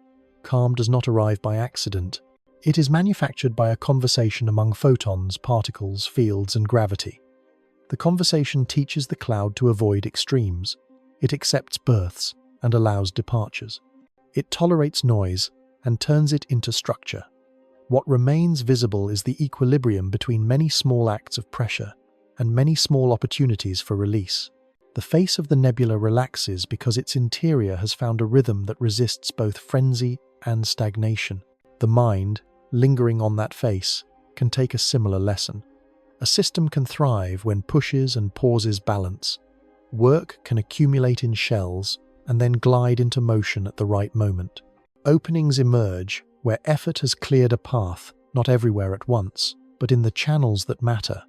Calm does not arrive by accident. It is manufactured by a conversation among photons, particles, fields, and gravity. The conversation teaches the cloud to avoid extremes. It accepts births and allows departures. It tolerates noise and turns it into structure. What remains visible is the equilibrium between many small acts of pressure and many small opportunities for release. The face of the nebula relaxes because its interior has found a rhythm that resists both frenzy and stagnation. The mind, lingering on that face, can take a similar lesson. A system can thrive when pushes and pauses balance. Work can accumulate in shells and then glide into motion at the right moment. Openings emerge where effort has cleared a path, not everywhere at once, but in the channels that matter.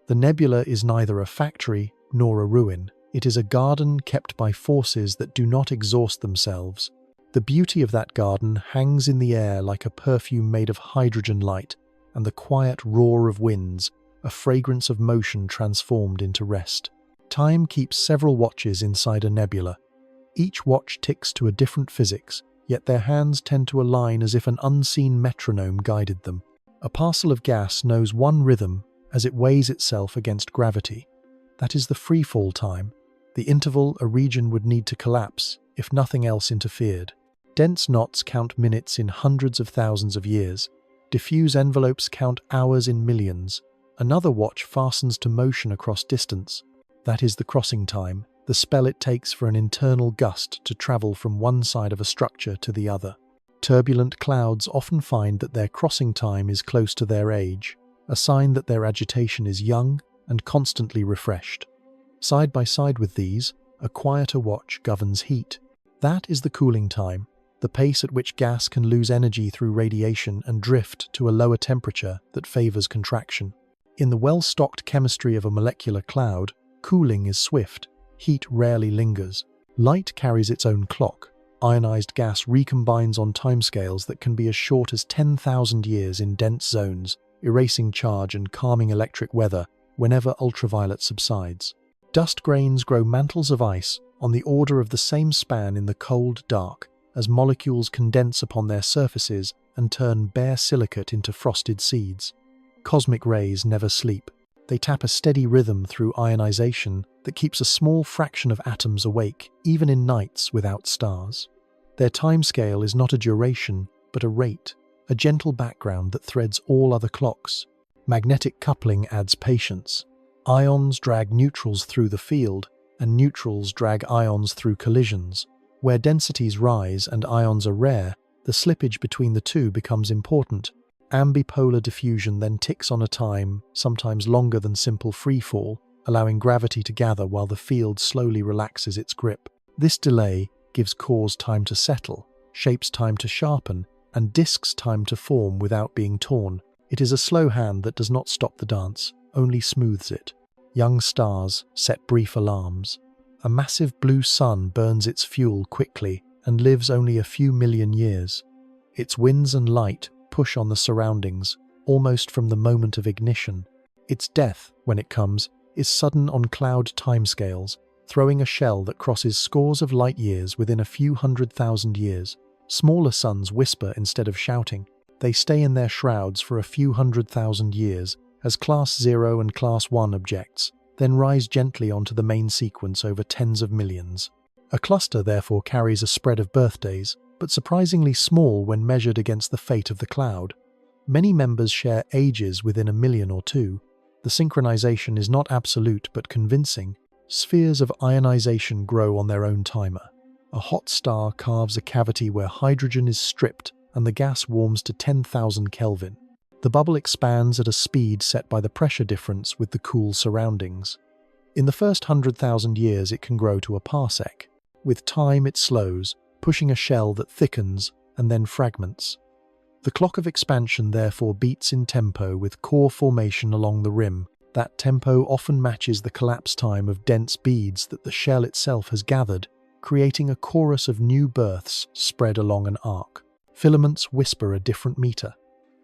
The nebula is neither a factory nor a ruin. It is a garden kept by forces that do not exhaust themselves. The beauty of that garden hangs in the air like a perfume made of hydrogen light, and the quiet roar of winds, a fragrance of motion transformed into rest. Time keeps several watches inside a nebula. Each watch ticks to a different physics, yet their hands tend to align as if an unseen metronome guided them. A parcel of gas knows one rhythm as it weighs itself against gravity. That is the freefall time, the interval a region would need to collapse if nothing else interfered. Dense knots count minutes in hundreds of thousands of years. Diffuse envelopes count hours in millions. Another watch fastens to motion across distance. That is the crossing time, the spell it takes for an internal gust to travel from one side of a structure to the other. Turbulent clouds often find that their crossing time is close to their age, a sign that their agitation is young and constantly refreshed. Side by side with these, a quieter watch governs heat. That is the cooling time, the pace at which gas can lose energy through radiation and drift to a lower temperature that favors contraction. In the well-stocked chemistry of a molecular cloud, cooling is swift. Heat rarely lingers. Light carries its own clock. Ionized gas recombines on timescales that can be as short as 10,000 years in dense zones, erasing charge and calming electric weather whenever ultraviolet subsides. Dust grains grow mantles of ice on the order of the same span in the cold dark, as molecules condense upon their surfaces and turn bare silicate into frosted seeds. Cosmic rays never sleep. They tap a steady rhythm through ionization that keeps a small fraction of atoms awake, even in nights without stars. Their timescale is not a duration, but a rate, a gentle background that threads all other clocks. Magnetic coupling adds patience. Ions drag neutrals through the field, and neutrals drag ions through collisions. Where densities rise and ions are rare, the slippage between the two becomes important. Ambipolar diffusion then ticks on a time, sometimes longer than simple freefall, allowing gravity to gather while the field slowly relaxes its grip. This delay gives cores time to settle, shapes time to sharpen, and disks time to form without being torn. It is a slow hand that does not stop the dance, only smooths it. Young stars set brief alarms. A massive blue sun burns its fuel quickly and lives only a few million years. Its winds and light push on the surroundings, almost from the moment of ignition. Its death, when it comes, is sudden on cloud timescales, throwing a shell that crosses scores of light years within a few 100,000 years. Smaller suns whisper instead of shouting. They stay in their shrouds for a few 100,000 years, as Class 0 and Class 1 objects, then rise gently onto the main sequence over tens of millions. A cluster therefore carries a spread of birthdays, but surprisingly small when measured against the fate of the cloud. Many members share ages within a million or two. The synchronization is not absolute but convincing. Spheres of ionization grow on their own timer. A hot star carves a cavity where hydrogen is stripped and the gas warms to 10,000 Kelvin. The bubble expands at a speed set by the pressure difference with the cool surroundings. In the first 100,000 years it can grow to a parsec. With time it slows, pushing a shell that thickens and then fragments. The clock of expansion therefore beats in tempo with core formation along the rim. That tempo often matches the collapse time of dense beads that the shell itself has gathered, creating a chorus of new births spread along an arc. Filaments whisper a different meter.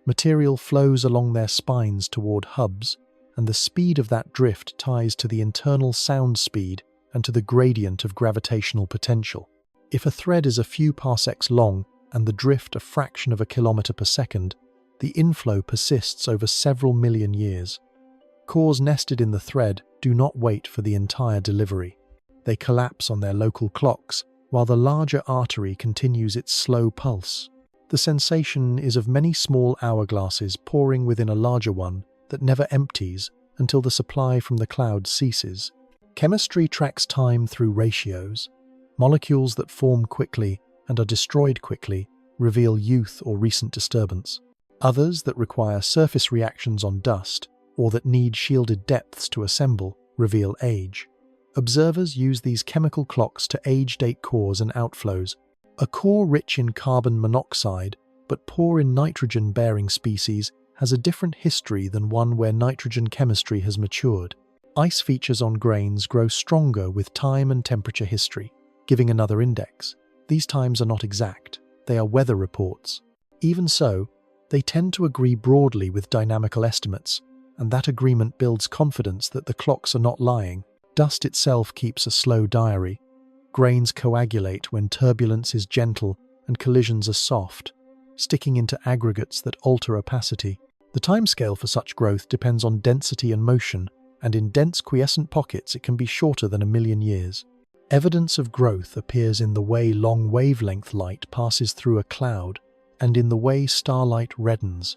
Material flows along their spines toward hubs, and the speed of that drift ties to the internal sound speed and to the gradient of gravitational potential. If a thread is a few parsecs long and the drift a fraction of a kilometer per second, the inflow persists over several million years. Cores nested in the thread do not wait for the entire delivery. They collapse on their local clocks, while the larger artery continues its slow pulse. The sensation is of many small hourglasses pouring within a larger one that never empties until the supply from the cloud ceases. Chemistry tracks time through ratios. Molecules that form quickly and are destroyed quickly reveal youth or recent disturbance. Others that require surface reactions on dust or that need shielded depths to assemble reveal age. Observers use these chemical clocks to age-date cores and outflows. A core rich in carbon monoxide but poor in nitrogen-bearing species has a different history than one where nitrogen chemistry has matured. Ice features on grains grow stronger with time and temperature history, giving another index. These times are not exact, they are weather reports. Even so, they tend to agree broadly with dynamical estimates, and that agreement builds confidence that the clocks are not lying. Dust itself keeps a slow diary. Grains coagulate when turbulence is gentle and collisions are soft, sticking into aggregates that alter opacity. The timescale for such growth depends on density and motion, and in dense quiescent pockets it can be shorter than 1,000,000 years. Evidence of growth appears in the way long wavelength light passes through a cloud, and in the way starlight reddens.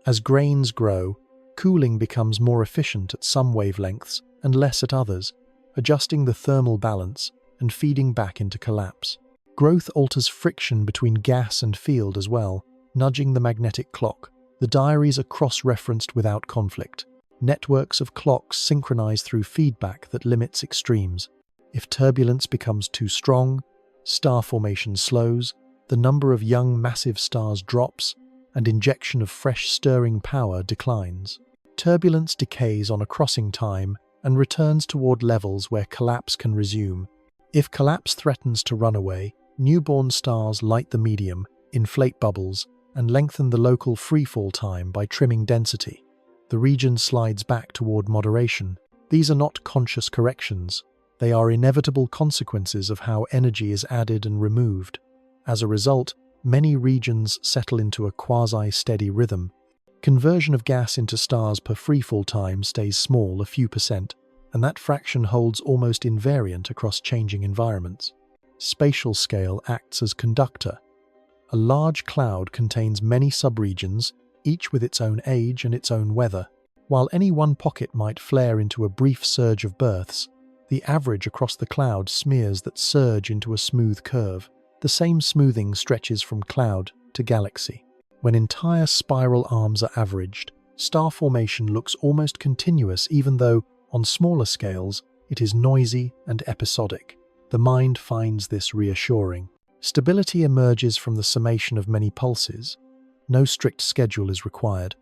As grains grow, cooling becomes more efficient at some wavelengths and less at others, adjusting the thermal balance and feeding back into collapse. Growth alters friction between gas and field as well, nudging the magnetic clock. The diaries are cross-referenced without conflict. Networks of clocks synchronize through feedback that limits extremes. If turbulence becomes too strong, star formation slows, the number of young massive stars drops, and injection of fresh stirring power declines. Turbulence decays on a crossing time and returns toward levels where collapse can resume. If collapse threatens to run away, newborn stars light the medium, inflate bubbles, and lengthen the local freefall time by trimming density. The region slides back toward moderation. These are not conscious corrections. They are inevitable consequences of how energy is added and removed. As a result, many regions settle into a quasi-steady rhythm. Conversion of gas into stars per freefall time stays small, a few percent, and that fraction holds almost invariant across changing environments. Spatial scale acts as conductor. A large cloud contains many subregions, each with its own age and its own weather. While any one pocket might flare into a brief surge of births, the average across the cloud smears that surge into a smooth curve. The same smoothing stretches from cloud to galaxy. When entire spiral arms are averaged, star formation looks almost continuous even though, on smaller scales, it is noisy and episodic. The mind finds this reassuring. Stability emerges from the summation of many pulses. No strict schedule is required,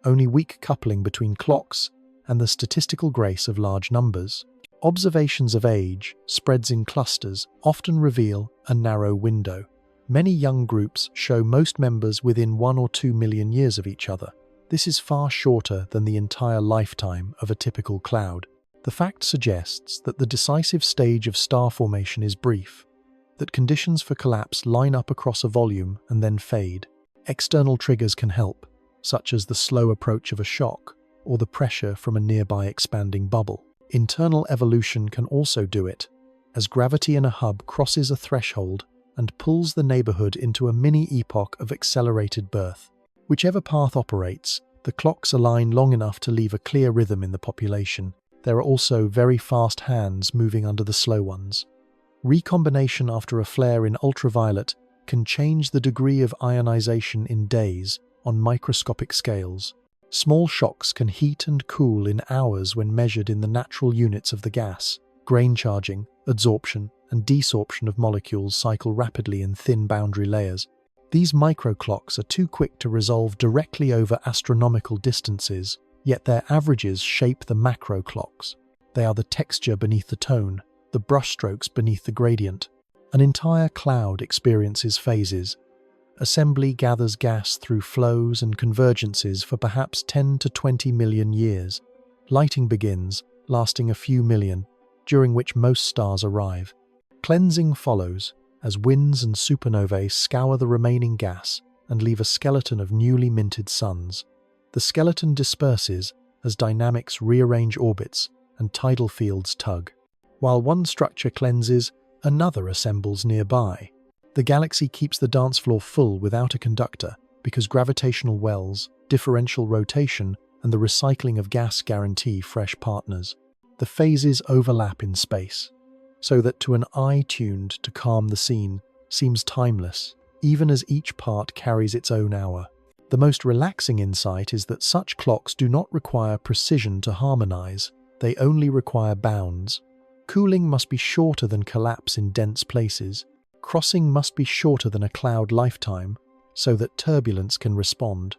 only weak coupling between clocks and the statistical grace of large numbers. Observations of age, spreads in clusters, often reveal a narrow window. Many young groups show most members within 1 or 2 million years of each other. This is far shorter than the entire lifetime of a typical cloud. The fact suggests that the decisive stage of star formation is brief, that conditions for collapse line up across a volume and then fade. External triggers can help, such as the slow approach of a shock or the pressure from a nearby expanding bubble. Internal evolution can also do it, as gravity in a hub crosses a threshold and pulls the neighborhood into a mini-epoch of accelerated birth. Whichever path operates, the clocks align long enough to leave a clear rhythm in the population. There are also very fast hands moving under the slow ones. Recombination after a flare in ultraviolet can change the degree of ionization in days on microscopic scales. Small shocks can heat and cool in hours when measured in the natural units of the gas. Grain charging, adsorption, and desorption of molecules cycle rapidly in thin boundary layers. These microclocks are too quick to resolve directly over astronomical distances, yet their averages shape the macroclocks. They are the texture beneath the tone, the brushstrokes beneath the gradient. An entire cloud experiences phases. Assembly gathers gas through flows and convergences for perhaps 10 to 20 million years. Lighting begins, lasting a few million, during which most stars arrive. Cleansing follows, as winds and supernovae scour the remaining gas and leave a skeleton of newly minted suns. The skeleton disperses as dynamics rearrange orbits and tidal fields tug. While one structure cleanses, another assembles nearby. The galaxy keeps the dance floor full without a conductor because gravitational wells, differential rotation, and the recycling of gas guarantee fresh partners. The phases overlap in space, so that to an eye tuned to calm the scene seems timeless, even as each part carries its own hour. The most relaxing insight is that such clocks do not require precision to harmonize, they only require bounds. Cooling must be shorter than collapse in dense places. Crossing must be shorter than a cloud lifetime, so that turbulence can respond.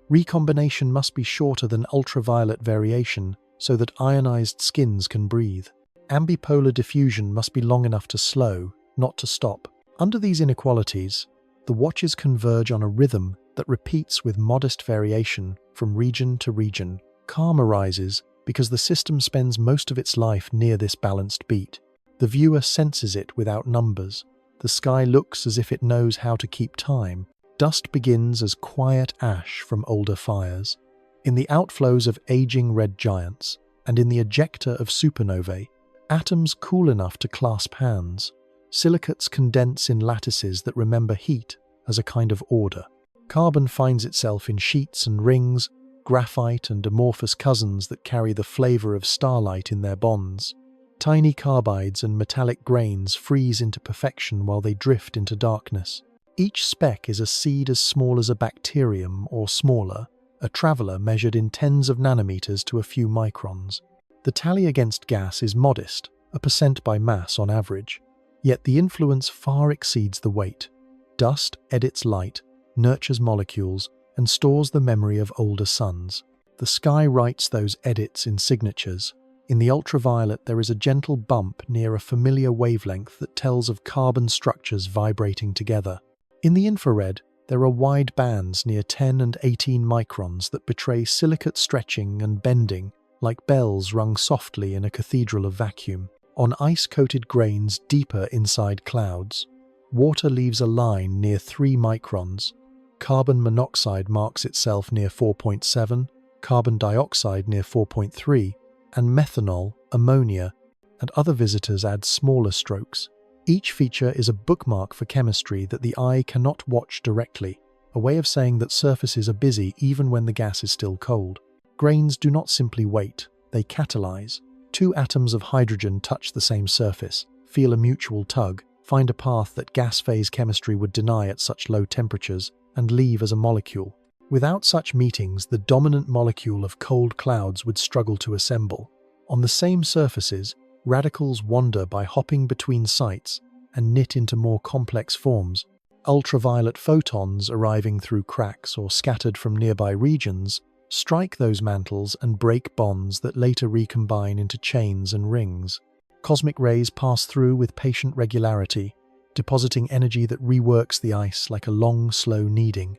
Recombination must be shorter than ultraviolet variation, so that ionized skins can breathe. Ambipolar diffusion must be long enough to slow, not to stop. Under these inequalities, the watches converge on a rhythm that repeats with modest variation from region to region. Calm arises because the system spends most of its life near this balanced beat. The viewer senses it without numbers. The sky looks as if it knows how to keep time. Dust begins as quiet ash from older fires. In the outflows of aging red giants, and in the ejecta of supernovae, atoms cool enough to clasp hands. Silicates condense in lattices that remember heat as a kind of order. Carbon finds itself in sheets and rings, graphite and amorphous cousins that carry the flavor of starlight in their bonds. Tiny carbides and metallic grains freeze into perfection while they drift into darkness. Each speck is a seed as small as a bacterium or smaller, a traveler measured in tens of nanometers to a few microns. The tally against gas is modest, a percent by mass on average, yet the influence far exceeds the weight. Dust edits light, nurtures molecules, and stores the memory of older suns. The sky writes those edits in signatures. In the ultraviolet, there is a gentle bump near a familiar wavelength that tells of carbon structures vibrating together. In the infrared, there are wide bands near 10 and 18 microns that betray silicate stretching and bending, like bells rung softly in a cathedral of vacuum. On ice-coated grains deeper inside clouds, water leaves a line near 3 microns. Carbon monoxide marks itself near 4.7, carbon dioxide near 4.3, and methanol, ammonia, and other visitors add smaller strokes. Each feature is a bookmark for chemistry that the eye cannot watch directly, a way of saying that surfaces are busy even when the gas is still cold. Grains do not simply wait, they catalyze. 2 atoms of hydrogen touch the same surface, feel a mutual tug, find a path that gas phase chemistry would deny at such low temperatures, and leave as a molecule. Without such meetings, the dominant molecule of cold clouds would struggle to assemble. On the same surfaces, radicals wander by hopping between sites and knit into more complex forms. Ultraviolet photons arriving through cracks or scattered from nearby regions strike those mantles and break bonds that later recombine into chains and rings. Cosmic rays pass through with patient regularity, depositing energy that reworks the ice like a long, slow kneading.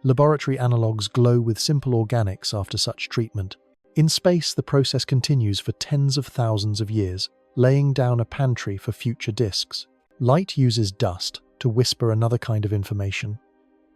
Laboratory analogues glow with simple organics after such treatment. In space, the process continues for tens of thousands of years, laying down a pantry for future disks. Light uses dust to whisper another kind of information.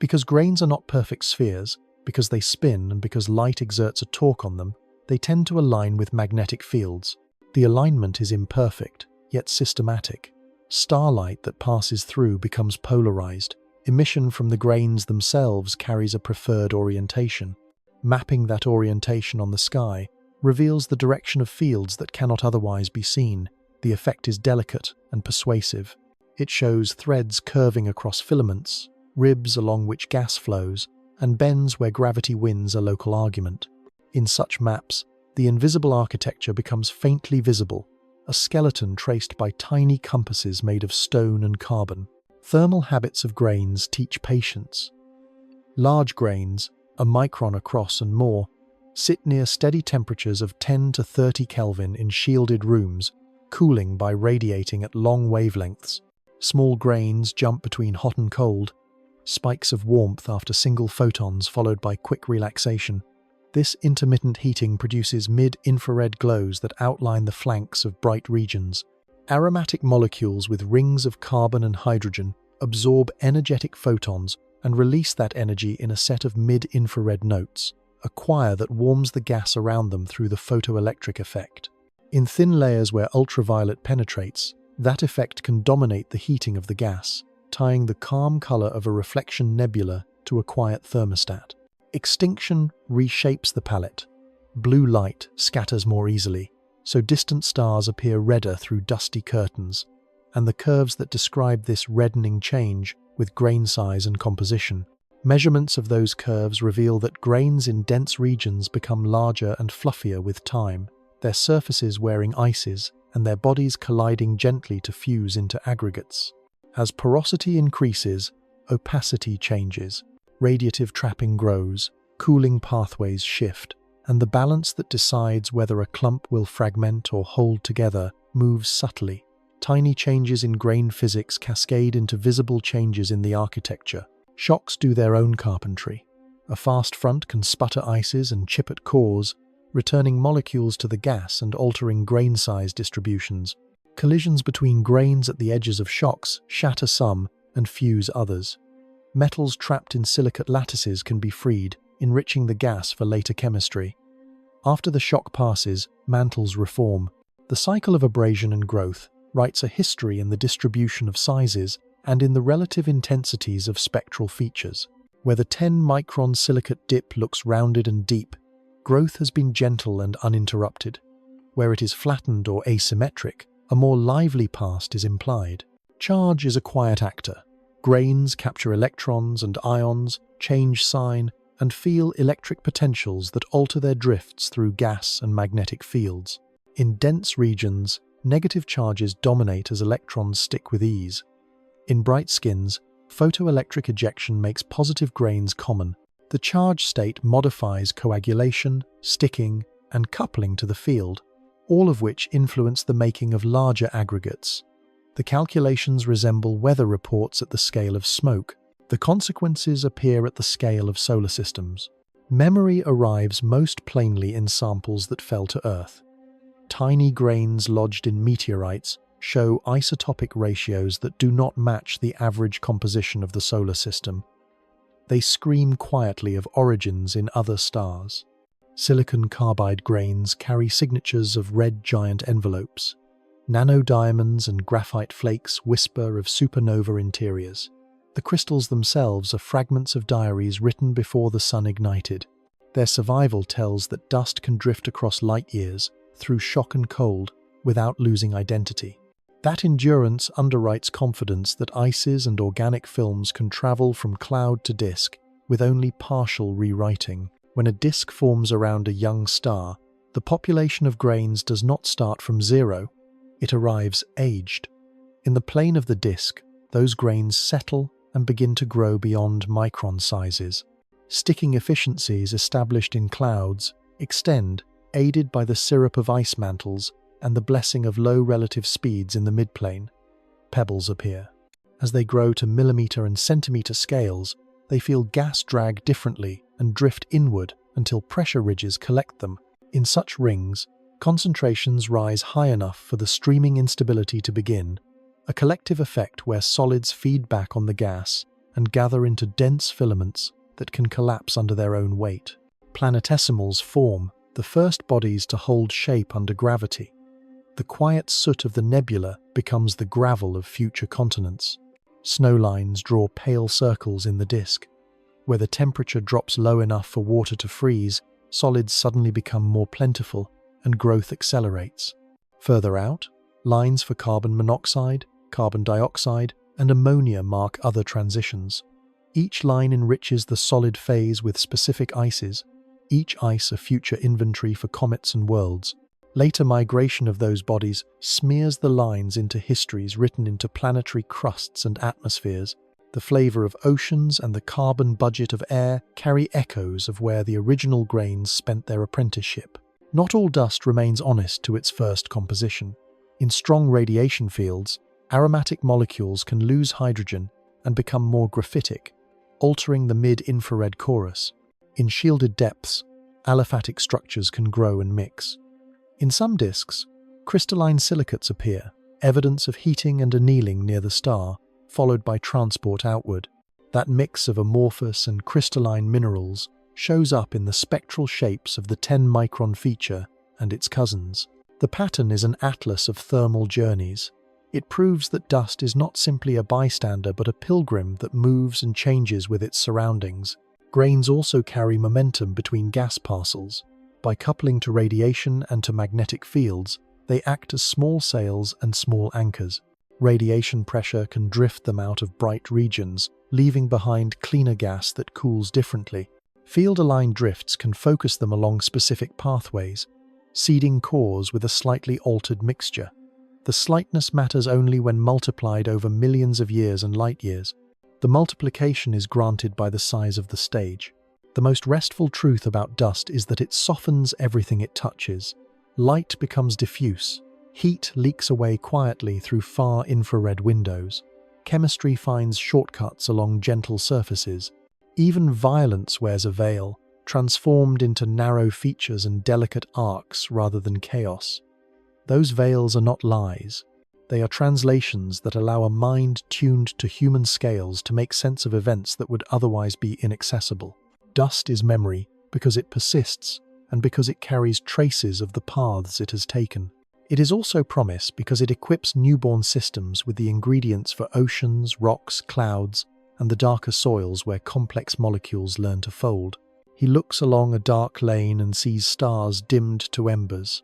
Because grains are not perfect spheres, because they spin and because light exerts a torque on them, they tend to align with magnetic fields. The alignment is imperfect, yet systematic. Starlight that passes through becomes polarized. Emission from the grains themselves carries a preferred orientation. Mapping that orientation on the sky reveals the direction of fields that cannot otherwise be seen. The effect is delicate and persuasive. It shows threads curving across filaments, ribs along which gas flows, and bends where gravity wins a local argument. In such maps, the invisible architecture becomes faintly visible, a a skeleton traced by tiny compasses made of stone and carbon. Thermal habits of grains teach patience. Large grains, a micron across and more, sit near steady temperatures of 10 to 30 Kelvin in shielded rooms, cooling by radiating at long wavelengths. Small grains jump between hot and cold, spikes of warmth after single photons followed by quick relaxation. This intermittent heating produces mid-infrared glows that outline the flanks of bright regions. Aromatic molecules with rings of carbon and hydrogen absorb energetic photons and release that energy in a set of mid-infrared notes, a choir that warms the gas around them through the photoelectric effect. In thin layers where ultraviolet penetrates, that effect can dominate the heating of the gas, tying the calm color of a reflection nebula to a quiet thermostat. Extinction reshapes the palette. Blue light scatters more easily, so distant stars appear redder through dusty curtains, and the curves that describe this reddening change with grain size and composition. Measurements of those curves reveal that grains in dense regions become larger and fluffier with time, their surfaces wearing ices and their bodies colliding gently to fuse into aggregates. As porosity increases, opacity changes, radiative trapping grows, cooling pathways shift, and the balance that decides whether a clump will fragment or hold together moves subtly. Tiny changes in grain physics cascade into visible changes in the architecture. Shocks do their own carpentry. A fast front can sputter ices and chip at cores, returning molecules to the gas and altering grain size distributions. Collisions between grains at the edges of shocks shatter some and fuse others. Metals trapped in silicate lattices can be freed, enriching the gas for later chemistry. After the shock passes, mantles reform. The cycle of abrasion and growth writes a history in the distribution of sizes and in the relative intensities of spectral features. Where the 10-micron silicate dip looks rounded and deep, growth has been gentle and uninterrupted. Where it is flattened or asymmetric, a more lively past is implied. Charge is a quiet actor. Grains capture electrons and ions, change sign, and feel electric potentials that alter their drifts through gas and magnetic fields. In dense regions, negative charges dominate as electrons stick with ease. In bright skins, photoelectric ejection makes positive grains common. The charge state modifies coagulation, sticking, and coupling to the field, all of which influence the making of larger aggregates. The calculations resemble weather reports at the scale of smoke. The consequences appear at the scale of solar systems. Memory arrives most plainly in samples that fell to Earth. Tiny grains lodged in meteorites show isotopic ratios that do not match the average composition of the solar system. They scream quietly of origins in other stars. Silicon carbide grains carry signatures of red giant envelopes. Nanodiamonds and graphite flakes whisper of supernova interiors. The crystals themselves are fragments of diaries written before the sun ignited. Their survival tells that dust can drift across light years, through shock and cold, without losing identity. That endurance underwrites confidence that ices and organic films can travel from cloud to disk with only partial rewriting. When a disk forms around a young star, the population of grains does not start from zero. It arrives aged. In the plane of the disk, those grains settle and begin to grow beyond micron sizes. Sticking efficiencies established in clouds extend, aided by the syrup of ice mantles and the blessing of low relative speeds in the midplane. Pebbles appear. As they grow to millimeter and centimeter scales, they feel gas drag differently and drift inward until pressure ridges collect them. In such rings, concentrations rise high enough for the streaming instability to begin, a collective effect where solids feed back on the gas and gather into dense filaments that can collapse under their own weight. Planetesimals form, the first bodies to hold shape under gravity. The quiet soot of the nebula becomes the gravel of future continents. Snowlines draw pale circles in the disk. Where the temperature drops low enough for water to freeze, solids suddenly become more plentiful and growth accelerates. Further out, lines for carbon monoxide, carbon dioxide, and ammonia mark other transitions. Each line enriches the solid phase with specific ices, each ice a future inventory for comets and worlds. Later migration of those bodies smears the lines into histories written into planetary crusts and atmospheres. The flavor of oceans and the carbon budget of air carry echoes of where the original grains spent their apprenticeship. Not all dust remains honest to its first composition. In strong radiation fields, aromatic molecules can lose hydrogen and become more graphitic, altering the mid-infrared chorus. In shielded depths, aliphatic structures can grow and mix. In some disks, crystalline silicates appear, evidence of heating and annealing near the star, followed by transport outward. That mix of amorphous and crystalline minerals shows up in the spectral shapes of the 10-micron feature and its cousins. The pattern is an atlas of thermal journeys. It proves that dust is not simply a bystander but a pilgrim that moves and changes with its surroundings. Grains also carry momentum between gas parcels. By coupling to radiation and to magnetic fields, they act as small sails and small anchors. Radiation pressure can drift them out of bright regions, leaving behind cleaner gas that cools differently. Field-aligned drifts can focus them along specific pathways, seeding cores with a slightly altered mixture. The slightness matters only when multiplied over millions of years and light years. The multiplication is granted by the size of the stage. The most restful truth about dust is that it softens everything it touches. Light becomes diffuse. Heat leaks away quietly through far infrared windows. Chemistry finds shortcuts along gentle surfaces. Even violence wears a veil, transformed into narrow features and delicate arcs rather than chaos. Those veils are not lies. They are translations that allow a mind tuned to human scales to make sense of events that would otherwise be inaccessible. Dust is memory because it persists and because it carries traces of the paths it has taken. It is also promise because it equips newborn systems with the ingredients for oceans, rocks, clouds, and the darker soils where complex molecules learn to fold. He looks along a dark lane and sees stars dimmed to embers.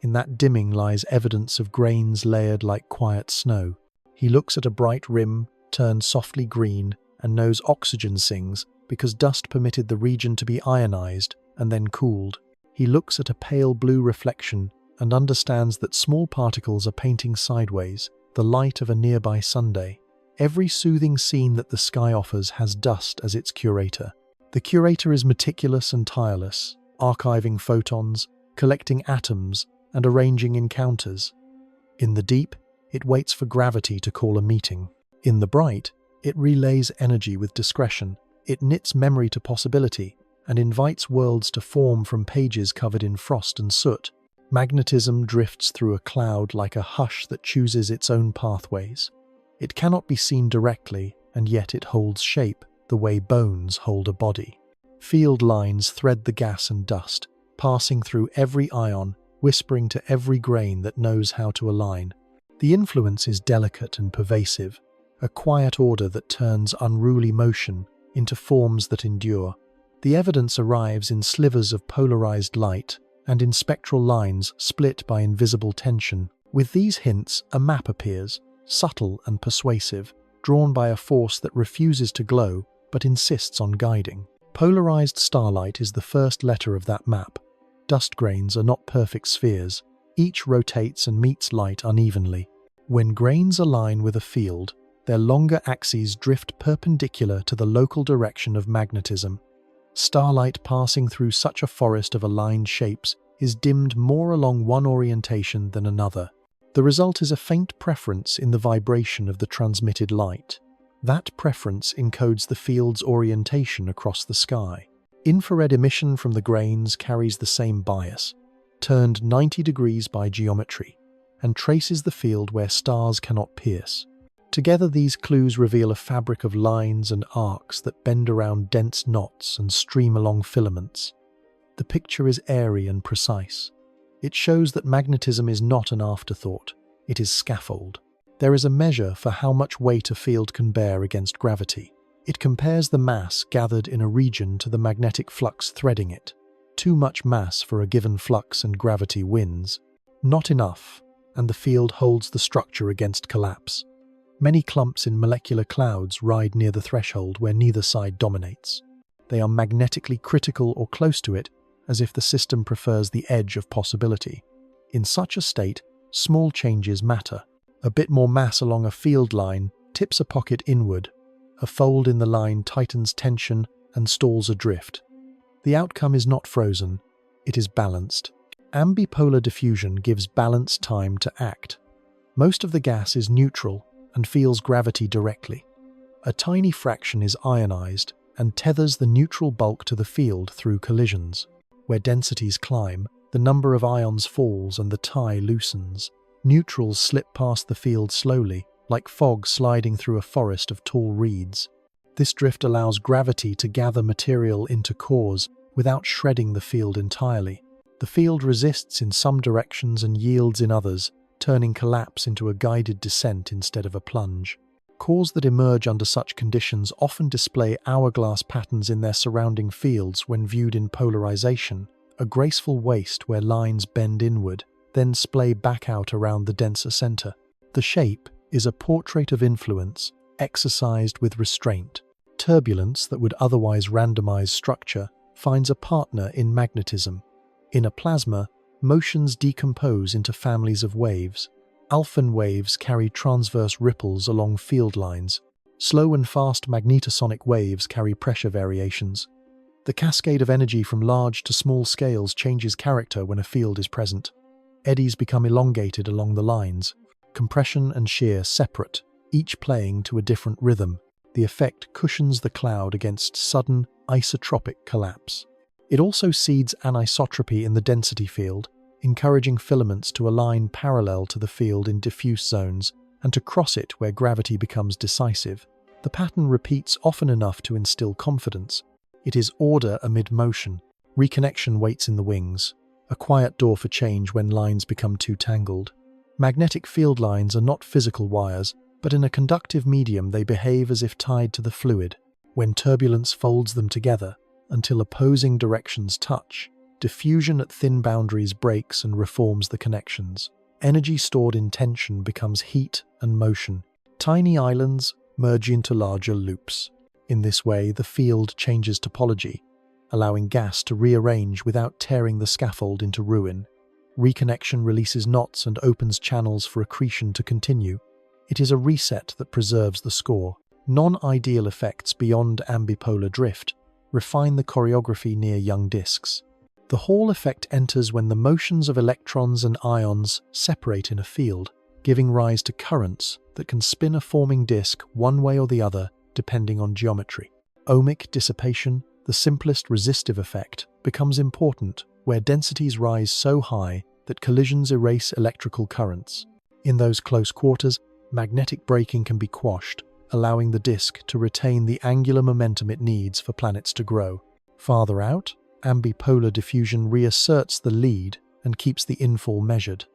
In that dimming lies evidence of grains layered like quiet snow. He looks at a bright rim, turned softly green, and knows oxygen sings because dust permitted the region to be ionized and then cooled. He looks at a pale blue reflection and understands that small particles are painting sideways, the light of a nearby Sunday. Every soothing scene that the sky offers has dust as its curator. The curator is meticulous and tireless, archiving photons, collecting atoms, and arranging encounters. In the deep, it waits for gravity to call a meeting. In the bright, it relays energy with discretion. It knits memory to possibility and invites worlds to form from pages covered in frost and soot. Magnetism drifts through a cloud like a hush that chooses its own pathways. It cannot be seen directly, and yet it holds shape the way bones hold a body. Field lines thread the gas and dust, passing through every ion, whispering to every grain that knows how to align. The influence is delicate and pervasive, a quiet order that turns unruly motion into forms that endure. The evidence arrives in slivers of polarized light and in spectral lines split by invisible tension. With these hints, a map appears, subtle and persuasive, drawn by a force that refuses to glow but insists on guiding. Polarized starlight is the first letter of that map. Dust grains are not perfect spheres. Each rotates and meets light unevenly. When grains align with a field, their longer axes drift perpendicular to the local direction of magnetism. Starlight passing through such a forest of aligned shapes is dimmed more along one orientation than another. The result is a faint preference in the vibration of the transmitted light. That preference encodes the field's orientation across the sky. Infrared emission from the grains carries the same bias, turned 90 degrees by geometry, and traces the field where stars cannot pierce. Together these clues reveal a fabric of lines and arcs that bend around dense knots and stream along filaments. The picture is airy and precise. It shows that magnetism is not an afterthought, it is scaffold. There is a measure for how much weight a field can bear against gravity. It compares the mass gathered in a region to the magnetic flux threading it. Too much mass for a given flux and gravity wins. Not enough, and the field holds the structure against collapse. Many clumps in molecular clouds ride near the threshold where neither side dominates. They are magnetically critical or close to it, as if the system prefers the edge of possibility. In such a state, small changes matter. A bit more mass along a field line tips a pocket inward. A fold in the line tightens tension and stalls a drift. The outcome is not frozen, it is balanced. Ambipolar diffusion gives balance time to act. Most of the gas is neutral and feels gravity directly. A tiny fraction is ionized and tethers the neutral bulk to the field through collisions. Where densities climb, the number of ions falls and the tie loosens. Neutrals slip past the field slowly, like fog sliding through a forest of tall reeds. This drift allows gravity to gather material into cores without shredding the field entirely. The field resists in some directions and yields in others, turning collapse into a guided descent instead of a plunge. Cores that emerge under such conditions often display hourglass patterns in their surrounding fields when viewed in polarization, a graceful waste where lines bend inward, then splay back out around the denser center. The shape is a portrait of influence, exercised with restraint. Turbulence that would otherwise randomize structure finds a partner in magnetism. In a plasma, motions decompose into families of waves. Alphen waves carry transverse ripples along field lines. Slow and fast magnetosonic waves carry pressure variations. The cascade of energy from large to small scales changes character when a field is present. Eddies become elongated along the lines. Compression and shear separate, each playing to a different rhythm. The effect cushions the cloud against sudden, isotropic collapse. It also seeds anisotropy in the density field, encouraging filaments to align parallel to the field in diffuse zones and to cross it where gravity becomes decisive. The pattern repeats often enough to instill confidence. It is order amid motion. Reconnection waits in the wings, a quiet door for change when lines become too tangled. Magnetic field lines are not physical wires, but in a conductive medium they behave as if tied to the fluid. When turbulence folds them together, until opposing directions touch, diffusion at thin boundaries breaks and reforms the connections. Energy stored in tension becomes heat and motion. Tiny islands merge into larger loops. In this way, the field changes topology, allowing gas to rearrange without tearing the scaffold into ruin. Reconnection releases knots and opens channels for accretion to continue. It is a reset that preserves the score. Non-ideal effects beyond ambipolar drift refine the choreography near young disks. The Hall effect enters when the motions of electrons and ions separate in a field, giving rise to currents that can spin a forming disk one way or the other depending on geometry. Ohmic dissipation, the simplest resistive effect, becomes important where densities rise so high that collisions erase electrical currents. In those close quarters, magnetic braking can be quashed, allowing the disk to retain the angular momentum it needs for planets to grow. Farther out, ambipolar diffusion reasserts the lead and keeps the infall measured.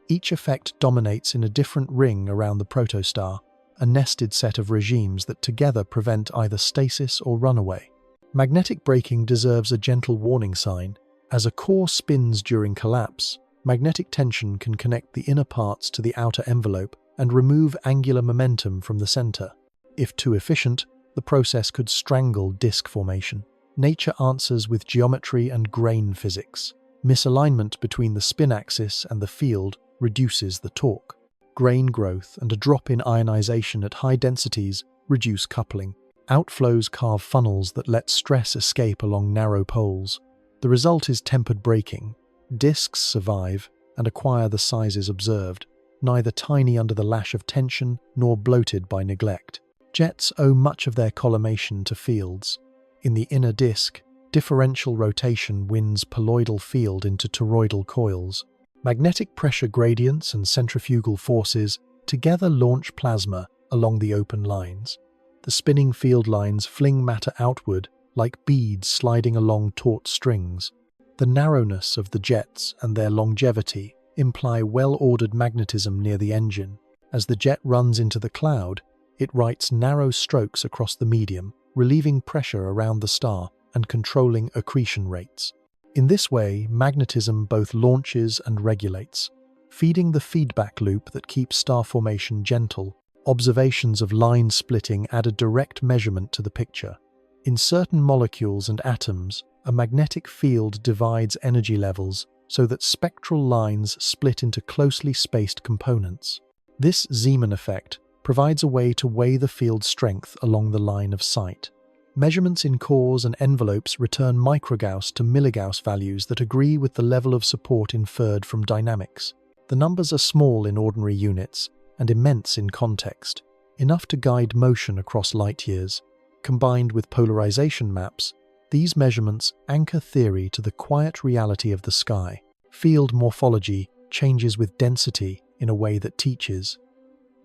Each effect dominates in a different ring around the protostar, a nested set of regimes that together prevent either stasis or runaway. Magnetic braking deserves a gentle warning sign. As a core spins during collapse, magnetic tension can connect the inner parts to the outer envelope and remove angular momentum from the center. If too efficient, the process could strangle disk formation. Nature answers with geometry and grain physics. Misalignment between the spin axis and the field reduces the torque. Grain growth and a drop in ionization at high densities reduce coupling. Outflows carve funnels that let stress escape along narrow poles. The result is tempered braking. Disks survive and acquire the sizes observed, neither tiny under the lash of tension nor bloated by neglect. Jets owe much of their collimation to fields. In the inner disk, differential rotation wins poloidal field into toroidal coils. Magnetic pressure gradients and centrifugal forces together launch plasma along the open lines. The spinning field lines fling matter outward like beads sliding along taut strings. The narrowness of the jets and their longevity imply well-ordered magnetism near the engine. As the jet runs into the cloud, it writes narrow strokes across the medium, relieving pressure around the star and controlling accretion rates. In this way, magnetism both launches and regulates, feeding the feedback loop that keeps star formation gentle. Observations of line splitting add a direct measurement to the picture. In certain molecules and atoms, a magnetic field divides energy levels, so that spectral lines split into closely spaced components. This Zeeman effect provides a way to weigh the field's strength along the line of sight. Measurements in cores and envelopes return microgauss to milligauss values that agree with the level of support inferred from dynamics. The numbers are small in ordinary units and immense in context, enough to guide motion across light years. Combined with polarization maps, these measurements anchor theory to the quiet reality of the sky. Field morphology changes with density in a way that teaches.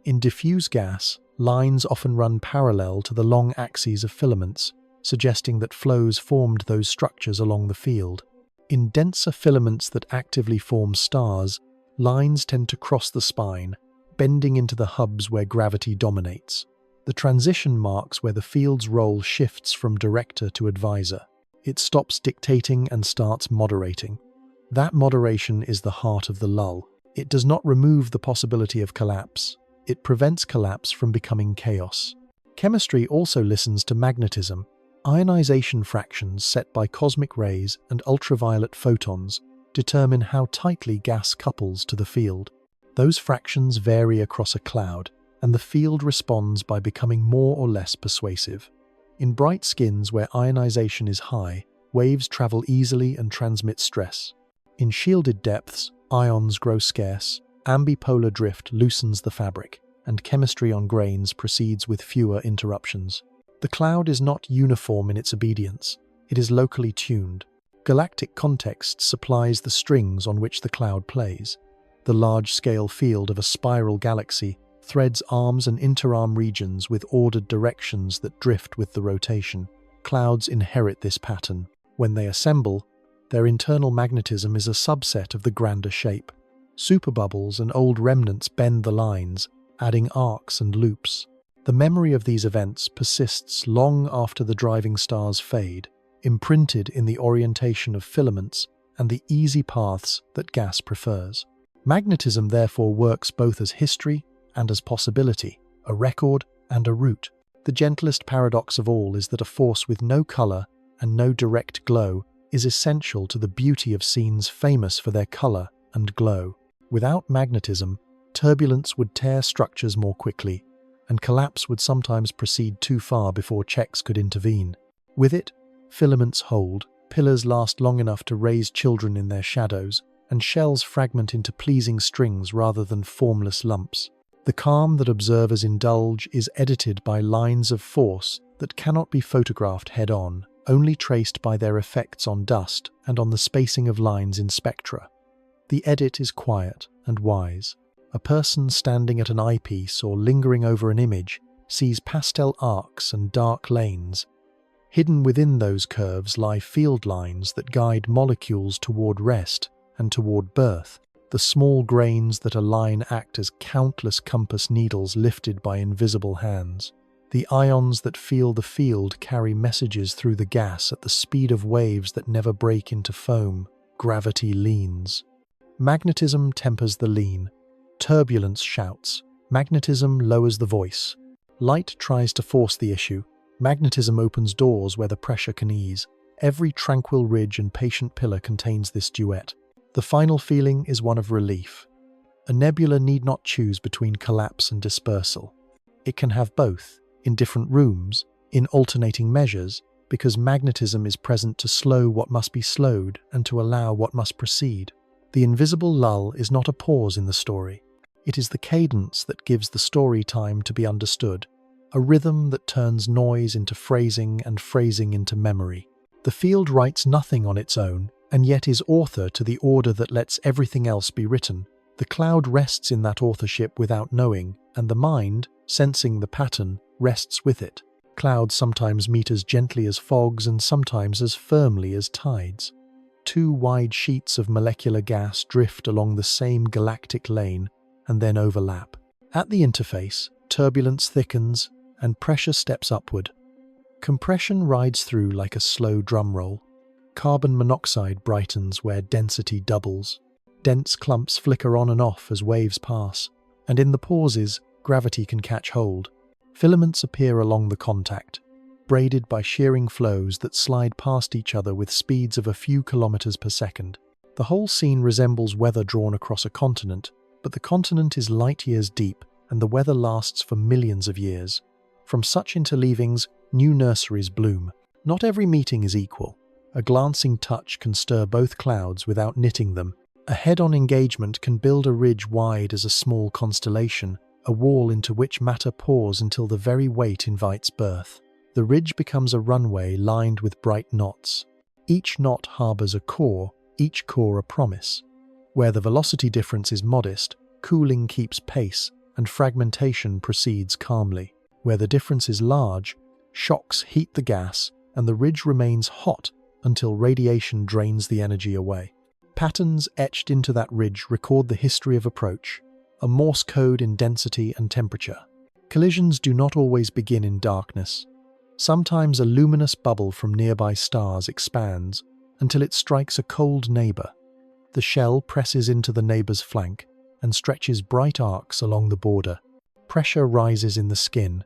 In diffuse gas, lines often run parallel to the long axes of filaments, suggesting that flows formed those structures along the field. In denser filaments that actively form stars, lines tend to cross the spine, bending into the hubs where gravity dominates. The transition marks where the field's role shifts from director to advisor. It stops dictating and starts moderating. That moderation is the heart of the lull. It does not remove the possibility of collapse. It prevents collapse from becoming chaos. Chemistry also listens to magnetism. Ionization fractions set by cosmic rays and ultraviolet photons determine how tightly gas couples to the field. Those fractions vary across a cloud, and the field responds by becoming more or less persuasive. In bright skins where ionization is high, waves travel easily and transmit stress. In shielded depths, ions grow scarce, ambipolar drift loosens the fabric, and chemistry on grains proceeds with fewer interruptions. The cloud is not uniform in its obedience, it is locally tuned. Galactic context supplies the strings on which the cloud plays. The large-scale field of a spiral galaxy threads arms and interarm regions with ordered directions that drift with the rotation. Clouds inherit this pattern. When they assemble, their internal magnetism is a subset of the grander shape. Superbubbles and old remnants bend the lines, adding arcs and loops. The memory of these events persists long after the driving stars fade, imprinted in the orientation of filaments and the easy paths that gas prefers. Magnetism therefore works both as history and as possibility, a record and a route. The gentlest paradox of all is that a force with no color and no direct glow is essential to the beauty of scenes famous for their color and glow. Without magnetism, turbulence would tear structures more quickly, and collapse would sometimes proceed too far before checks could intervene. With it, filaments hold, pillars last long enough to raise children in their shadows, and shells fragment into pleasing strings rather than formless lumps. The calm that observers indulge is edited by lines of force that cannot be photographed head-on, only traced by their effects on dust and on the spacing of lines in spectra. The edit is quiet and wise. A person standing at an eyepiece or lingering over an image sees pastel arcs and dark lanes. Hidden within those curves lie field lines that guide molecules toward rest and toward birth. The small grains that align act as countless compass needles lifted by invisible hands. The ions that feel the field carry messages through the gas at the speed of waves that never break into foam. Gravity leans. Magnetism tempers the lean. Turbulence shouts. Magnetism lowers the voice. Light tries to force the issue. Magnetism opens doors where the pressure can ease. Every tranquil ridge and patient pillar contains this duet. The final feeling is one of relief. A nebula need not choose between collapse and dispersal. It can have both, in different rooms, in alternating measures, because magnetism is present to slow what must be slowed and to allow what must proceed. The invisible lull is not a pause in the story. It is the cadence that gives the story time to be understood, a rhythm that turns noise into phrasing and phrasing into memory. The field writes nothing on its own, and yet is author to the order that lets everything else be written. The cloud rests in that authorship without knowing, and the mind, sensing the pattern, rests with it. Clouds sometimes meet as gently as fogs and sometimes as firmly as tides. Two wide sheets of molecular gas drift along the same galactic lane and then overlap. At the interface, turbulence thickens and pressure steps upward. Compression rides through like a slow drum roll. Carbon monoxide brightens where density doubles. Dense clumps flicker on and off as waves pass, and in the pauses, gravity can catch hold. Filaments appear along the contact, braided by shearing flows that slide past each other with speeds of a few kilometers per second. The whole scene resembles weather drawn across a continent, but the continent is light years deep and the weather lasts for millions of years. From such interleavings, new nurseries bloom. Not every meeting is equal. A glancing touch can stir both clouds without knitting them. A head-on engagement can build a ridge wide as a small constellation, a wall into which matter pours until the very weight invites birth. The ridge becomes a runway lined with bright knots. Each knot harbors a core, each core a promise. Where the velocity difference is modest, cooling keeps pace, and fragmentation proceeds calmly. Where the difference is large, shocks heat the gas, and the ridge remains hot until radiation drains the energy away. Patterns etched into that ridge record the history of approach, a Morse code in density and temperature. Collisions do not always begin in darkness. Sometimes a luminous bubble from nearby stars expands until it strikes a cold neighbor. The shell presses into the neighbor's flank and stretches bright arcs along the border. Pressure rises in the skin,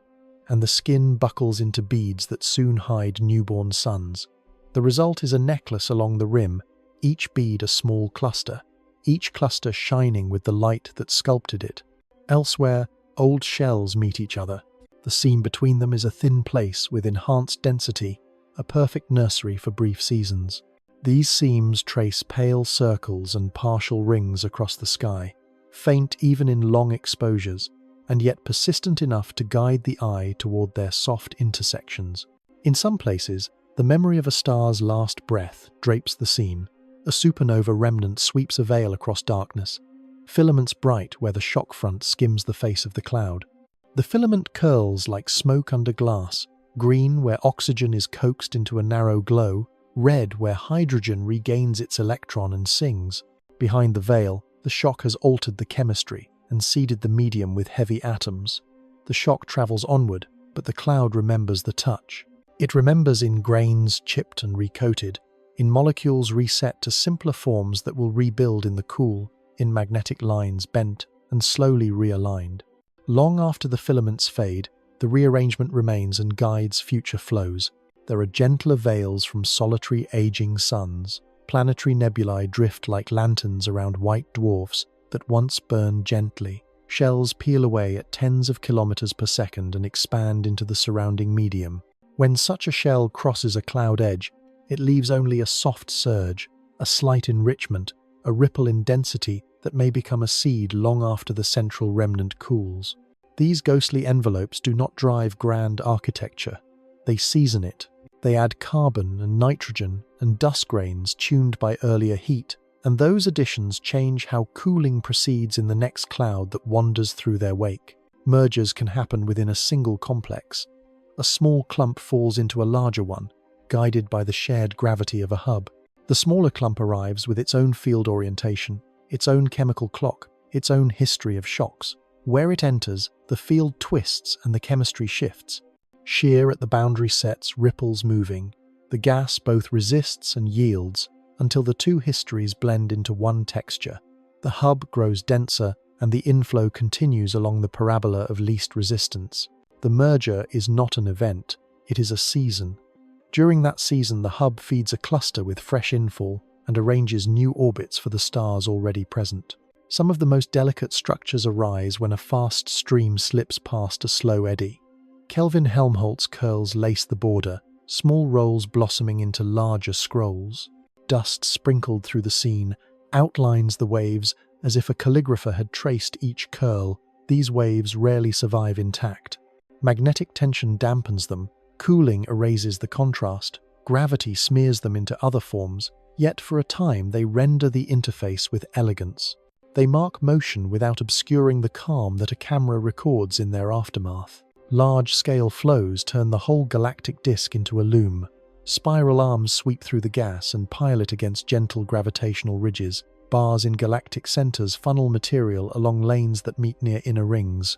and the skin buckles into beads that soon hide newborn suns. The result is a necklace along the rim, each bead a small cluster, each cluster shining with the light that sculpted it. Elsewhere, old shells meet each other. The seam between them is a thin place with enhanced density, a perfect nursery for brief seasons. These seams trace pale circles and partial rings across the sky, faint even in long exposures, and yet persistent enough to guide the eye toward their soft intersections. In some places, the memory of a star's last breath drapes the scene. A supernova remnant sweeps a veil across darkness, filaments bright where the shock front skims the face of the cloud. The filament curls like smoke under glass, green where oxygen is coaxed into a narrow glow, red where hydrogen regains its electron and sings. Behind the veil, the shock has altered the chemistry and seeded the medium with heavy atoms. The shock travels onward, but the cloud remembers the touch. It remembers in grains chipped and recoated, in molecules reset to simpler forms that will rebuild in the cool, in magnetic lines bent and slowly realigned. Long after the filaments fade, the rearrangement remains and guides future flows. There are gentler veils from solitary aging suns. Planetary nebulae drift like lanterns around white dwarfs that once burned gently. Shells peel away at tens of kilometers per second and expand into the surrounding medium. When such a shell crosses a cloud edge, it leaves only a soft surge, a slight enrichment, a ripple in density that may become a seed long after the central remnant cools. These ghostly envelopes do not drive grand architecture. They season it. They add carbon and nitrogen and dust grains tuned by earlier heat, and those additions change how cooling proceeds in the next cloud that wanders through their wake. Mergers can happen within a single complex. A small clump falls into a larger one, guided by the shared gravity of a hub. The smaller clump arrives with its own field orientation, its own chemical clock, its own history of shocks. Where it enters, the field twists and the chemistry shifts. Shear at the boundary sets ripples moving. The gas both resists and yields until the two histories blend into one texture. The hub grows denser and the inflow continues along the parabola of least resistance. The merger is not an event, it is a season. During that season, the hub feeds a cluster with fresh infall and arranges new orbits for the stars already present. Some of the most delicate structures arise when a fast stream slips past a slow eddy. Kelvin Helmholtz curls lace the border, small rolls blossoming into larger scrolls. Dust sprinkled through the scene outlines the waves as if a calligrapher had traced each curl. These waves rarely survive intact. Magnetic tension dampens them, cooling erases the contrast, gravity smears them into other forms, yet for a time they render the interface with elegance. They mark motion without obscuring the calm that a camera records in their aftermath. Large-scale flows turn the whole galactic disk into a loom. Spiral arms sweep through the gas and pile it against gentle gravitational ridges. Bars in galactic centers funnel material along lanes that meet near inner rings.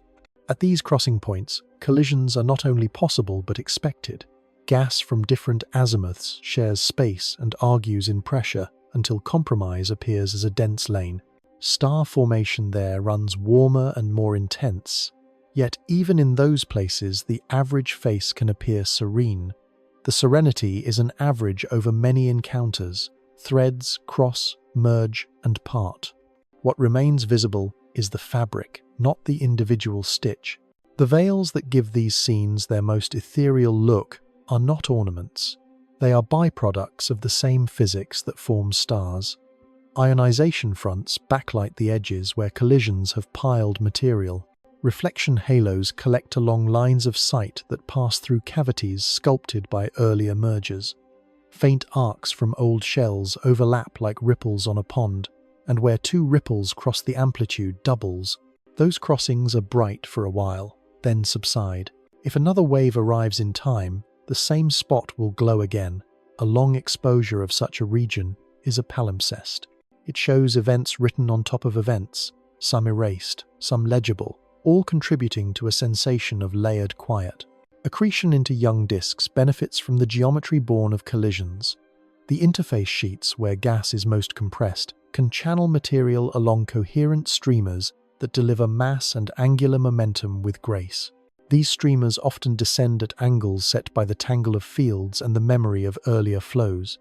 At these crossing points, collisions are not only possible but expected. Gas from different azimuths shares space and argues in pressure until compromise appears as a dense lane. Star formation there runs warmer and more intense. Yet even in those places, the average face can appear serene. The serenity is an average over many encounters. Threads cross, merge, and part. What remains visible is the fabric, not the individual stitch. The veils that give these scenes their most ethereal look are not ornaments. They are byproducts of the same physics that form stars. Ionization fronts backlight the edges where collisions have piled material. Reflection halos collect along lines of sight that pass through cavities sculpted by earlier mergers. Faint arcs from old shells overlap like ripples on a pond, and where two ripples cross the amplitude doubles. Those crossings are bright for a while, then subside. If another wave arrives in time, the same spot will glow again. A long exposure of such a region is a palimpsest. It shows events written on top of events, some erased, some legible, all contributing to a sensation of layered quiet. Accretion into young disks benefits from the geometry born of collisions. The interface sheets, where gas is most compressed, can channel material along coherent streamers that deliver mass and angular momentum with grace. These streamers often descend at angles set by the tangle of fields and the memory of earlier flows.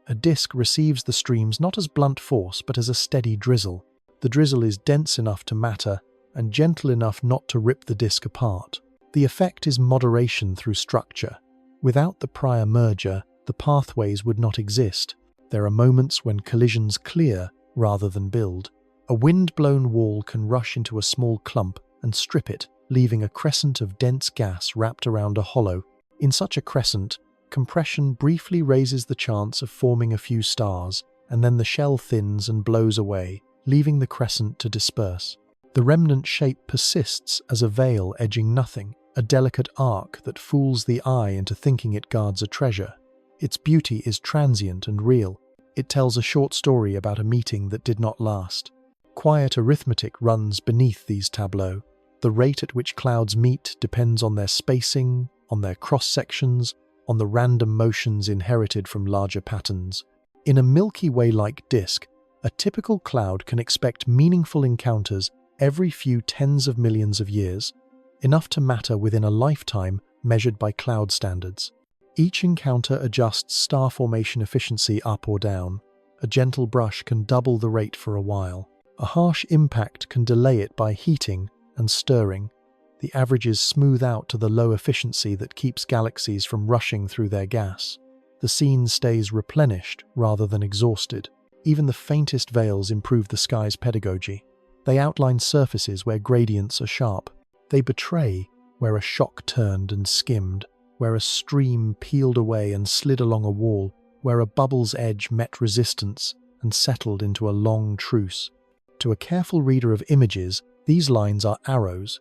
A disk receives the streams not as blunt force but as a steady drizzle. The drizzle is dense enough to matter and gentle enough not to rip the disk apart. The effect is moderation through structure. Without the prior merger, the pathways would not exist. There are moments when collisions clear rather than build. A wind-blown wall can rush into a small clump and strip it, leaving a crescent of dense gas wrapped around a hollow. In such a crescent, compression briefly raises the chance of forming a few stars, and then the shell thins and blows away, leaving the crescent to disperse. The remnant shape persists as a veil edging nothing, a delicate arc that fools the eye into thinking it guards a treasure. Its beauty is transient and real. It tells a short story about a meeting that did not last. Quiet arithmetic runs beneath these tableaux. The rate at which clouds meet depends on their spacing, on their cross-sections, on the random motions inherited from larger patterns. In a Milky Way-like disk, a typical cloud can expect meaningful encounters every few tens of millions of years, enough to matter within a lifetime measured by cloud standards. Each encounter adjusts star formation efficiency up or down. A gentle brush can double the rate for a while. A harsh impact can delay it by heating and stirring. The averages smooth out to the low efficiency that keeps galaxies from rushing through their gas. The scene stays replenished rather than exhausted. Even the faintest veils improve the sky's pedagogy. They outline surfaces where gradients are sharp. They betray where a shock turned and skimmed, where a stream peeled away and slid along a wall, where a bubble's edge met resistance and settled into a long truce. To a careful reader of images, these lines are arrows.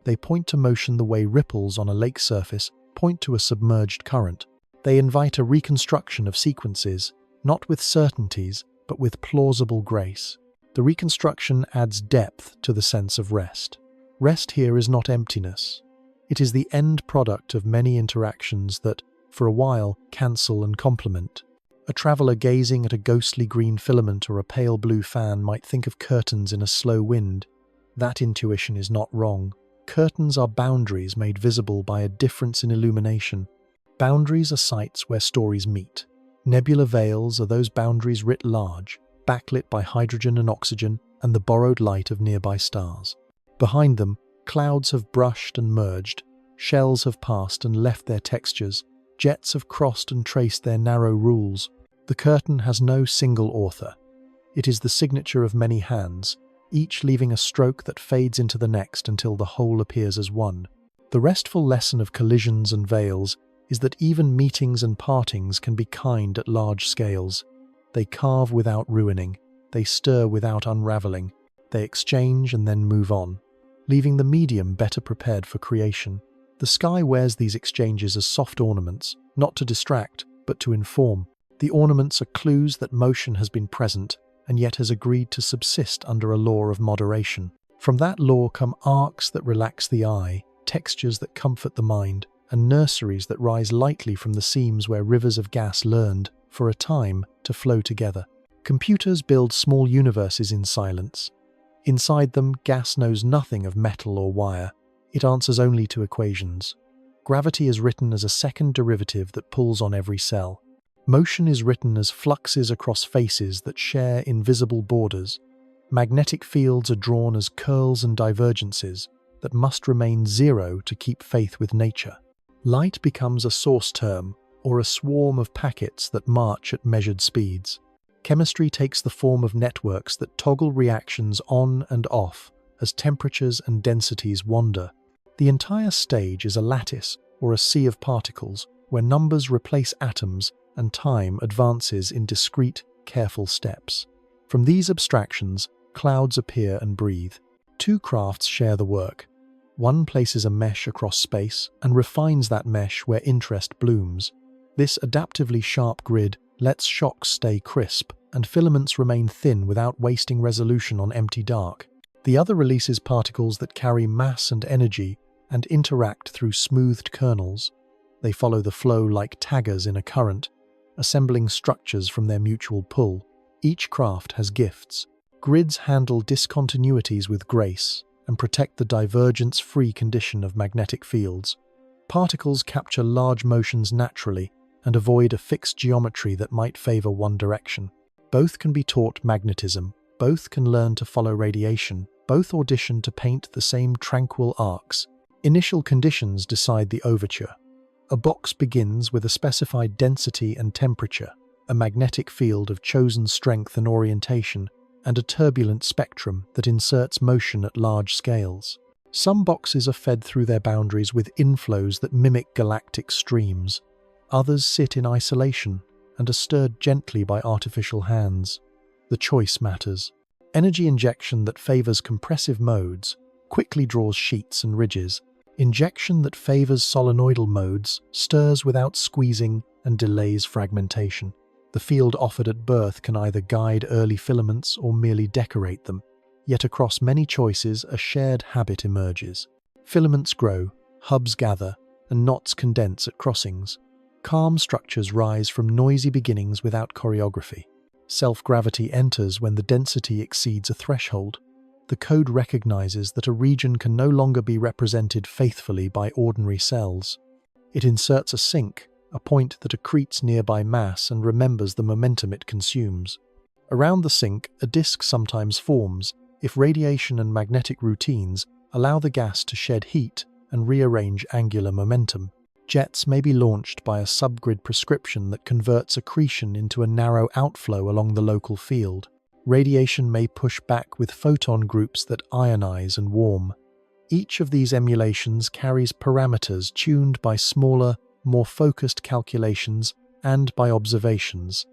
They point to motion the way ripples on a lake surface point to a submerged current. They invite a reconstruction of sequences, not with certainties, but with plausible grace. The reconstruction adds depth to the sense of rest. Rest here is not emptiness. It is the end product of many interactions that, for a while, cancel and complement. A traveller gazing at a ghostly green filament or a pale blue fan might think of curtains in a slow wind. That intuition is not wrong. Curtains are boundaries made visible by a difference in illumination. Boundaries are sites where stories meet. Nebula veils are those boundaries writ large, backlit by hydrogen and oxygen and the borrowed light of nearby stars. Behind them, clouds have brushed and merged, shells have passed and left their textures, jets have crossed and traced their narrow rules. The curtain has no single author. It is the signature of many hands, each leaving a stroke that fades into the next until the whole appears as one. The restful lesson of collisions and veils is that even meetings and partings can be kind at large scales. They carve without ruining, they stir without unraveling, they exchange and then move on, leaving the medium better prepared for creation. The sky wears these exchanges as soft ornaments, not to distract, but to inform. The ornaments are clues that motion has been present, and yet has agreed to subsist under a law of moderation. From that law come arcs that relax the eye, textures that comfort the mind, and nurseries that rise lightly from the seams where rivers of gas learned, for a time, to flow together. Computers build small universes in silence. Inside them, gas knows nothing of metal or wire. It answers only to equations. Gravity is written as a second derivative that pulls on every cell. Motion is written as fluxes across faces that share invisible borders. Magnetic fields are drawn as curls and divergences that must remain zero to keep faith with nature. Light becomes a source term, or a swarm of packets that march at measured speeds. Chemistry takes the form of networks that toggle reactions on and off as temperatures and densities wander. The entire stage is a lattice, or a sea of particles, where numbers replace atoms and time advances in discrete, careful steps. From these abstractions, clouds appear and breathe. Two crafts share the work. One places a mesh across space and refines that mesh where interest blooms. This adaptively sharp grid lets shocks stay crisp and filaments remain thin without wasting resolution on empty dark. The other releases particles that carry mass and energy and interact through smoothed kernels. They follow the flow like taggers in a current, assembling structures from their mutual pull. Each craft has gifts. Grids handle discontinuities with grace and protect the divergence-free condition of magnetic fields. Particles capture large motions naturally and avoid a fixed geometry that might favor one direction. Both can be taught magnetism, both can learn to follow radiation, both audition to paint the same tranquil arcs. Initial conditions decide the overture. A box begins with a specified density and temperature, a magnetic field of chosen strength and orientation, and a turbulent spectrum that inserts motion at large scales. Some boxes are fed through their boundaries with inflows that mimic galactic streams. Others sit in isolation and are stirred gently by artificial hands. The choice matters. Energy injection that favors compressive modes quickly draws sheets and ridges. Injection that favors solenoidal modes stirs without squeezing and delays fragmentation. The field offered at birth can either guide early filaments or merely decorate them. Yet across many choices, a shared habit emerges. Filaments grow, hubs gather, and knots condense at crossings. Calm structures rise from noisy beginnings without choreography. Self-gravity enters when the density exceeds a threshold. The code recognizes that a region can no longer be represented faithfully by ordinary cells. It inserts a sink, a point that accretes nearby mass and remembers the momentum it consumes. Around the sink, a disk sometimes forms if radiation and magnetic routines allow the gas to shed heat and rearrange angular momentum. Jets may be launched by a subgrid prescription that converts accretion into a narrow outflow along the local field. Radiation may push back with photon groups that ionize and warm. Each of these emulations carries parameters tuned by smaller, more focused calculations and by observations.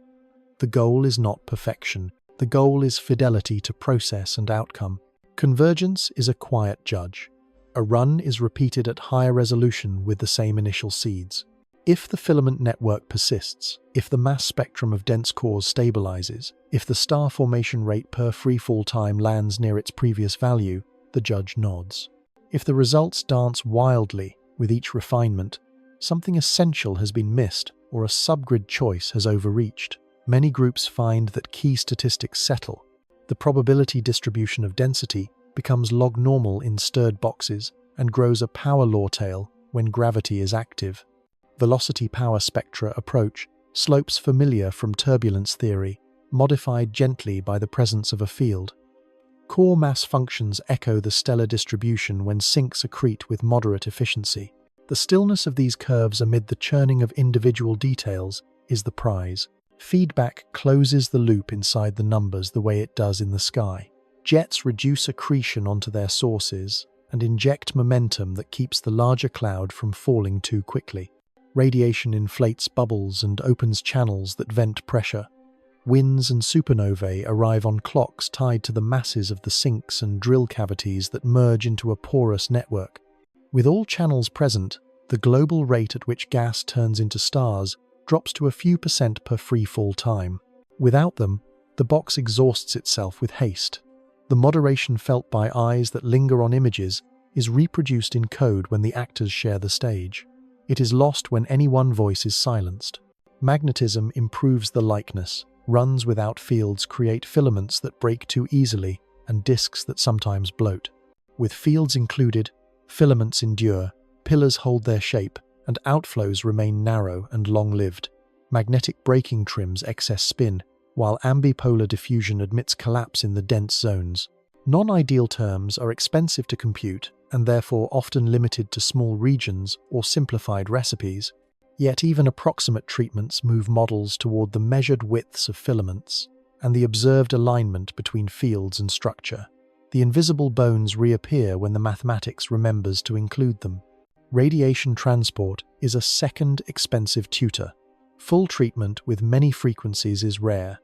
The goal is not perfection. The goal is fidelity to process and outcome. Convergence is a quiet judge. A run is repeated at higher resolution with the same initial seeds. If the filament network persists, if the mass spectrum of dense cores stabilizes, if the star formation rate per freefall time lands near its previous value, the judge nods. If the results dance wildly with each refinement, something essential has been missed or a subgrid choice has overreached. Many groups find that key statistics settle. The probability distribution of density becomes log normal in stirred boxes and grows a power law tail when gravity is active. Velocity power spectra approach slopes familiar from turbulence theory, modified gently by the presence of a field. Core mass functions echo the stellar distribution when sinks accrete with moderate efficiency. The stillness of these curves amid the churning of individual details is the prize. Feedback closes the loop inside the numbers the way it does in the sky. Jets reduce accretion onto their sources and inject momentum that keeps the larger cloud from falling too quickly. Radiation inflates bubbles and opens channels that vent pressure. Winds and supernovae arrive on clocks tied to the masses of the sinks and drill cavities that merge into a porous network. With all channels present, the global rate at which gas turns into stars drops to a few percent per freefall time. Without them, the box exhausts itself with haste. The moderation felt by eyes that linger on images is reproduced in code when the actors share the stage. It is lost when any one voice is silenced. Magnetism improves the likeness. Runs without fields create filaments that break too easily and disks that sometimes bloat. With fields included, filaments endure, pillars hold their shape, and outflows remain narrow and long-lived. Magnetic braking trims excess spin, while ambipolar diffusion admits collapse in the dense zones. Non-ideal terms are expensive to compute and therefore often limited to small regions or simplified recipes. Yet even approximate treatments move models toward the measured widths of filaments and the observed alignment between fields and structure. The invisible bones reappear when the mathematics remembers to include them. Radiation transport is a second expensive tutor. Full treatment with many frequencies is rare.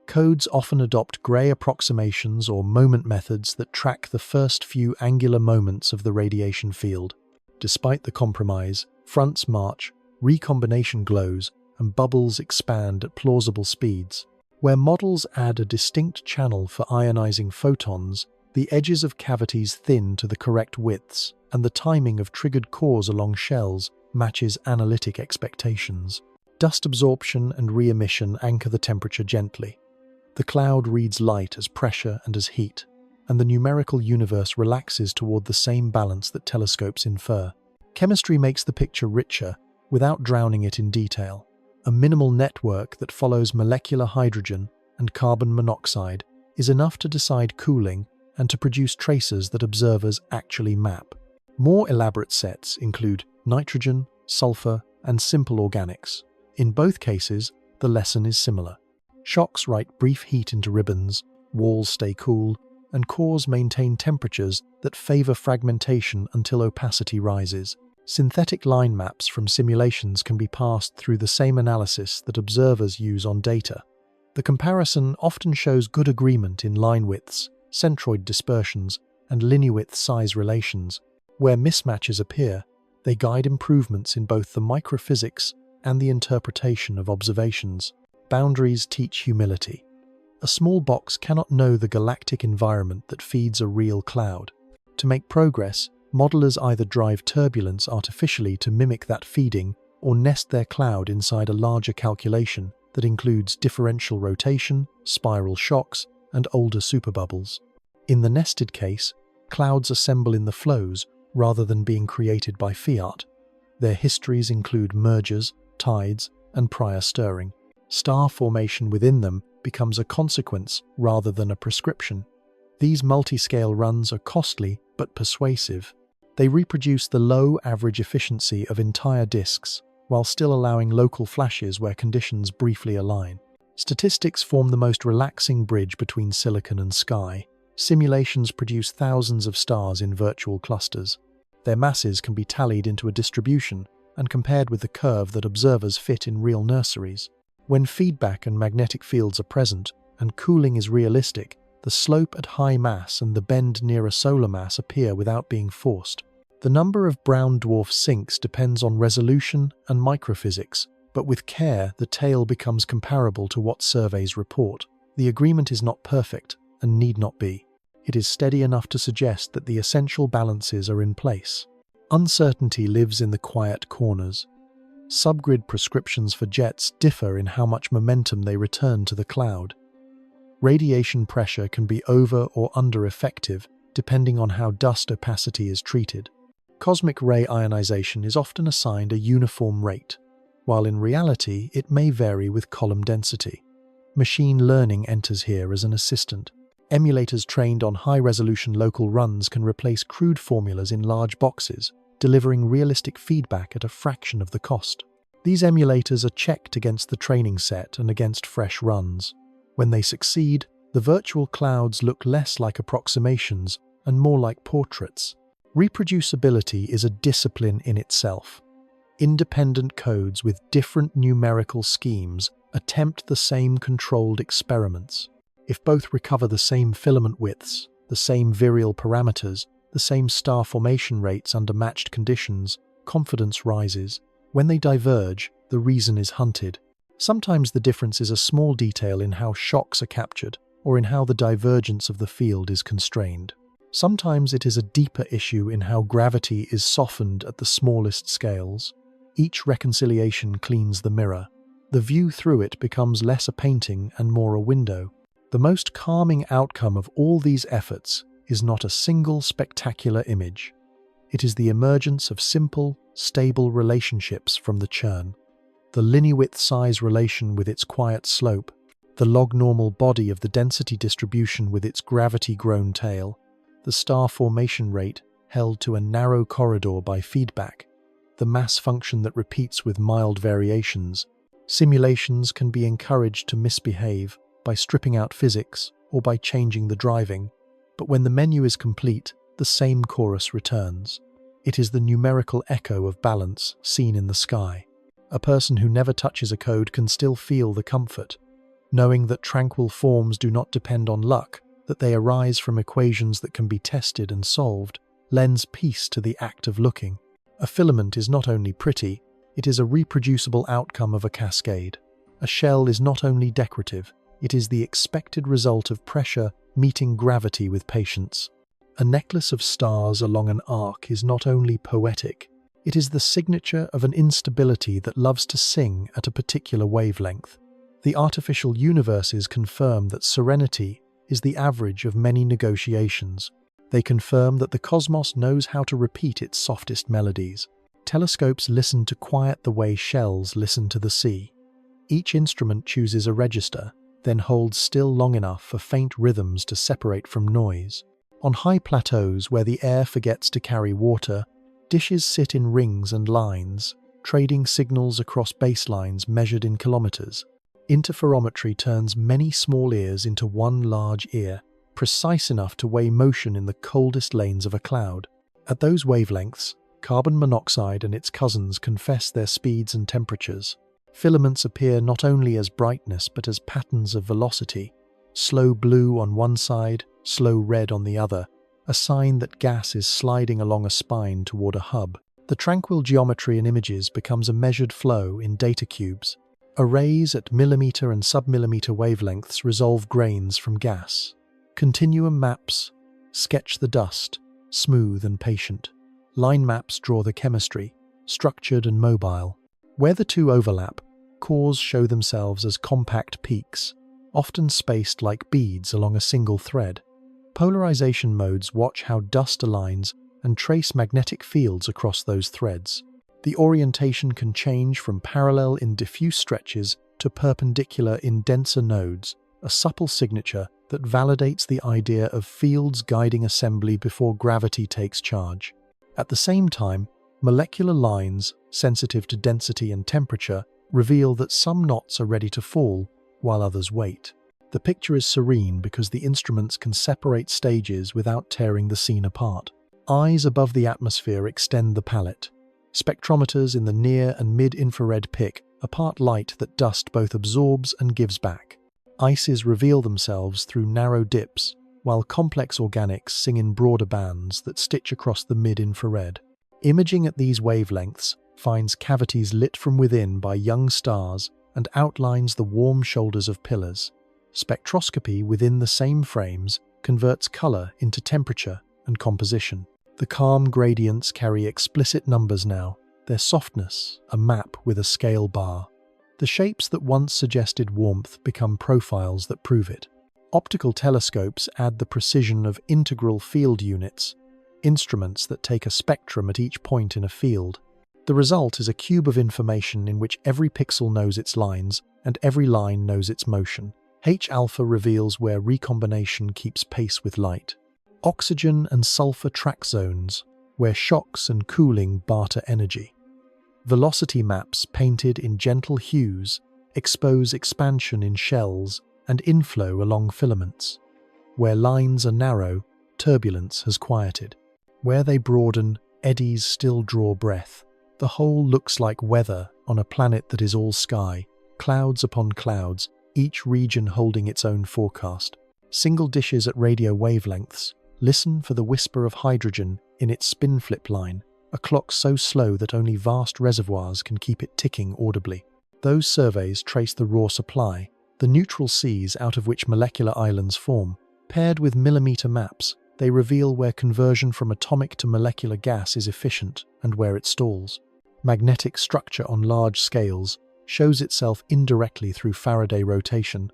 Codes often adopt Gray approximations or moment methods that track the first few angular moments of the radiation field. Despite the compromise, fronts march, recombination glows, and bubbles expand at plausible speeds. Where models add a distinct channel for ionizing photons, the edges of cavities thin to the correct widths, and the timing of triggered cores along shells matches analytic expectations. Dust absorption and re-emission anchor the temperature gently. The cloud reads light as pressure and as heat, and the numerical universe relaxes toward the same balance that telescopes infer. Chemistry makes the picture richer without drowning it in detail. A minimal network that follows molecular hydrogen and carbon monoxide is enough to decide cooling and to produce traces that observers actually map. More elaborate sets include nitrogen, sulfur, and simple organics. In both cases, the lesson is similar. Shocks write brief heat into ribbons, walls stay cool, and cores maintain temperatures that favor fragmentation until opacity rises. Synthetic line maps from simulations can be passed through the same analysis that observers use on data. The comparison often shows good agreement in line widths, centroid dispersions, and linear width size relations. Where mismatches appear, they guide improvements in both the microphysics and the interpretation of observations. Boundaries teach humility. A small box cannot know the galactic environment that feeds a real cloud. To make progress, modelers either drive turbulence artificially to mimic that feeding or nest their cloud inside a larger calculation that includes differential rotation, spiral shocks, and older superbubbles. In the nested case, clouds assemble in the flows rather than being created by fiat. Their histories include mergers, tides, and prior stirring. Star formation within them becomes a consequence rather than a prescription. These multi-scale runs are costly but persuasive. They reproduce the low average efficiency of entire disks, while still allowing local flashes where conditions briefly align. Statistics form the most relaxing bridge between silicon and sky. Simulations produce thousands of stars in virtual clusters. Their masses can be tallied into a distribution and compared with the curve that observers fit in real nurseries. When feedback and magnetic fields are present and cooling is realistic, the slope at high mass and the bend near a solar mass appear without being forced. The number of brown dwarf sinks depends on resolution and microphysics, but with care the tail becomes comparable to what surveys report. The agreement is not perfect and need not be. It is steady enough to suggest that the essential balances are in place. Uncertainty lives in the quiet corners. Subgrid prescriptions for jets differ in how much momentum they return to the cloud. Radiation pressure can be over or under effective depending on how dust opacity is treated. Cosmic ray ionization is often assigned a uniform rate, while in reality it may vary with column density. Machine learning enters here as an assistant. Emulators trained on high-resolution local runs can replace crude formulas in large boxes, delivering realistic feedback at a fraction of the cost. These emulators are checked against the training set and against fresh runs. When they succeed, the virtual clouds look less like approximations and more like portraits. Reproducibility is a discipline in itself. Independent codes with different numerical schemes attempt the same controlled experiments. If both recover the same filament widths, the same virial parameters, the same star formation rates under matched conditions, confidence rises. When they diverge, the reason is hunted. Sometimes the difference is a small detail in how shocks are captured or in how the divergence of the field is constrained. Sometimes it is a deeper issue in how gravity is softened at the smallest scales. Each reconciliation cleans the mirror. The view through it becomes less a painting and more a window. The most calming outcome of all these efforts is not a single spectacular image. It is the emergence of simple, stable relationships from the churn. the linear-width-size relation with its quiet slope, the log-normal body of the density distribution with its gravity-grown tail, the star formation rate held to a narrow corridor by feedback, the mass function that repeats with mild variations. Simulations can be encouraged to misbehave by stripping out physics or by changing the driving, but when the menu is complete, the same chorus returns. It is the numerical echo of balance seen in the sky. A person who never touches a code can still feel the comfort, knowing that tranquil forms do not depend on luck, that they arise from equations that can be tested and solved, lends peace to the act of looking. A filament is not only pretty, it is a reproducible outcome of a cascade. A shell is not only decorative, it is the expected result of pressure meeting gravity with patience. A necklace of stars along an arc is not only poetic, it is the signature of an instability that loves to sing at a particular wavelength. The artificial universes confirm that serenity is the average of many negotiations. They confirm that the cosmos knows how to repeat its softest melodies. Telescopes listen to quiet the way shells listen to the sea. Each instrument chooses a register, then holds still long enough for faint rhythms to separate from noise. On high plateaus where the air forgets to carry water, dishes sit in rings and lines, trading signals across baselines measured in kilometers. Interferometry turns many small ears into one large ear, precise enough to weigh motion in the coldest lanes of a cloud. At those wavelengths, carbon monoxide and its cousins confess their speeds and temperatures. Filaments appear not only as brightness but as patterns of velocity, slow blue on one side, slow red on the other, a sign that gas is sliding along a spine toward a hub. The tranquil geometry in images becomes a measured flow in data cubes. Arrays at millimeter and submillimeter wavelengths resolve grains from gas. Continuum maps sketch the dust, smooth and patient. Line maps draw the chemistry, structured and mobile. Where the two overlap, cores show themselves as compact peaks, often spaced like beads along a single thread. Polarization modes watch how dust aligns and trace magnetic fields across those threads. The orientation can change from parallel in diffuse stretches to perpendicular in denser nodes, a supple signature that validates the idea of fields guiding assembly before gravity takes charge. At the same time, molecular lines, sensitive to density and temperature, reveal that some knots are ready to fall, while others wait. The picture is serene because the instruments can separate stages without tearing the scene apart. Eyes above the atmosphere extend the palette. Spectrometers in the near and mid-infrared pick apart light that dust both absorbs and gives back. Ices reveal themselves through narrow dips, while complex organics sing in broader bands that stitch across the mid-infrared. Imaging at these wavelengths finds cavities lit from within by young stars and outlines the warm shoulders of pillars. Spectroscopy within the same frames converts color into temperature and composition. The calm gradients carry explicit numbers now, their softness a map with a scale bar. The shapes that once suggested warmth become profiles that prove it. Optical telescopes add the precision of integral field units, instruments that take a spectrum at each point in a field. The result is a cube of information in which every pixel knows its lines and every line knows its motion. H-alpha reveals where recombination keeps pace with light. Oxygen and sulfur track zones, where shocks and cooling barter energy. Velocity maps painted in gentle hues expose expansion in shells and inflow along filaments. Where lines are narrow, turbulence has quieted. Where they broaden, eddies still draw breath. The whole looks like weather on a planet that is all sky, clouds upon clouds, each region holding its own forecast. Single dishes at radio wavelengths listen for the whisper of hydrogen in its spin-flip line, a clock so slow that only vast reservoirs can keep it ticking audibly. Those surveys trace the raw supply, the neutral seas out of which molecular islands form. Paired with millimeter maps, they reveal where conversion from atomic to molecular gas is efficient and where it stalls. Magnetic structure on large scales shows itself indirectly through Faraday rotation,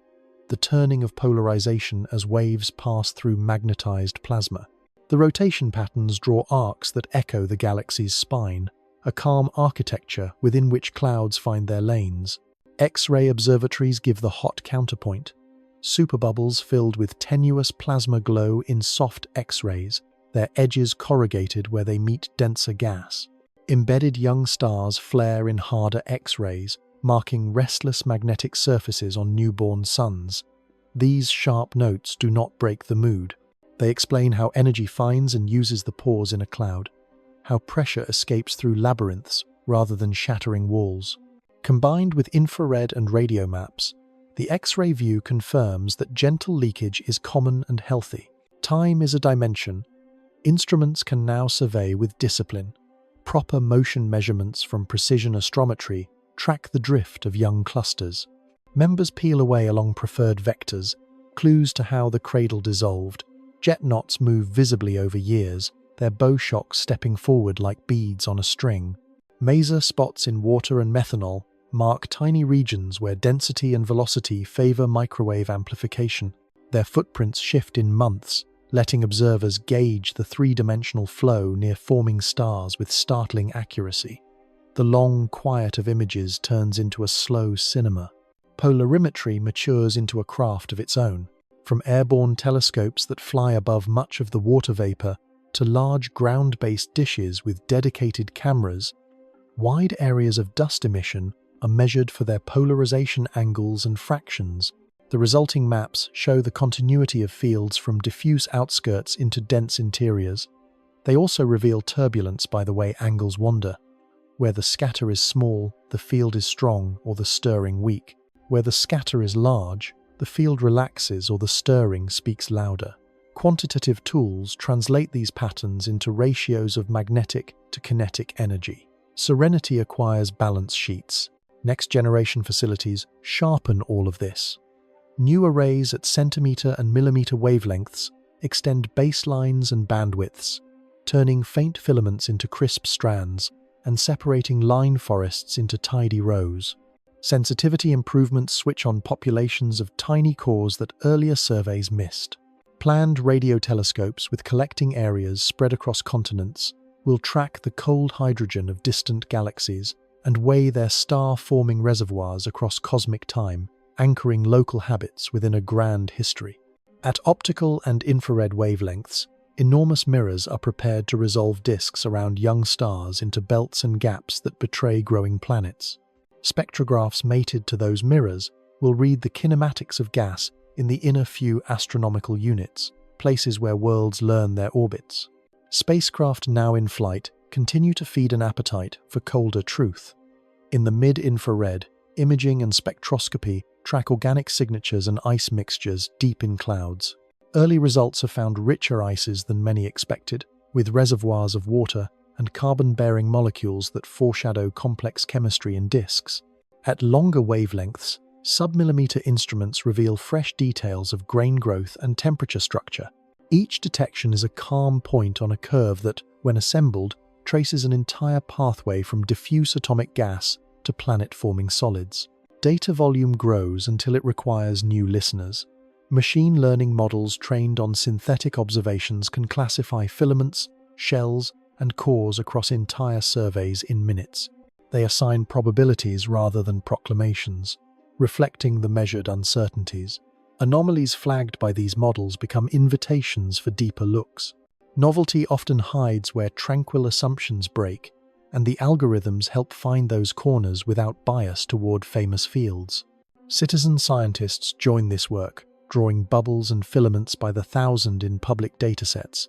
the turning of polarization as waves pass through magnetized plasma. The rotation patterns draw arcs that echo the galaxy's spine, a a calm architecture within which clouds find their lanes. X-ray observatories give the hot counterpoint. Superbubbles filled with tenuous plasma glow in soft X-rays, their edges corrugated where they meet denser gas. Embedded young stars flare in harder X-rays, marking restless magnetic surfaces on newborn suns. These sharp notes do not break the mood. They explain how energy finds and uses the pores in a cloud, how pressure escapes through labyrinths rather than shattering walls. Combined with infrared and radio maps, the X-ray view confirms that gentle leakage is common and healthy. Time is a dimension. Instruments can now survey with discipline. Proper motion measurements from precision astrometry track the drift of young clusters. Members peel away along preferred vectors, clues to how the cradle dissolved. Jet knots move visibly over years, their bow shocks stepping forward like beads on a string. Maser spots in water and methanol mark tiny regions where density and velocity favor microwave amplification. Their footprints shift in months, letting observers gauge the three-dimensional flow near forming stars with startling accuracy. The long quiet of images turns into a slow cinema. Polarimetry matures into a craft of its own. From airborne telescopes that fly above much of the water vapor to large ground-based dishes with dedicated cameras, wide areas of dust emission are measured for their polarization angles and fractions. The resulting maps show the continuity of fields from diffuse outskirts into dense interiors. They also reveal turbulence by the way angles wander. Where the scatter is small, the field is strong or the stirring weak. Where the scatter is large, the field relaxes or the stirring speaks louder. Quantitative tools translate these patterns into ratios of magnetic to kinetic energy. Serenity acquires balance sheets. Next-generation facilities sharpen all of this. New arrays at centimeter and millimeter wavelengths extend baselines and bandwidths, turning faint filaments into crisp strands and separating line forests into tidy rows. Sensitivity improvements switch on populations of tiny cores that earlier surveys missed. Planned radio telescopes with collecting areas spread across continents will track the cold hydrogen of distant galaxies and weigh their star-forming reservoirs across cosmic time, anchoring local habits within a grand history. At optical and infrared wavelengths, enormous mirrors are prepared to resolve disks around young stars into belts and gaps that betray growing planets. Spectrographs mated to those mirrors will read the kinematics of gas in the inner few astronomical units, places where worlds learn their orbits. Spacecraft now in flight continue to feed an appetite for colder truth. In the mid-infrared, imaging and spectroscopy track organic signatures and ice mixtures deep in clouds. Early results have found richer ices than many expected, with reservoirs of water and carbon-bearing molecules that foreshadow complex chemistry in disks. At longer wavelengths, submillimeter instruments reveal fresh details of grain growth and temperature structure. Each detection is a calm point on a curve that, when assembled, traces an entire pathway from diffuse atomic gas to planet-forming solids. Data volume grows until it requires new listeners. Machine learning models trained on synthetic observations can classify filaments, shells, and cores across entire surveys in minutes. They assign probabilities rather than proclamations, reflecting the measured uncertainties. Anomalies flagged by these models become invitations for deeper looks. Novelty often hides where tranquil assumptions break, and the algorithms help find those corners without bias toward famous fields. Citizen scientists join this work, drawing bubbles and filaments by the thousand in public datasets.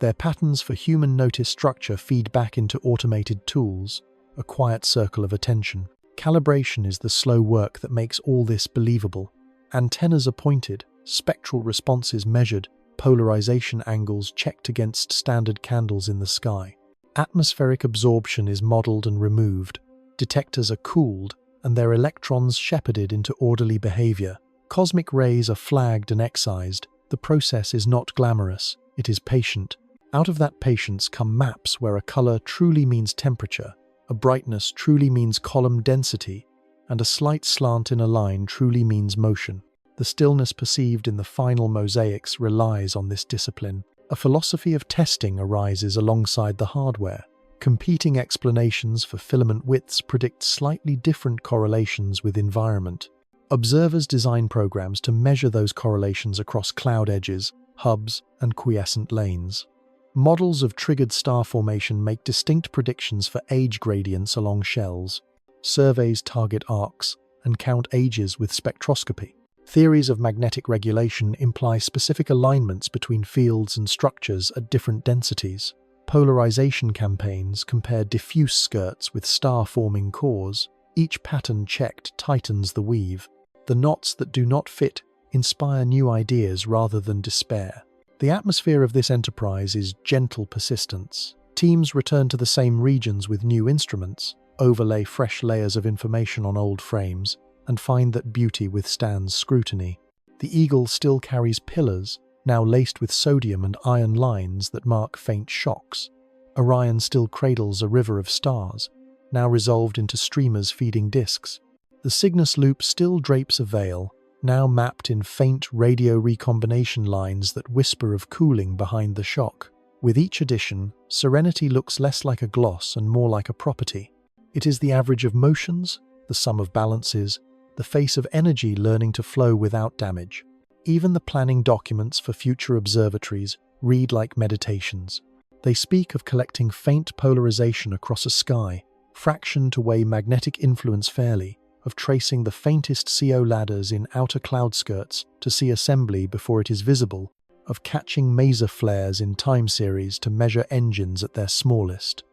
Their patterns for human-noticed structure feed back into automated tools, a quiet circle of attention. Calibration is the slow work that makes all this believable. Antennas are pointed, spectral responses measured, polarization angles checked against standard candles in the sky. Atmospheric absorption is modeled and removed. Detectors are cooled, and their electrons shepherded into orderly behavior. Cosmic rays are flagged and excised. The process is not glamorous, it is patient. Out of that patience come maps where a color truly means temperature, a brightness truly means column density, and a slight slant in a line truly means motion. The stillness perceived in the final mosaics relies on this discipline. A philosophy of testing arises alongside the hardware. Competing explanations for filament widths predict slightly different correlations with environment. Observers design programs to measure those correlations across cloud edges, hubs, and quiescent lanes. Models of triggered star formation make distinct predictions for age gradients along shells. Surveys target arcs and count ages with spectroscopy. Theories of magnetic regulation imply specific alignments between fields and structures at different densities. Polarization campaigns compare diffuse skirts with star-forming cores. Each pattern checked tightens the weave. The knots that do not fit inspire new ideas rather than despair. The atmosphere of this enterprise is gentle persistence. Teams return to the same regions with new instruments, overlay fresh layers of information on old frames, and find that beauty withstands scrutiny. The Eagle still carries pillars, now laced with sodium and iron lines that mark faint shocks. Orion still cradles a river of stars, now resolved into streamers feeding disks. The Cygnus loop still drapes a veil, now mapped in faint radio recombination lines that whisper of cooling behind the shock. With each addition, Serenity looks less like a gloss and more like a property. It is the average of motions, the sum of balances, the face of energy learning to flow without damage. Even the planning documents for future observatories read like meditations. They speak of collecting faint polarization across a sky, fraction to weigh magnetic influence fairly, of tracing the faintest CO ladders in outer cloud skirts to see assembly before it is visible, of catching maser flares in time series to measure engines at their smallest,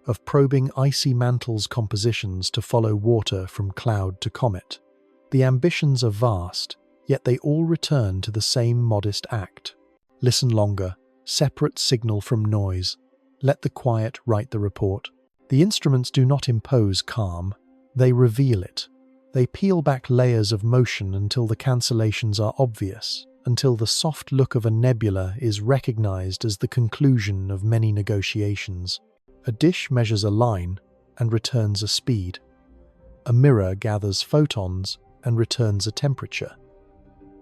of probing icy mantles compositions to follow water from cloud to comet. The ambitions are vast, yet they all return to the same modest act. Listen longer, separate signal from noise. Let the quiet write the report. The instruments do not impose calm, they reveal it. They peel back layers of motion until the cancellations are obvious, until the soft look of a nebula is recognized as the conclusion of many negotiations. A dish measures a line and returns a speed. A mirror gathers photons and returns a temperature.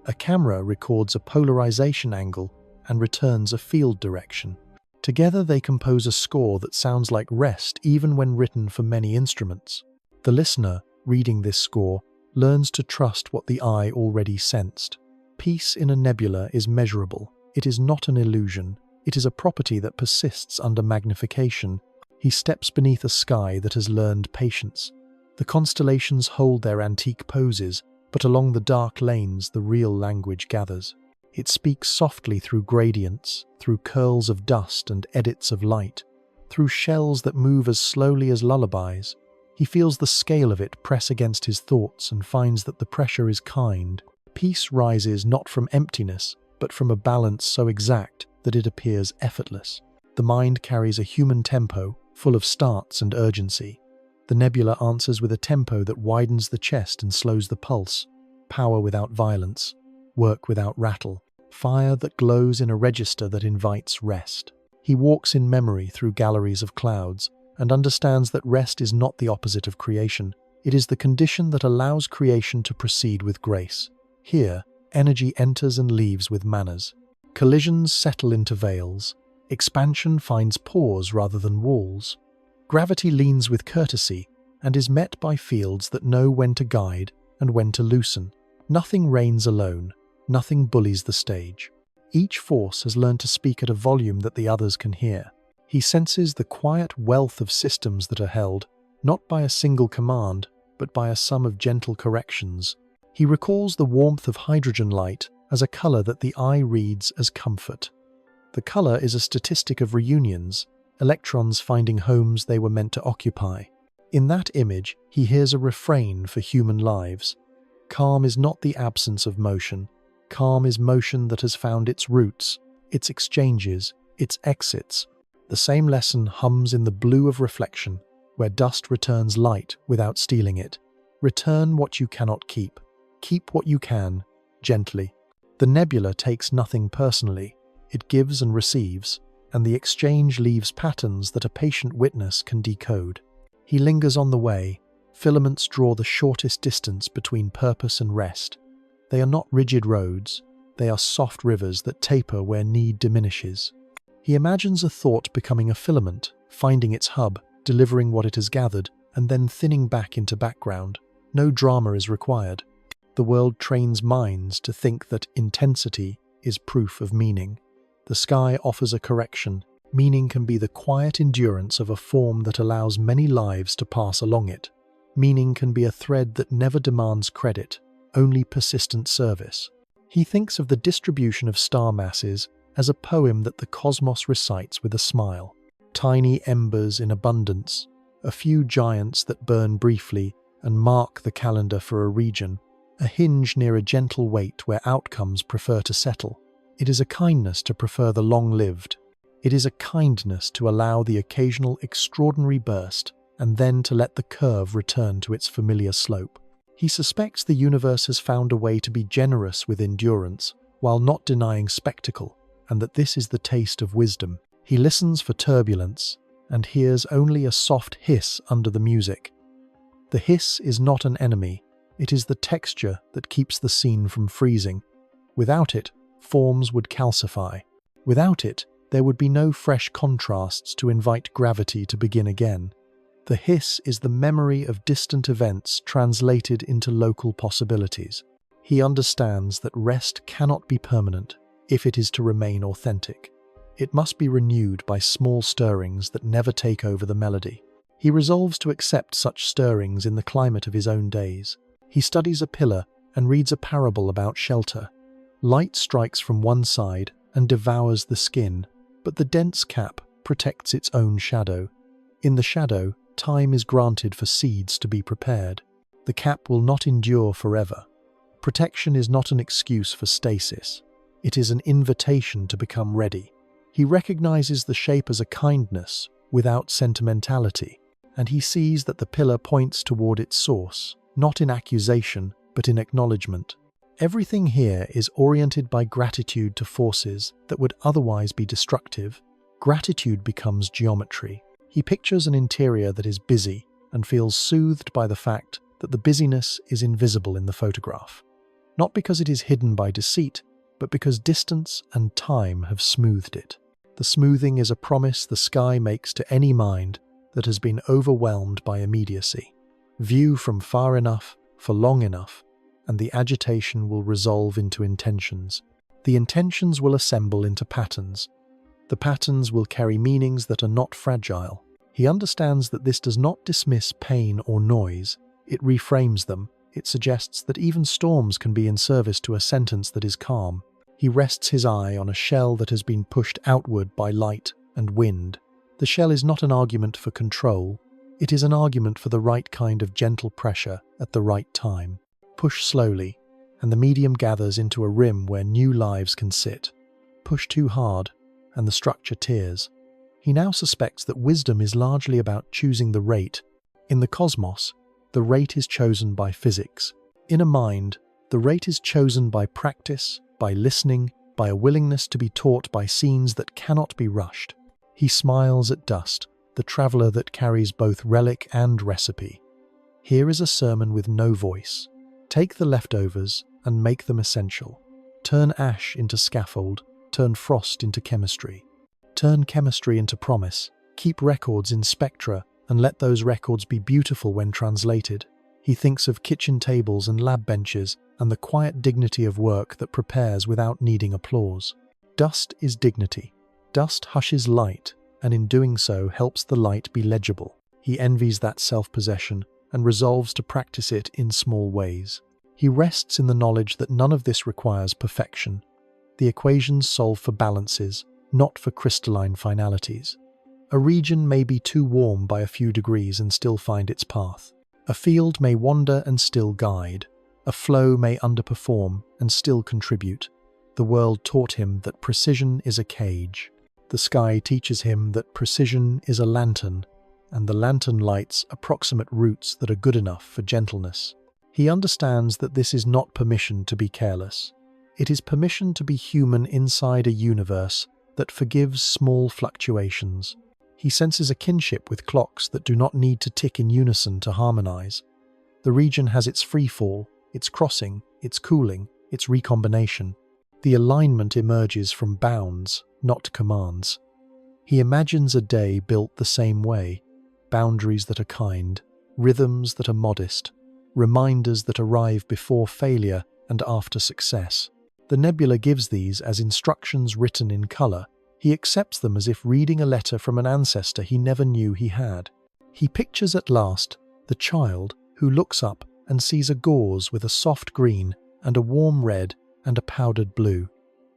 A camera records a polarization angle and returns a field direction. Together they compose a score that sounds like rest even when written for many instruments. The listener, reading this score, learns to trust what the eye already sensed. Peace in a nebula is measurable. It is not an illusion. It is a property that persists under magnification. He steps beneath a sky that has learned patience. The constellations hold their antique poses, but along the dark lanes the real language gathers. It speaks softly through gradients, through curls of dust and edits of light, through shells that move as slowly as lullabies. He feels the scale of it press against his thoughts and finds that the pressure is kind. Peace rises not from emptiness, but from a balance so exact that it appears effortless. The mind carries a human tempo, full of starts and urgency. The nebula answers with a tempo that widens the chest and slows the pulse. Power without violence, work without rattle, fire that glows in a register that invites rest. He walks in memory through galleries of clouds and understands that rest is not the opposite of creation. It is the condition that allows creation to proceed with grace. Here, energy enters and leaves with manners. Collisions settle into veils. Expansion finds pores rather than walls. Gravity leans with courtesy and is met by fields that know when to guide and when to loosen. Nothing reigns alone. Nothing bullies the stage. Each force has learned to speak at a volume that the others can hear. He senses the quiet wealth of systems that are held, not by a single command, but by a sum of gentle corrections. He recalls the warmth of hydrogen light as a color that the eye reads as comfort. The color is a statistic of reunions, electrons finding homes they were meant to occupy. In that image, he hears a refrain for human lives. Calm is not the absence of motion. Calm is motion that has found its roots, its exchanges, its exits. The same lesson hums in the blue of reflection, where dust returns light without stealing it. Return what you cannot keep. Keep what you can, gently. The nebula takes nothing personally. It gives and receives, and the exchange leaves patterns that a patient witness can decode. He lingers on the way. Filaments draw the shortest distance between purpose and rest. They are not rigid roads. They are soft rivers that taper where need diminishes. He imagines a thought becoming a filament, finding its hub, delivering what it has gathered, and then thinning back into background. No drama is required. The world trains minds to think that intensity is proof of meaning. The sky offers a correction. Meaning can be the quiet endurance of a form that allows many lives to pass along it. Meaning can be a thread that never demands credit, only persistent service. He thinks of the distribution of star masses as a poem that the cosmos recites with a smile. Tiny embers in abundance, a few giants that burn briefly and mark the calendar for a region, a hinge near a gentle weight where outcomes prefer to settle. It is a kindness to prefer the long-lived. It is a kindness to allow the occasional extraordinary burst and then to let the curve return to its familiar slope. He suspects the universe has found a way to be generous with endurance while not denying spectacle, and that this is the taste of wisdom. He listens for turbulence and hears only a soft hiss under the music. The hiss is not an enemy. It is the texture that keeps the scene from freezing. Without it, forms would calcify. Without it, there would be no fresh contrasts to invite gravity to begin again. The hiss is the memory of distant events translated into local possibilities. He understands that rest cannot be permanent if it is to remain authentic. It must be renewed by small stirrings that never take over the melody. He resolves to accept such stirrings in the climate of his own days. He studies a pillar and reads a parable about shelter. Light strikes from one side and devours the skin, but the dense cap protects its own shadow. In the shadow, time is granted for seeds to be prepared. The cap will not endure forever. Protection is not an excuse for stasis. It is an invitation to become ready. He recognizes the shape as a kindness without sentimentality, and he sees that the pillar points toward its source, not in accusation, but in acknowledgement. Everything here is oriented by gratitude to forces that would otherwise be destructive. Gratitude becomes geometry. He pictures an interior that is busy and feels soothed by the fact that the busyness is invisible in the photograph. Not because it is hidden by deceit, but because distance and time have smoothed it. The smoothing is a promise the sky makes to any mind that has been overwhelmed by immediacy. View from far enough, for long enough, and the agitation will resolve into intentions. The intentions will assemble into patterns. The patterns will carry meanings that are not fragile. He understands that this does not dismiss pain or noise. It reframes them. It suggests that even storms can be in service to a sentence that is calm. He rests his eye on a shell that has been pushed outward by light and wind. The shell is not an argument for control. It is an argument for the right kind of gentle pressure at the right time. Push slowly, and the medium gathers into a rim where new lives can sit. Push too hard, and the structure tears. He now suspects that wisdom is largely about choosing the rate. In the cosmos, the rate is chosen by physics. In a mind, the rate is chosen by practice, by listening, by a willingness to be taught by scenes that cannot be rushed. He smiles at dust, the traveller that carries both relic and recipe. Here is a sermon with no voice. Take the leftovers and make them essential. Turn ash into scaffold, turn frost into chemistry. Turn chemistry into promise. Keep records in spectra and let those records be beautiful when translated. He thinks of kitchen tables and lab benches and the quiet dignity of work that prepares without needing applause. Dust is dignity. Dust hushes light, and in doing so helps the light be legible. He envies that self-possession and resolves to practice it in small ways. He rests in the knowledge that none of this requires perfection. The equations solve for balances, not for crystalline finalities. A region may be too warm by a few degrees and still find its path. A field may wander and still guide. A flow may underperform and still contribute. The world taught him that precision is a cage. The sky teaches him that precision is a lantern, and the lantern lights approximate routes that are good enough for gentleness. He understands that this is not permission to be careless. It is permission to be human inside a universe that forgives small fluctuations. He senses a kinship with clocks that do not need to tick in unison to harmonize. The region has its free fall, its crossing, its cooling, its recombination. The alignment emerges from bounds, not commands. He imagines a day built the same way, boundaries that are kind, rhythms that are modest, reminders that arrive before failure and after success. The nebula gives these as instructions written in color. He accepts them as if reading a letter from an ancestor he never knew he had. He pictures at last the child who looks up and sees a gauze with a soft green and a warm red and a powdered blue.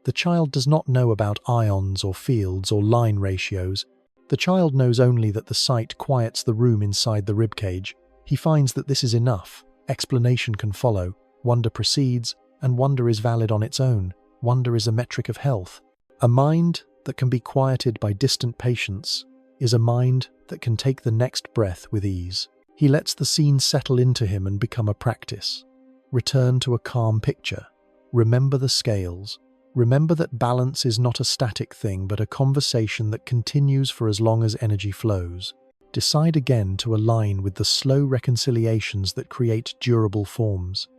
The child does not know about ions or fields or line ratios. The child knows only that the sight quiets the room inside the ribcage. He finds that this is enough. Explanation can follow. Wonder precedes, and wonder is valid on its own. Wonder is a metric of health. A mind that can be quieted by distant patience is a mind that can take the next breath with ease. He lets the scene settle into him and become a practice. Return to a calm picture. Remember the scales. Remember that balance is not a static thing, but a conversation that continues for as long as energy flows. Decide again to align with the slow reconciliations that create durable forms.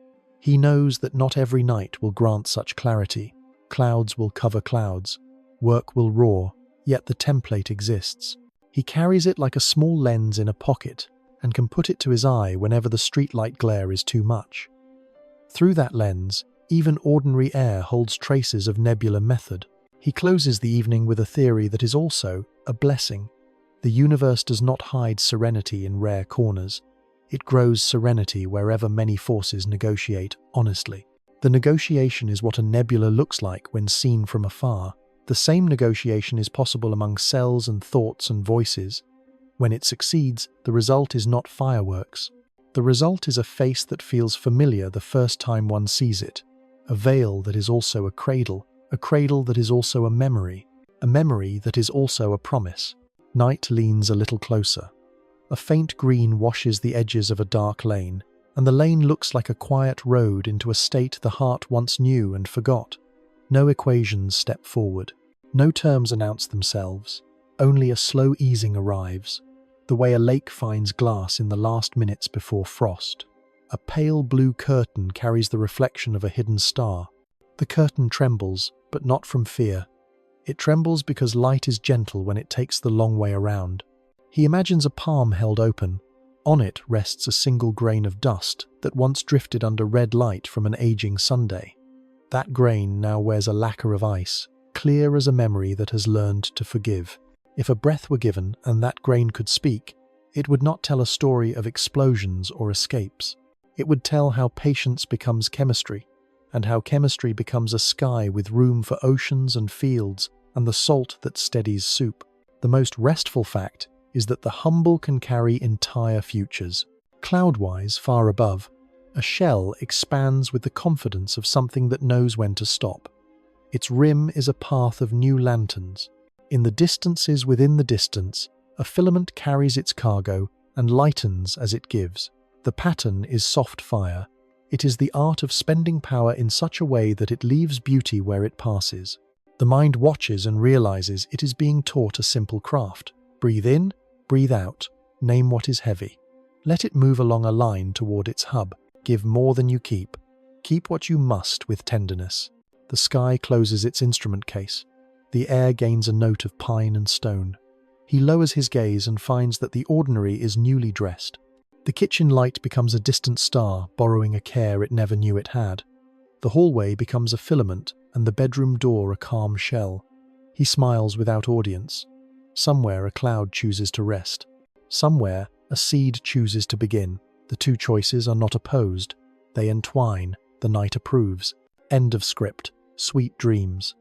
He knows that not every night will grant such clarity. Clouds will cover clouds. Work will roar, yet the template exists. He carries it like a small lens in a pocket and can put it to his eye whenever the streetlight glare is too much. Through that lens, even ordinary air holds traces of nebula method. He closes the evening with a theory that is also a blessing. The universe does not hide serenity in rare corners. It grows serenity wherever many forces negotiate honestly. The negotiation is what a nebula looks like when seen from afar. The same negotiation is possible among cells and thoughts and voices. When it succeeds, the result is not fireworks. The result is a face that feels familiar the first time one sees it. A veil that is also a cradle that is also a memory that is also a promise. Night leans a little closer. A faint green washes the edges of a dark lane, and the lane looks like a quiet road into a state the heart once knew and forgot. No equations step forward. No terms announce themselves. Only a slow easing arrives, the way a lake finds glass in the last minutes before frost. A pale blue curtain carries the reflection of a hidden star. The curtain trembles, but not from fear. It trembles because light is gentle when it takes the long way around. He imagines a palm held open. On it rests a single grain of dust that once drifted under red light from an aging Sunday. That grain now wears a lacquer of ice, clear as a memory that has learned to forgive. If a breath were given and that grain could speak, it would not tell a story of explosions or escapes. It would tell how patience becomes chemistry, and how chemistry becomes a sky with room for oceans and fields and the salt that steadies soup. The most restful fact is that the humble can carry entire futures. Cloudwise, far above, a shell expands with the confidence of something that knows when to stop. Its rim is a path of new lanterns. In the distances within the distance, a filament carries its cargo and lightens as it gives. The pattern is soft fire. It is the art of spending power in such a way that it leaves beauty where it passes. The mind watches and realizes it is being taught a simple craft. Breathe in, breathe out, name what is heavy. Let it move along a line toward its hub. Give more than you keep. Keep what you must with tenderness. The sky closes its instrument case. The air gains a note of pine and stone. He lowers his gaze and finds that the ordinary is newly dressed. The kitchen light becomes a distant star, borrowing a care it never knew it had. The hallway becomes a filament, and the bedroom door a calm shell. He smiles without audience. Somewhere a cloud chooses to rest. Somewhere a seed chooses to begin. The two choices are not opposed. They entwine. The night approves. End of script. Sweet dreams.